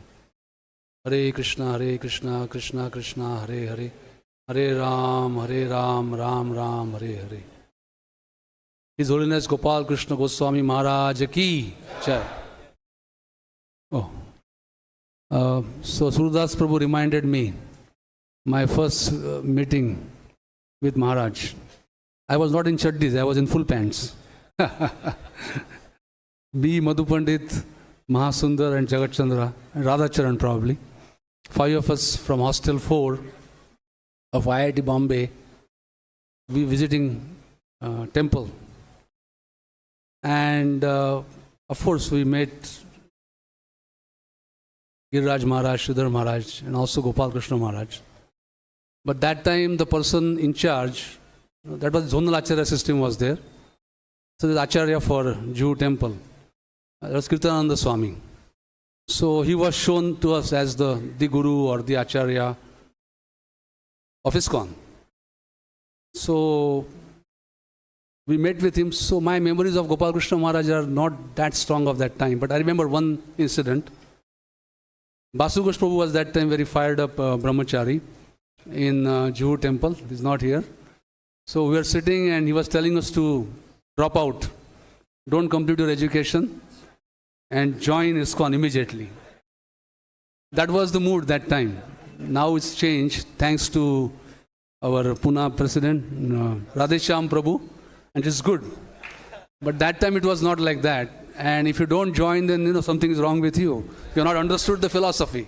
हरे कृष्णा कृष्णा कृष्णा हरे हरे, हरे Ram Ram Ram Hare Hare. His Holiness Gopal Krishna Goswami Maharaj ki jai. So Surdas Prabhu reminded me my first meeting with Maharaj. I was not in chaddis, I was in full pants. B. Madhu Pandit, Mahasundar and Jagat Chandra and Radhacharan probably. 5 of us from Hostel 4 of IIT Bombay, we visiting temple. And of course we met Giriraj Maharaj, Sridhar Maharaj and also Gopal Krishna Maharaj. But that time the person in charge, that was zonal Acharya system was there. So the Acharya for Jew temple, that was Kirtananda Swami. So he was shown to us as the Guru or the Acharya of ISKCON. So we met with him. So my memories of Gopal Krishna Maharaj are not that strong of that time. But I remember one incident. Basugosh Prabhu was that time very fired up brahmachari in Juhu temple. He's not here. So we were sitting and he was telling us to drop out. Don't complete your education and join ISKCON immediately. That was the mood that time. Now it's changed thanks to our Pune president, Radheshyam Prabhu, and it's good. But that time it was not like that. And if you don't join, then something is wrong with you. You have not understood the philosophy.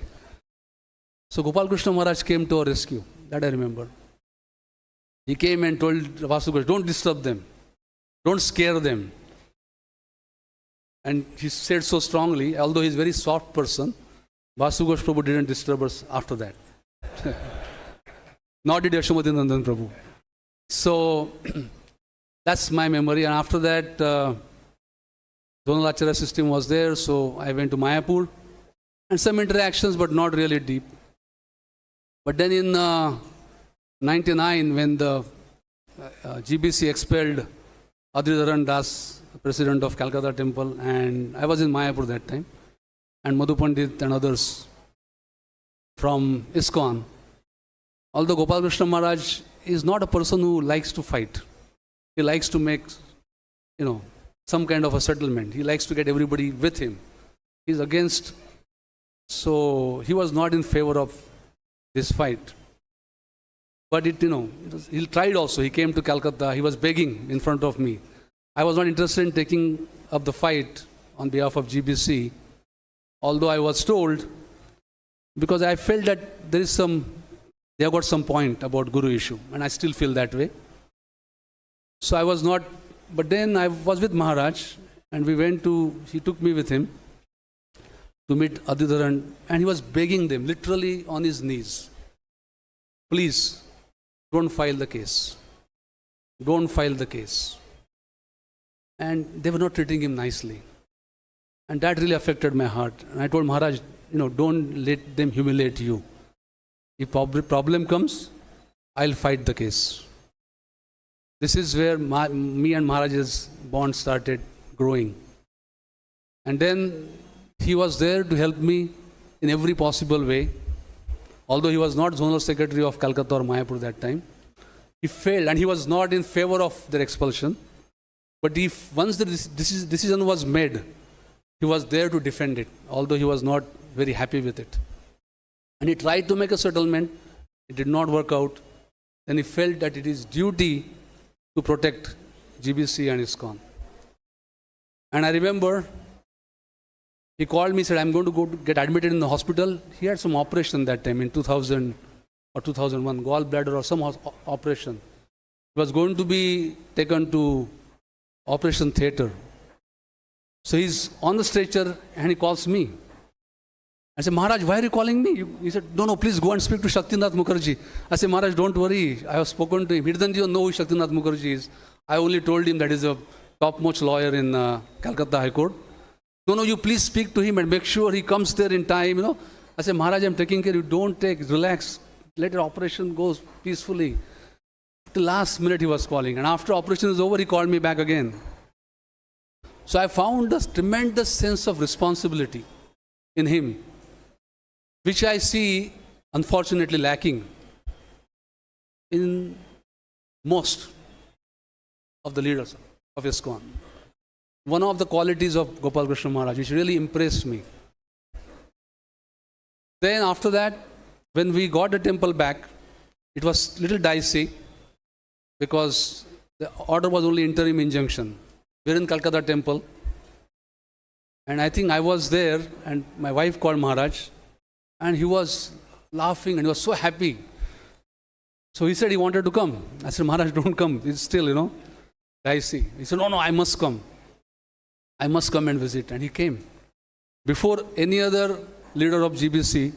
So Gopal Krishna Maharaj came to our rescue. That I remember. He came and told Vasudev, don't disturb them. Don't scare them. And he said so strongly, although he's a very soft person, Vasudev Prabhu didn't disturb us after that. Nor did Yashomadhi Nandan Prabhu. So that's my memory. And after that, Zonal Acharya system was there, so I went to Mayapur. And some interactions, but not really deep. But then in 99, when the GBC expelled Adridharan Das, the president of Calcutta Temple, and I was in Mayapur that time, and Madhu Pandit and others from ISKCON. Although Gopal Krishna Maharaj is not a person who likes to fight. He likes to make, some kind of a settlement. He likes to get everybody with him. He's against, so he was not in favor of this fight. But he tried also. He came to Calcutta. He was begging in front of me. I was not interested in taking up the fight on behalf of GBC, although I was told, because I felt that they have got some point about Guru issue, and I still feel that way. So I was not, but then I was with Maharaj, and he took me with him to meet Adridharan, and he was begging them, literally on his knees, please, don't file the case. Don't file the case. And they were not treating him nicely. And that really affected my heart. And I told Maharaj, don't let them humiliate you. If problem comes, I'll fight the case. This is where me and Maharaj's bond started growing. And then he was there to help me in every possible way. Although he was not Zonal Secretary of Calcutta or Mayapur that time, he failed, and he was not in favor of their expulsion. But once the decision was made, he was there to defend it, although he was not very happy with it. And he tried to make a settlement. It did not work out. Then he felt that it is duty to protect GBC and ISKCON. And I remember he called me, said, I'm going to go to get admitted in the hospital. He had some operation that time in 2000 or 2001, gallbladder or some operation. He was going to be taken to operation theatre. So he's on the stretcher and he calls me. I said, Maharaj, why are you calling me? He said, no, please go and speak to Shaktinath Mukherjee. I said, Maharaj, don't worry. I have spoken to him. He doesn't even know who Shaktinath Mukherjee is. I only told him that he's a topmost lawyer in Calcutta High Court. No, you please speak to him and make sure he comes there in time. I said, Maharaj, I'm taking care. You don't relax. Let your operation go peacefully. The last minute he was calling. And after operation is over, he called me back again. So I found a tremendous sense of responsibility in him, which I see, unfortunately, lacking in most of the leaders of ISKCON. One of the qualities of Gopal Krishna Maharaj, which really impressed me. Then after that, when we got the temple back, it was a little dicey because the order was only interim injunction. We're in Calcutta temple. And I think I was there, and my wife called Maharaj, and he was laughing and he was so happy. So he said he wanted to come. I said, Maharaj, don't come. It's still, dicey. He said, no, I must come. I must come and visit. And he came. Before any other leader of GBC,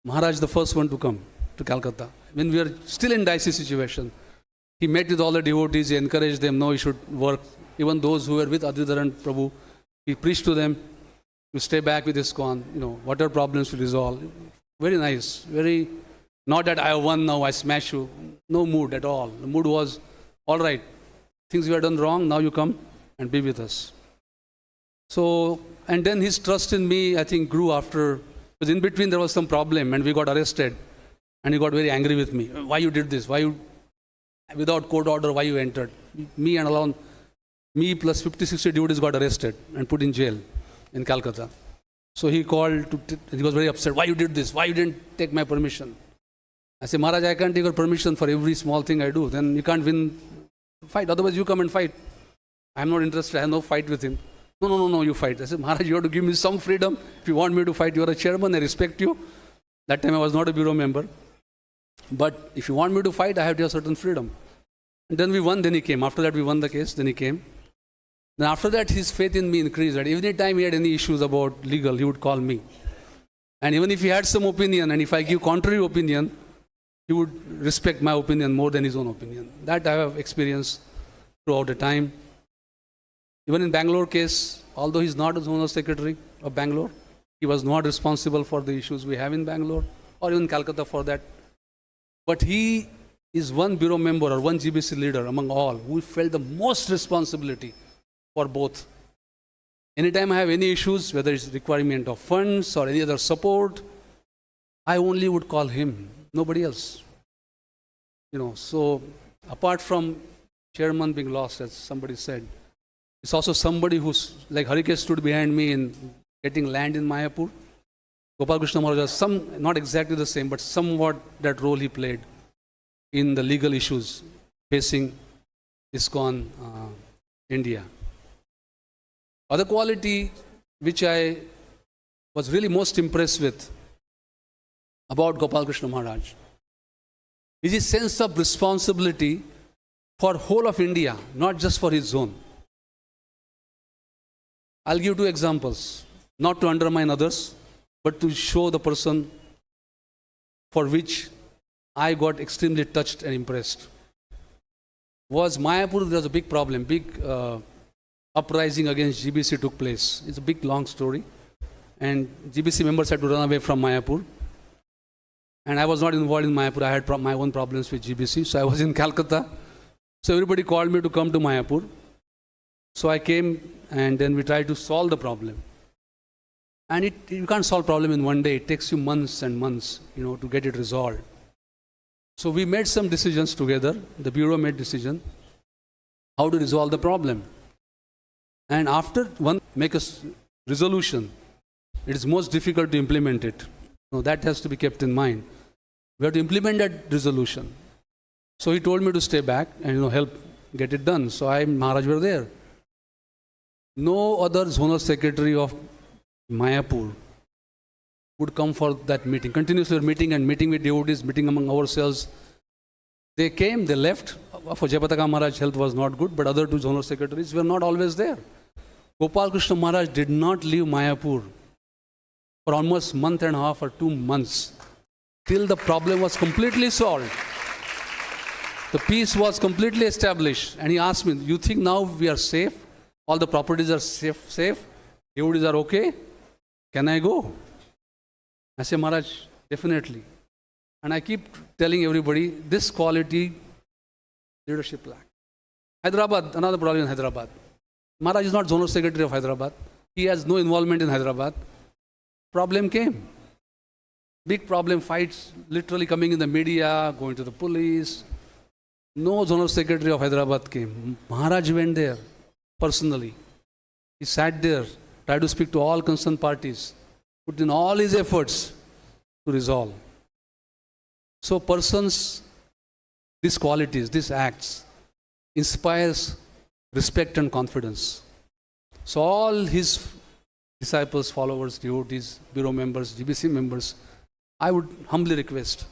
Maharaj the first one to come to Calcutta. When we were still in dicey situation, he met with all the devotees, he encouraged them, no, you should work. Even those who were with Adridharan Prabhu, he preached to them to stay back with ISKCON, whatever problems to resolve. Very nice. Not that I have won now, I smash you. No mood at all. The mood was, all right, things we have done wrong, now you come and be with us. So, and then his trust in me, I think, grew after, because in between there was some problem and we got arrested. And he got very angry with me. Why you did this? Why you, without court order, why you entered? Me plus 50, 60 devotees got arrested and put in jail in Calcutta. So he called, he was very upset. Why you did this? Why you didn't take my permission? I said, Maharaj, I can't take your permission for every small thing I do. Then you can't win fight. Otherwise, you come and fight. I'm not interested. I have no fight with him. No, you fight. I said, Maharaj, you have to give me some freedom. If you want me to fight, you are a chairman. I respect you. That time I was not a bureau member. But if you want me to fight, I have to have certain freedom. And then we won, then he came. After that, we won the case, then he came. Then after that, his faith in me increased. That every time he had any issues about legal, he would call me. And even if he had some opinion, and if I give contrary opinion, he would respect my opinion more than his own opinion. That I have experienced throughout the time. Even in Bangalore case, although he's not a zonal secretary of Bangalore, he was not responsible for the issues we have in Bangalore, or even Calcutta for that. But he is one bureau member or one GBC leader among all who felt the most responsibility for both. Anytime I have any issues, whether it's requirement of funds or any other support, I only would call him, nobody else. So apart from chairman being lost, as somebody said, it's also somebody who's, like Harikesh stood behind me in getting land in Mayapur. Gopal Krishna Maharaj was not exactly the same, but somewhat that role he played in the legal issues facing ISKCON India. Other quality which I was really most impressed with about Gopal Krishna Maharaj is his sense of responsibility for whole of India, not just for his zone. I'll give 2 examples, not to undermine others, but to show the person for which I got extremely touched and impressed. Was Mayapur, there was a big problem, big uprising against GBC took place. It's a big long story. And GBC members had to run away from Mayapur. And I was not involved in Mayapur. I had my own problems with GBC. So I was in Calcutta. So everybody called me to come to Mayapur. So I came and then we tried to solve the problem. And you can't solve problem in one day. It takes you months and months, to get it resolved. So we made some decisions together. The bureau made decision how to resolve the problem. And after one make a resolution, it is most difficult to implement it. That has to be kept in mind. We have to implement that resolution. So he told me to stay back and help get it done. So I and Maharaj were there. No other zonal secretary of Mayapur would come for that meeting. Continuously meeting with devotees, meeting among ourselves. They came, they left. For Jayapataka Maharaj, health was not good, but other 2 zonal secretaries were not always there. Gopal Krishna Maharaj did not leave Mayapur for almost a month and a half or 2 months till the problem was completely solved. The peace was completely established. And he asked me, you think now we are safe? All the properties are safe? Devotees are okay? Can I go? I say, Maharaj, definitely. And I keep telling everybody, this quality leadership lack. Hyderabad, another problem in Hyderabad. Maharaj is not zonal secretary of Hyderabad. He has no involvement in Hyderabad. Problem came. Big problem, fights literally coming in the media, going to the police. No zonal secretary of Hyderabad came. Maharaj went there personally. He sat there, tried to speak to all concerned parties, put in all his efforts to resolve. So persons, these qualities, these acts, inspires respect and confidence. So all his disciples, followers, devotees, bureau members, GBC members, I would humbly request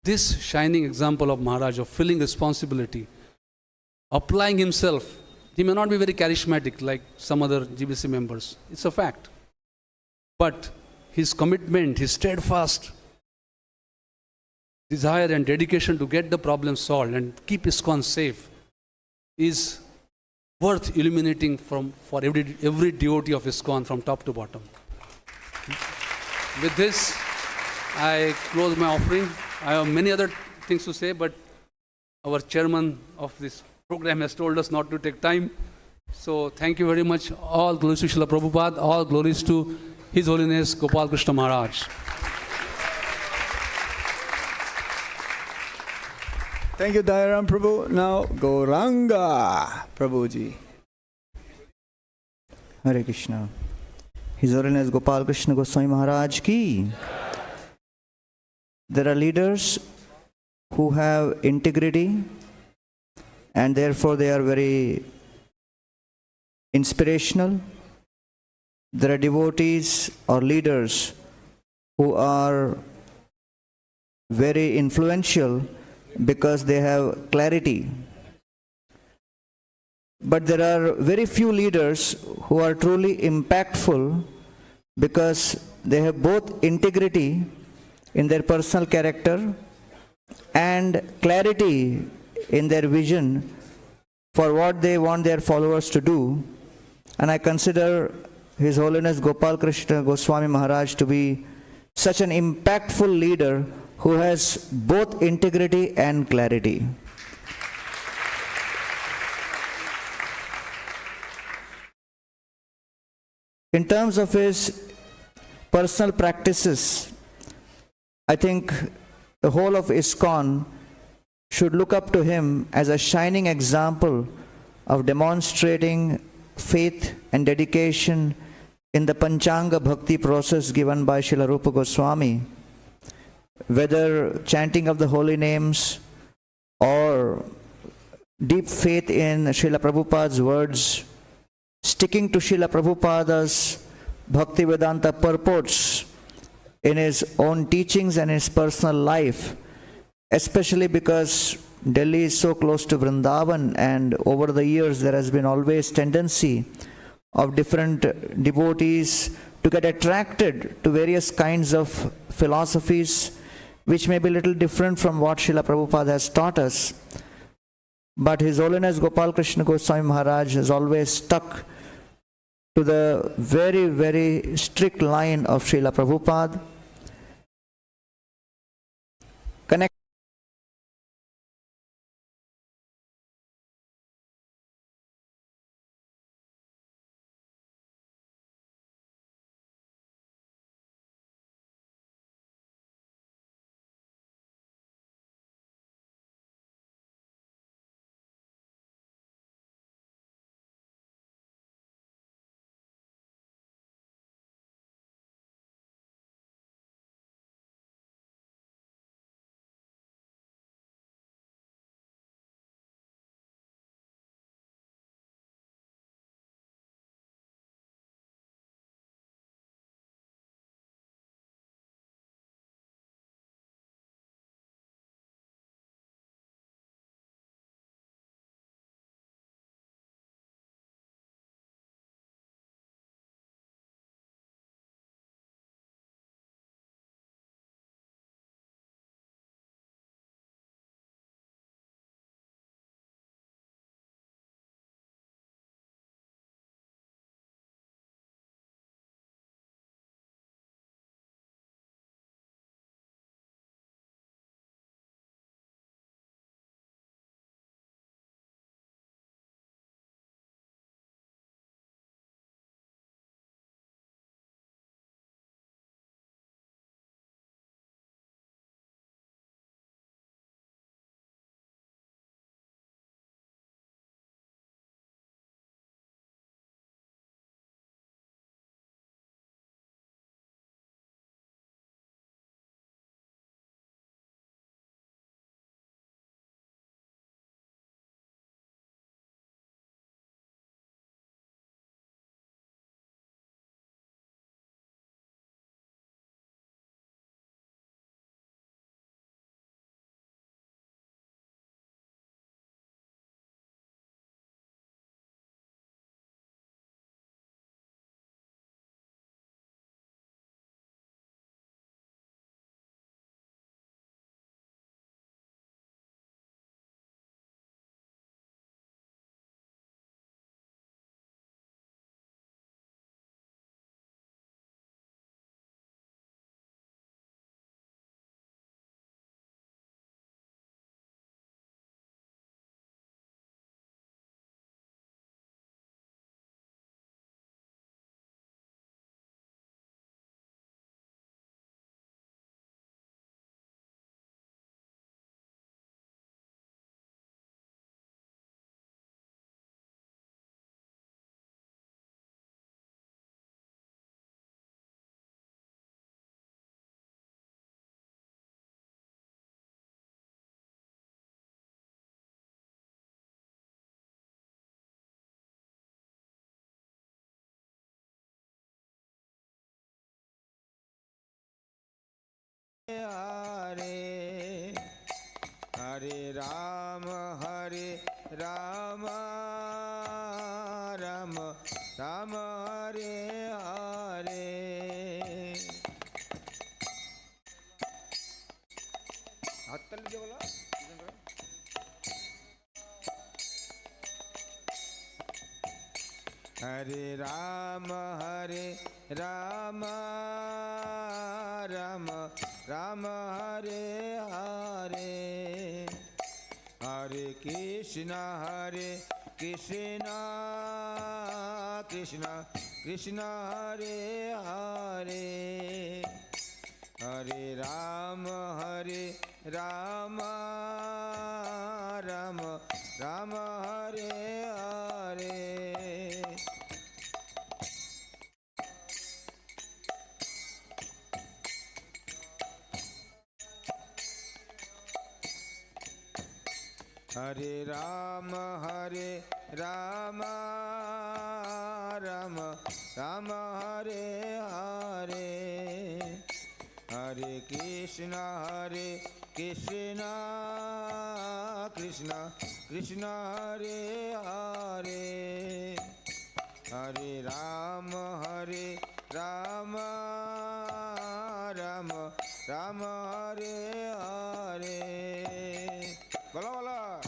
this shining example of Maharaj of feeling responsibility, applying himself. He may not be very charismatic like some other GBC members. It's a fact. But his commitment, his steadfast desire and dedication to get the problem solved and keep ISKCON safe is worth illuminating for every devotee of ISKCON from top to bottom. With this, I close my offering. I have many other things to say, but our chairman of this program has told us not to take time. So thank you very much. All glories to Srila Prabhupada. All glories to His Holiness Gopal Krishna Maharaj. Thank you, Dayaram Prabhu. Now, Gauranga Prabhuji. Hare Krishna. His Holiness Gopal Krishna Goswami Maharaj ki. There are leaders who have integrity and therefore they are very inspirational. There are devotees or leaders who are very influential because they have clarity. But there are very few leaders who are truly impactful because they have both integrity in their personal character and clarity in their vision for what they want their followers to do. And I consider His Holiness Gopal Krishna Goswami Maharaj to be such an impactful leader who has both integrity and clarity. In terms of his personal practices, I think the whole of ISKCON should look up to him as a shining example of demonstrating faith and dedication in the Panchanga Bhakti process given by Srila Rupa Goswami. Whether chanting of the holy names or deep faith in Srila Prabhupada's words, sticking to Srila Prabhupada's Bhaktivedanta purports in his own teachings and his personal life, especially because Delhi is so close to Vrindavan, and over the years there has been always tendency of different devotees to get attracted to various kinds of philosophies which may be a little different from what Srila Prabhupada has taught us. But His Holiness Gopal Krishna Goswami Maharaj has always stuck to the very, very strict line of Srila Prabhupada, Hare Rama Rama Rama Hare Hare Hare Krishna Krishna Krishna Hare Hare Hare Rama Rama Rama Hare Hare Hare Rama Rama Rama Hare Hare Hare Krishna Krishna Krishna Hare Hare Hare Rama Rama Rama Hare Hare Bola bola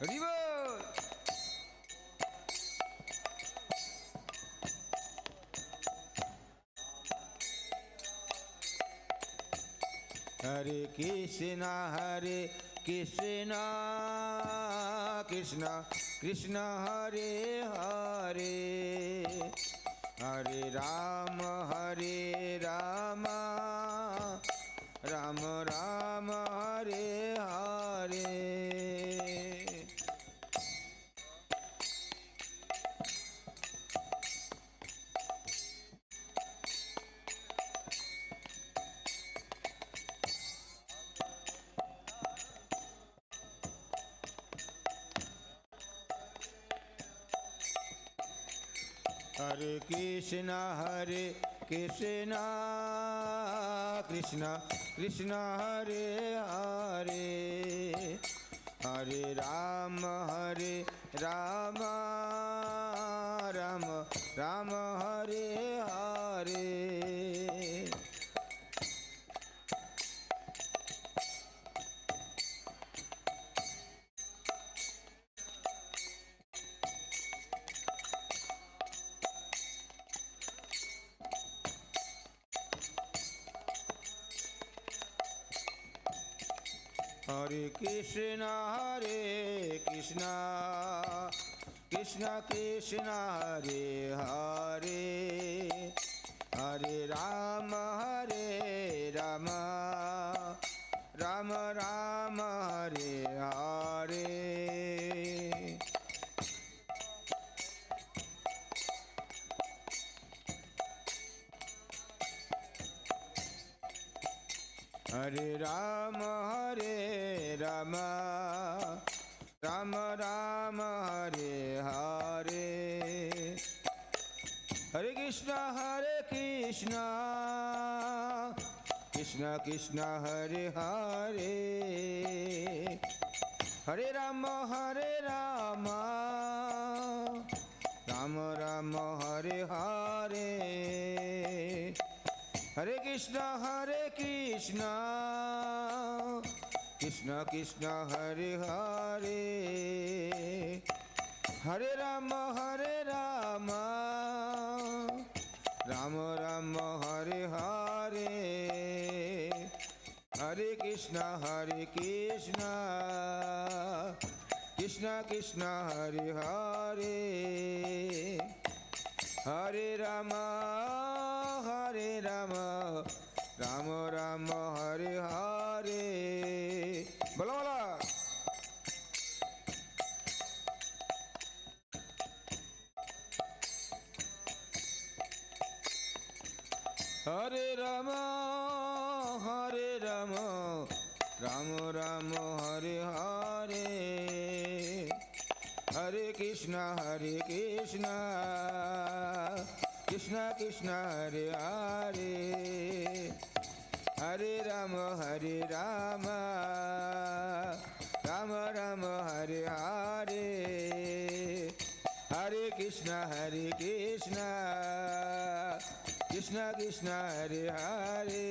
River Hare Krishna Krishna Krishna Hare Hare Hare Rama Rama Rama Hare Hare Hare Krishna Krishna Krishna Hare Hare Hare Rama Rama Hare Hare Hare Krishna Krishna Krishna Hare Hare Hare Rama Rama Rama Hare Hare Hare Rama Rama Rama Hare Hare Hare Krishna Krishna Hare Hare Hare Rama Rama Hare Hare Hare Krishna Krishna Hare Hare Hare Rama Rama Hare Hare Hare Krishna Krishna Hare Hare Hare Rama Rama Hare Hare Bola bola Hare Rama Rama Hare Hare Hare Krishna Krishna Hare Hare Hare Rama Rama Hare Hare Hare Krishna Krishna Krishna Hare Hare.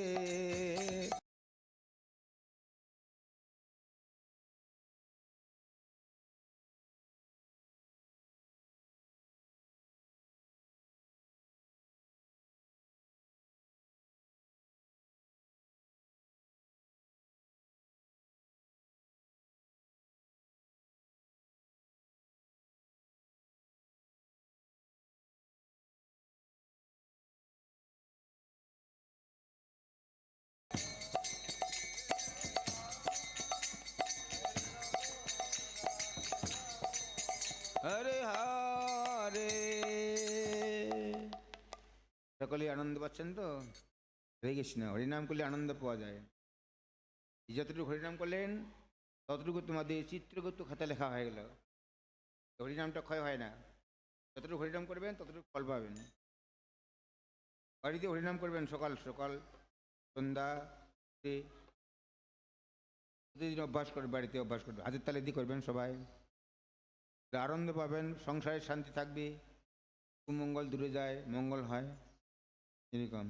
Hare Hare. সকলেই আনন্দ পাচ্ছেন তো? হরে কৃষ্ণ। হরিনাম করলে আনন্দ পাওয়া যায়। যতটুকু হরিনাম করলেন ততটুকু তোমাদের চিত্রগুপ্ত খাতা লেখা হয়ে গেল। হরিনামটা ক্ষয় হয় না। যতটুকু হরিনাম করবেন ততটুকু ফল পাবেন। বাড়িতে হরিনাম করবেন সকাল সকাল, সন্ধ্যা, প্রতিদিন অভ্যাস করবেন, বাড়িতে অভ্যাস করবেন, হাতের তালে দিয়ে করবেন সবাই। আনন্দ পাবেন, সংসারের শান্তি থাকবে, কুমঙ্গল দূরে যায়, মঙ্গল হয়। এরকম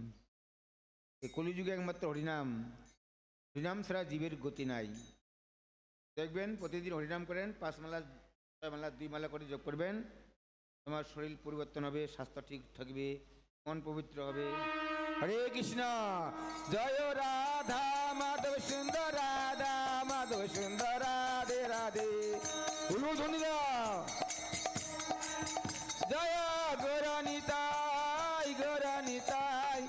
এই কলিযুগে একমাত্র হরিনাম, হরিনাম ছাড়া জীবের গতি নাই। দেখবেন প্রতিদিন হরিনাম করেন, 5 মালা 6 মালা 2 মালা করে যোগ করবেন, তোমার শরীর পরিবর্তন হবে, স্বাস্থ্য ঠিক থাকবে, মন পবিত্র হবে। হরে কৃষ্ণ। জয় রাধা মাধব সুন্দর, রাধা মাধব সুন্দর, রাধে রাধে। ধ্বনি দাও। জয় গৌরানিতাই গৌরানিতাই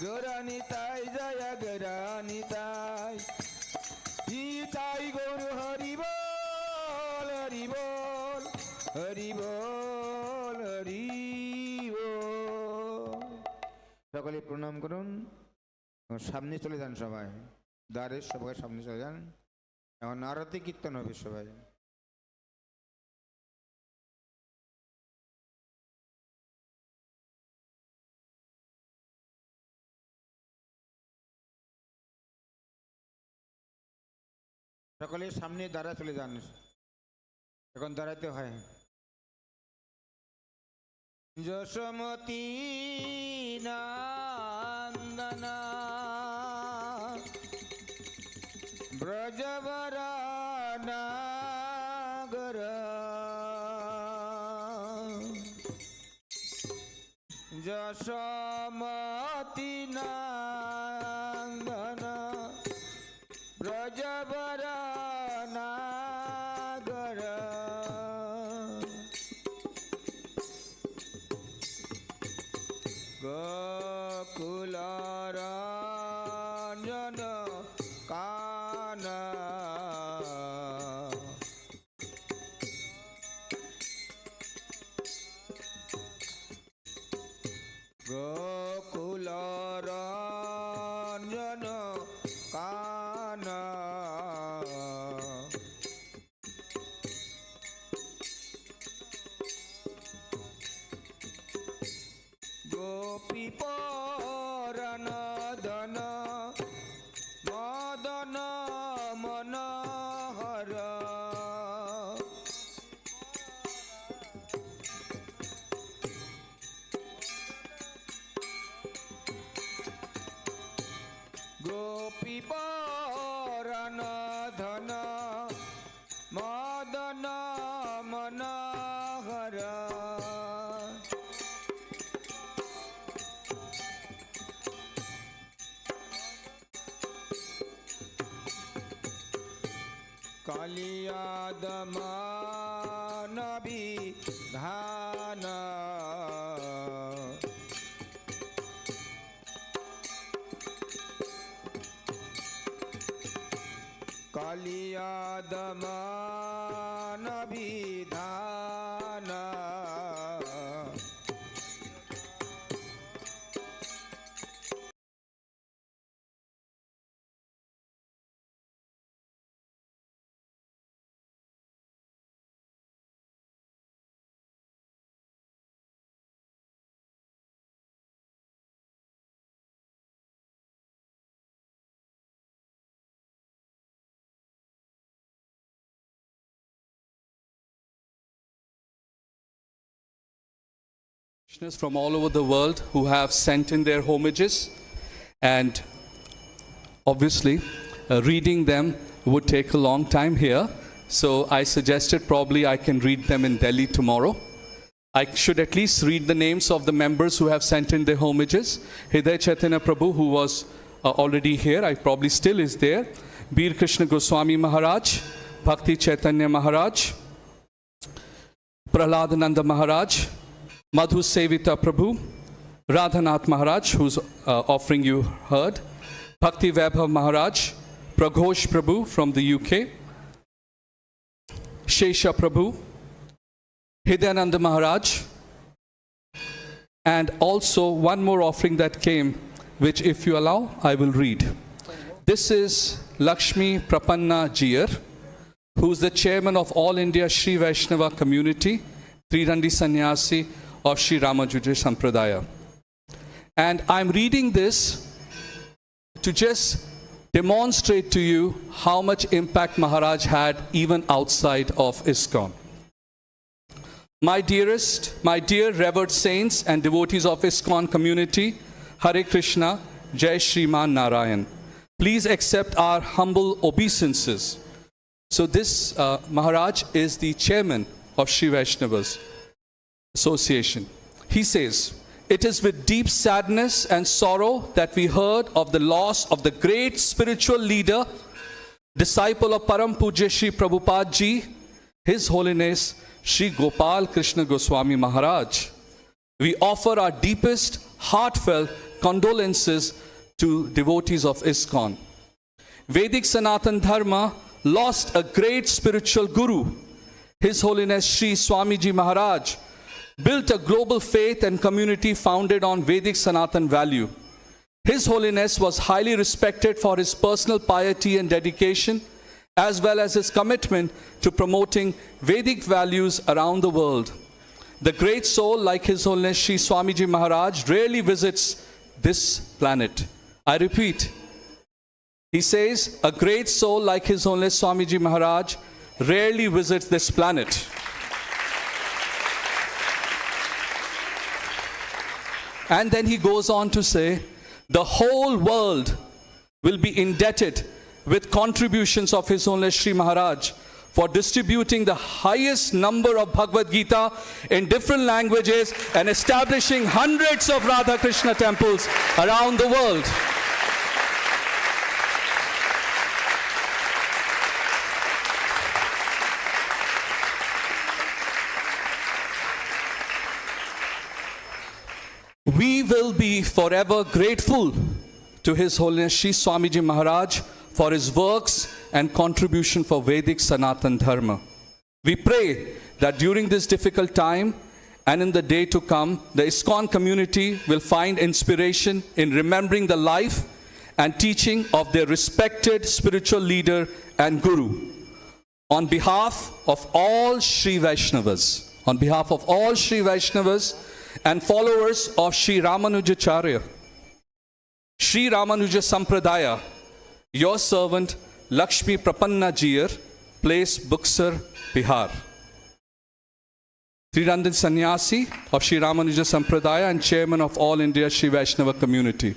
গৌরানিতাই, জয় গৌরানিতাই। নিতাই গৌর হরি বল হরি বল হরি বল হরি বল। সকলে প্রণাম করুন, সামনে চলে যান সবাই, দ্বারের সবাই সামনে চলে যান। এখন আরতি কীর্তন হবে সবাই। সকলে সামনে দ্বারা চলে যান, এখন দাঁড়াতে হয়। যশোমতী নন্দনা ব্রজবরনাগর যশোমতী নন্দনা ব্রজবরনাগর গোকুলরঞ্জন কানা গোকুলরঞ্জন কানা গোপী পরাণ ধন মদন মনোহর গোপী পরাণ ধন মদন মনোহর কালিয়াদমানবিধান কালিয়াদমানবিধান practitioners from all over the world who have sent in their homages, and obviously reading them would take a long time here, so I suggested probably I can read them in Delhi tomorrow. I should at least read the names of the members who have sent in their homages. Hriday Chaitanya Prabhu, who was already here, I probably still is there. Bir Krishna Goswami Maharaj, Bhakti Chaitanya Maharaj, Prahladnanda Maharaj, Madhu Sevita Prabhu, Radhanath Maharaj, whose offering you heard, Bhakti Vaibhav Maharaj, Praghosh Prabhu from the UK, Shesha Prabhu, Hridayananda Maharaj, and also one more offering that came, which if you allow, I will read. This is Lakshmi Prapanna Jiyar, who is the chairman of All India Sri Vaishnava Community, Tridandi Sannyasi of Sri Ramanuja Sampradaya. And I'm reading this to just demonstrate to you how much impact Maharaj had even outside of ISKCON. My dear revered saints and devotees of ISKCON community, Hare Krishna, Jai Shriman Narayan. Please accept our humble obeisances. So this Maharaj is the chairman of Sri Vaishnavas Association. He says, "It is with deep sadness and sorrow that we heard of the loss of the great spiritual leader, disciple of Param Pujya Sri Prabhupada Ji, His Holiness Sri Gopal Krishna Goswami Maharaj. We offer our deepest, heartfelt condolences to devotees of ISKCON. Vedic Sanatan Dharma lost a great spiritual guru. His Holiness Sri Swamiji Maharaj built a global faith and community founded on Vedic Sanatan value. His Holiness was highly respected for his personal piety and dedication, as well as his commitment to promoting Vedic values around the world. The great soul, like His Holiness Sri Swamiji Maharaj, rarely visits this planet. I repeat, he says, a great soul like His Holiness Swamiji Maharaj rarely visits this planet. And then he goes on to say, the whole world will be indebted with contributions of His Holiness Sri Maharaj for distributing the highest number of Bhagavad Gita in different languages and establishing hundreds of Radha Krishna temples around the world. We will be forever grateful to His Holiness Sri Swamiji Maharaj for his works and contribution for Vedic Sanatan Dharma. We pray that during this difficult time and in the day to come, the ISKCON community will find inspiration in remembering the life and teaching of their respected spiritual leader and guru. On behalf of all Sri Vaishnavas, and followers of Sri Ramanujacharya, Sri Ramanuja Sampradaya, your servant Lakshmi Prapanna Jiyar, place Buxar, Bihar. Tridandi Sannyasi of Sri Ramanuja Sampradaya and chairman of All India Sri Vaishnava Community.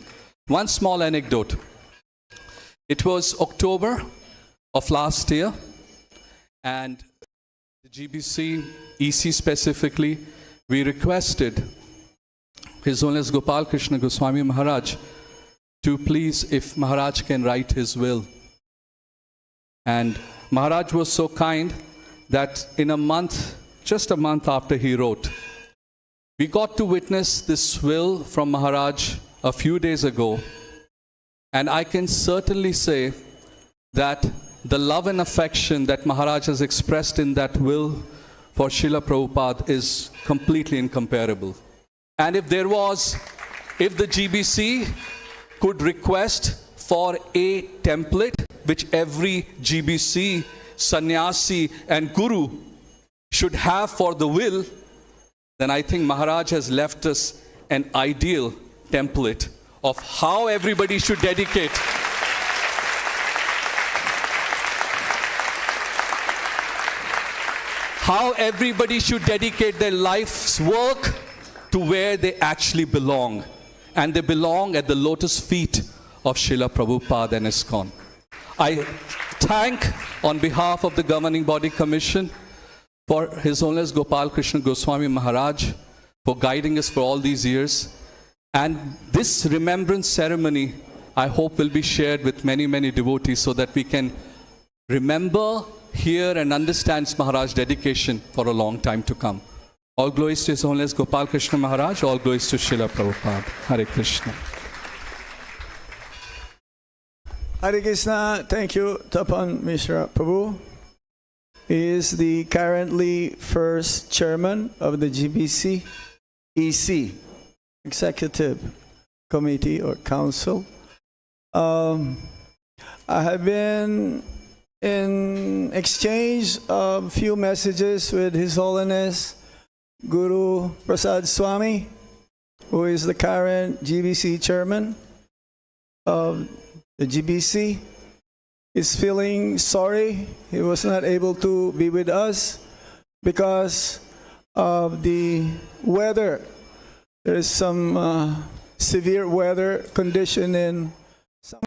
One small anecdote. It was October of last year, and the GBC, EC specifically, we requested His Holiness Gopal Krishna Goswami Maharaj to please, if Maharaj can write his will. And Maharaj was so kind that in a month, just a month after he wrote, we got to witness this will from Maharaj a few days ago. And I can certainly say that the love and affection that Maharaj has expressed in that will for Srila Prabhupada is completely incomparable. And if the GBC could request for a template which every GBC, sannyasi and guru should have for the will, then I think Maharaj has left us an ideal template of how everybody should dedicate their life's work to where they actually belong. And they belong at the lotus feet of Srila Prabhupada and ISKCON. I thank on behalf of the Governing Body Commission for His Holiness Gopal Krishna Goswami Maharaj for guiding us for all these years. And this remembrance ceremony, I hope, will be shared with many, many devotees so that we can remember, hear and understand Maharaj's dedication for a long time to come. All glories to His Holiness Gopal Krishna Maharaj, all glories to Srila Prabhupada. Hare Krishna. Hare Krishna. Thank you, Tapan Mishra Prabhu. He is the currently first chairman of the GBC EC, Executive Committee or Council. I have been in exchange of few messages with His Holiness Guru Prasad Swami, who is the current GBC chairman of the GBC. Is feeling sorry he was not able to be with us because of the weather. There is some severe weather condition in some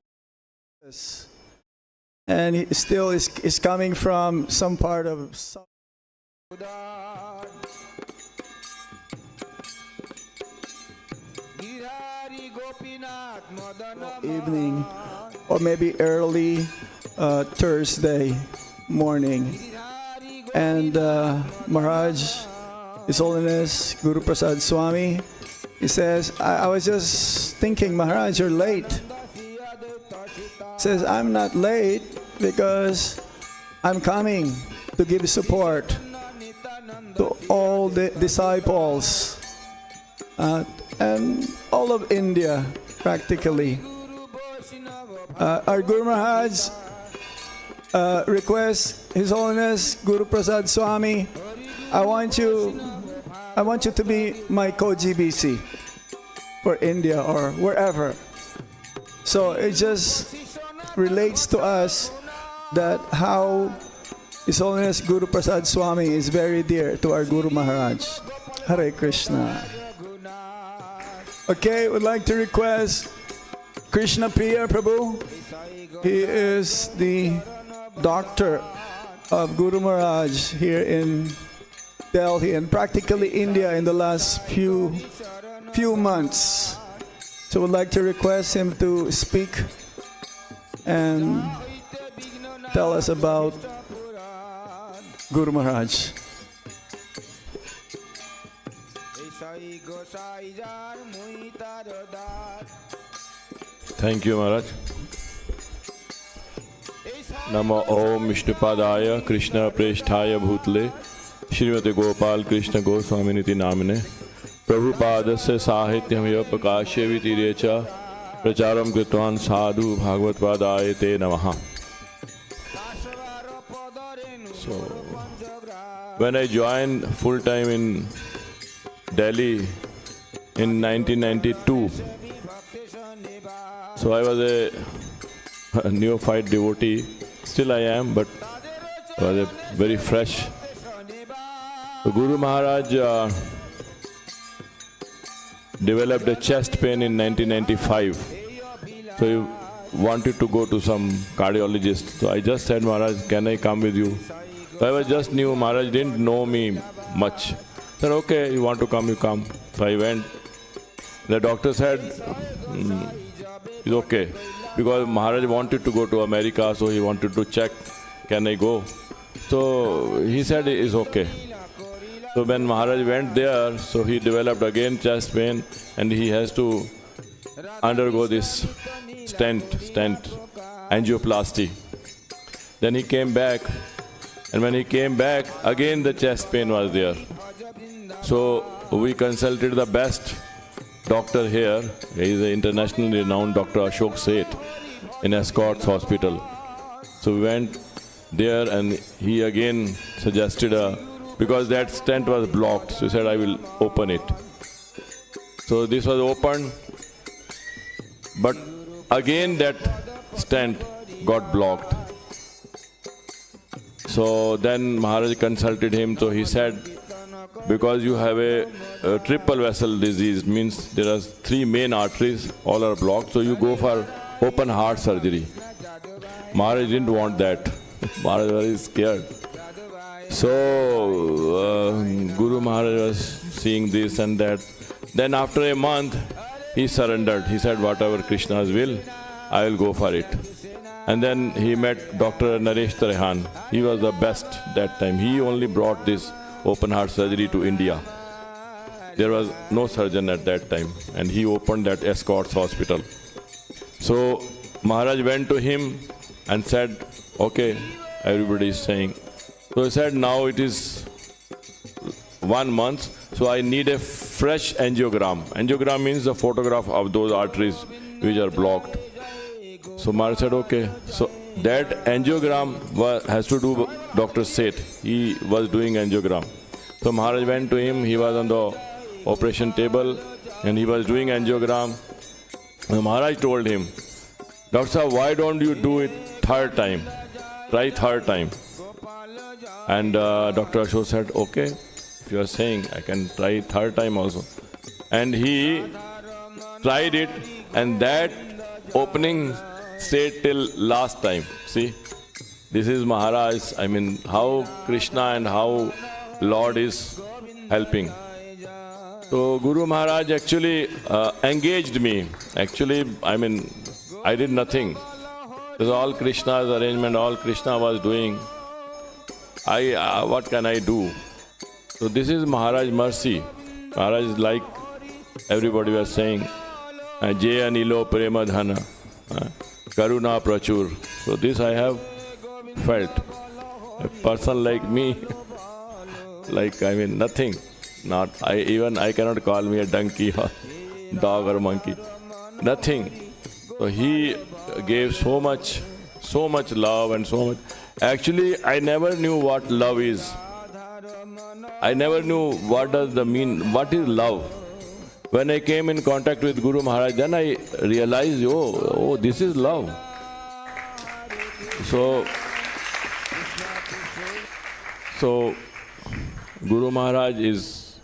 places, and he still is coming from some part of South. Evening or maybe early Thursday morning, and Maharaj, His Holiness Guru Prasad Swami, he says, I was just thinking, Maharaj, you're late. He says, I'm not late because I'm coming to give support to all the disciples and all of India practically. Our Guru Maharaj requests His Holiness Guru Prasad Swami, I want you to be my co-GBC for India or wherever. So it just relates to us that how His Holiness Guru Prasad Swami is very dear to our Guru Maharaj. Hare Krishna. Okay, would like to request Krishna Priya Prabhu. He is the doctor of Guru Maharaj here in Delhi and practically India in the last few months. So would like to request him to speak and tell us about Guru Maharaj. Thank you, Maharaj. Namo Om Vishnupadaya Krishna Preshthaya Bhutle Srimate Gopal Krishna Goswami Niti Namne Prabhupadasya Sahityam Ya Prakashya Vitirecha Pracharam Kritvan Sadhu Bhagavad Padaya Te Namaha. So, when I joined full time in Delhi in 1992, so I was a neophyte devotee. Still I am, but I was very fresh. So Guru Maharaj developed a chest pain in 1995. So he wanted to go to some cardiologist. So I just said, Maharaj, can I come with you? So I was just new. Maharaj didn't know me much. I said, okay, you want to come, you come. So I went. The doctor said, it's okay. Because Maharaj wanted to go to America, so he wanted to check, can I go? So he said, it's okay. So when Maharaj went there, so he developed again chest pain and he has to undergo this stent, angioplasty. Then he came back, and when he came back, again the chest pain was there. So we consulted the best doctor here. He is an internationally renowned Dr. Ashok Seth in Escorts Hospital. So we went there and he again suggested because that stent was blocked. So he said, I will open it. So this was opened, but again that stent got blocked. So then Maharaj consulted him. So he said, because you have a triple vessel disease, means there are 3 main arteries, all are blocked, so you go for open heart surgery. Maharaj didn't want that. Maharaj was very scared. So Guru Maharaj was seeing this and that. Then after a month, he surrendered. He said, whatever Krishna's will, I will go for it. And then he met Dr. Naresh Tarehan. He was the best that time. He only brought this open heart surgery to India. There was no surgeon at that time, and he opened that Escorts Hospital. So Maharaj went to him and said, okay, everybody is saying. So he said, now it is 1 month, so I need a fresh angiogram. Angiogram means the photograph of those arteries which are blocked. So Maharaj said, okay. So that angiogram has to do with Dr. Seth. He was doing angiogram. So Maharaj went to him. He was on the operation table and he was doing angiogram. So Maharaj told him, Dr. Sahab, why don't you do it 3rd time? Try 3rd time. And Dr. Ashok said, okay, if you are saying, I can try 3rd time also. And he tried it, and that opening stayed till last time. See, this is Maharaj, I mean, how Krishna and how Lord is helping. So Guru Maharaj actually engaged me. Actually, I mean, I did nothing. It was all Krishna's arrangement, all Krishna was doing. What can I do? So this is Maharaj mercy. Maharaj is like everybody was saying, Jay Anilo Prema Dhana, Karuna Prachur. So this I have felt. A person like me, like I mean nothing. I cannot call me a donkey or dog or monkey. Nothing. So he gave so much love and so much. Actually, I never knew what love is. I never knew what is love. When I came in contact with Guru Maharaj, then I realized, oh, this is love. So Guru Maharaj is,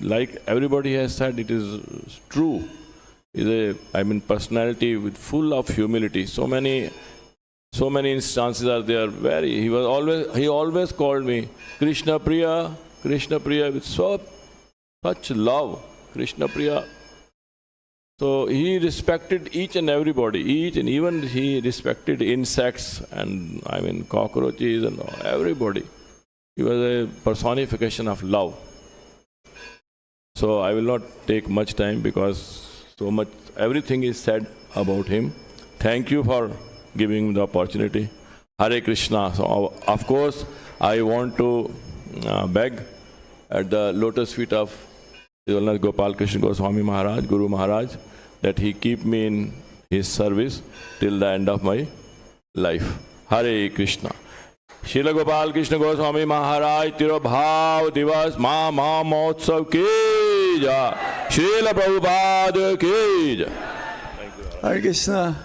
like everybody has said, it is true. Is personality with full of humility. So many instances are there where he always called me Krishna Priya with such love, Krishna Priya. So he respected each and everybody, even he respected insects and cockroaches and everybody. He was a personification of love. So I will not take much time because everything is said about him. Thank you for giving the opportunity. Hare Krishna. So of course, I want to beg at the lotus feet of Gopal Krishna Goswami Maharaj, Guru Maharaj, that he keep me in his service till the end of my life. Hare Krishna. Srila Gopal Krishna Goswami Maharaj Tirobhav Divas Maha Mahotsav ki jai. Srila Prabhupada ki jai. Hare Krishna.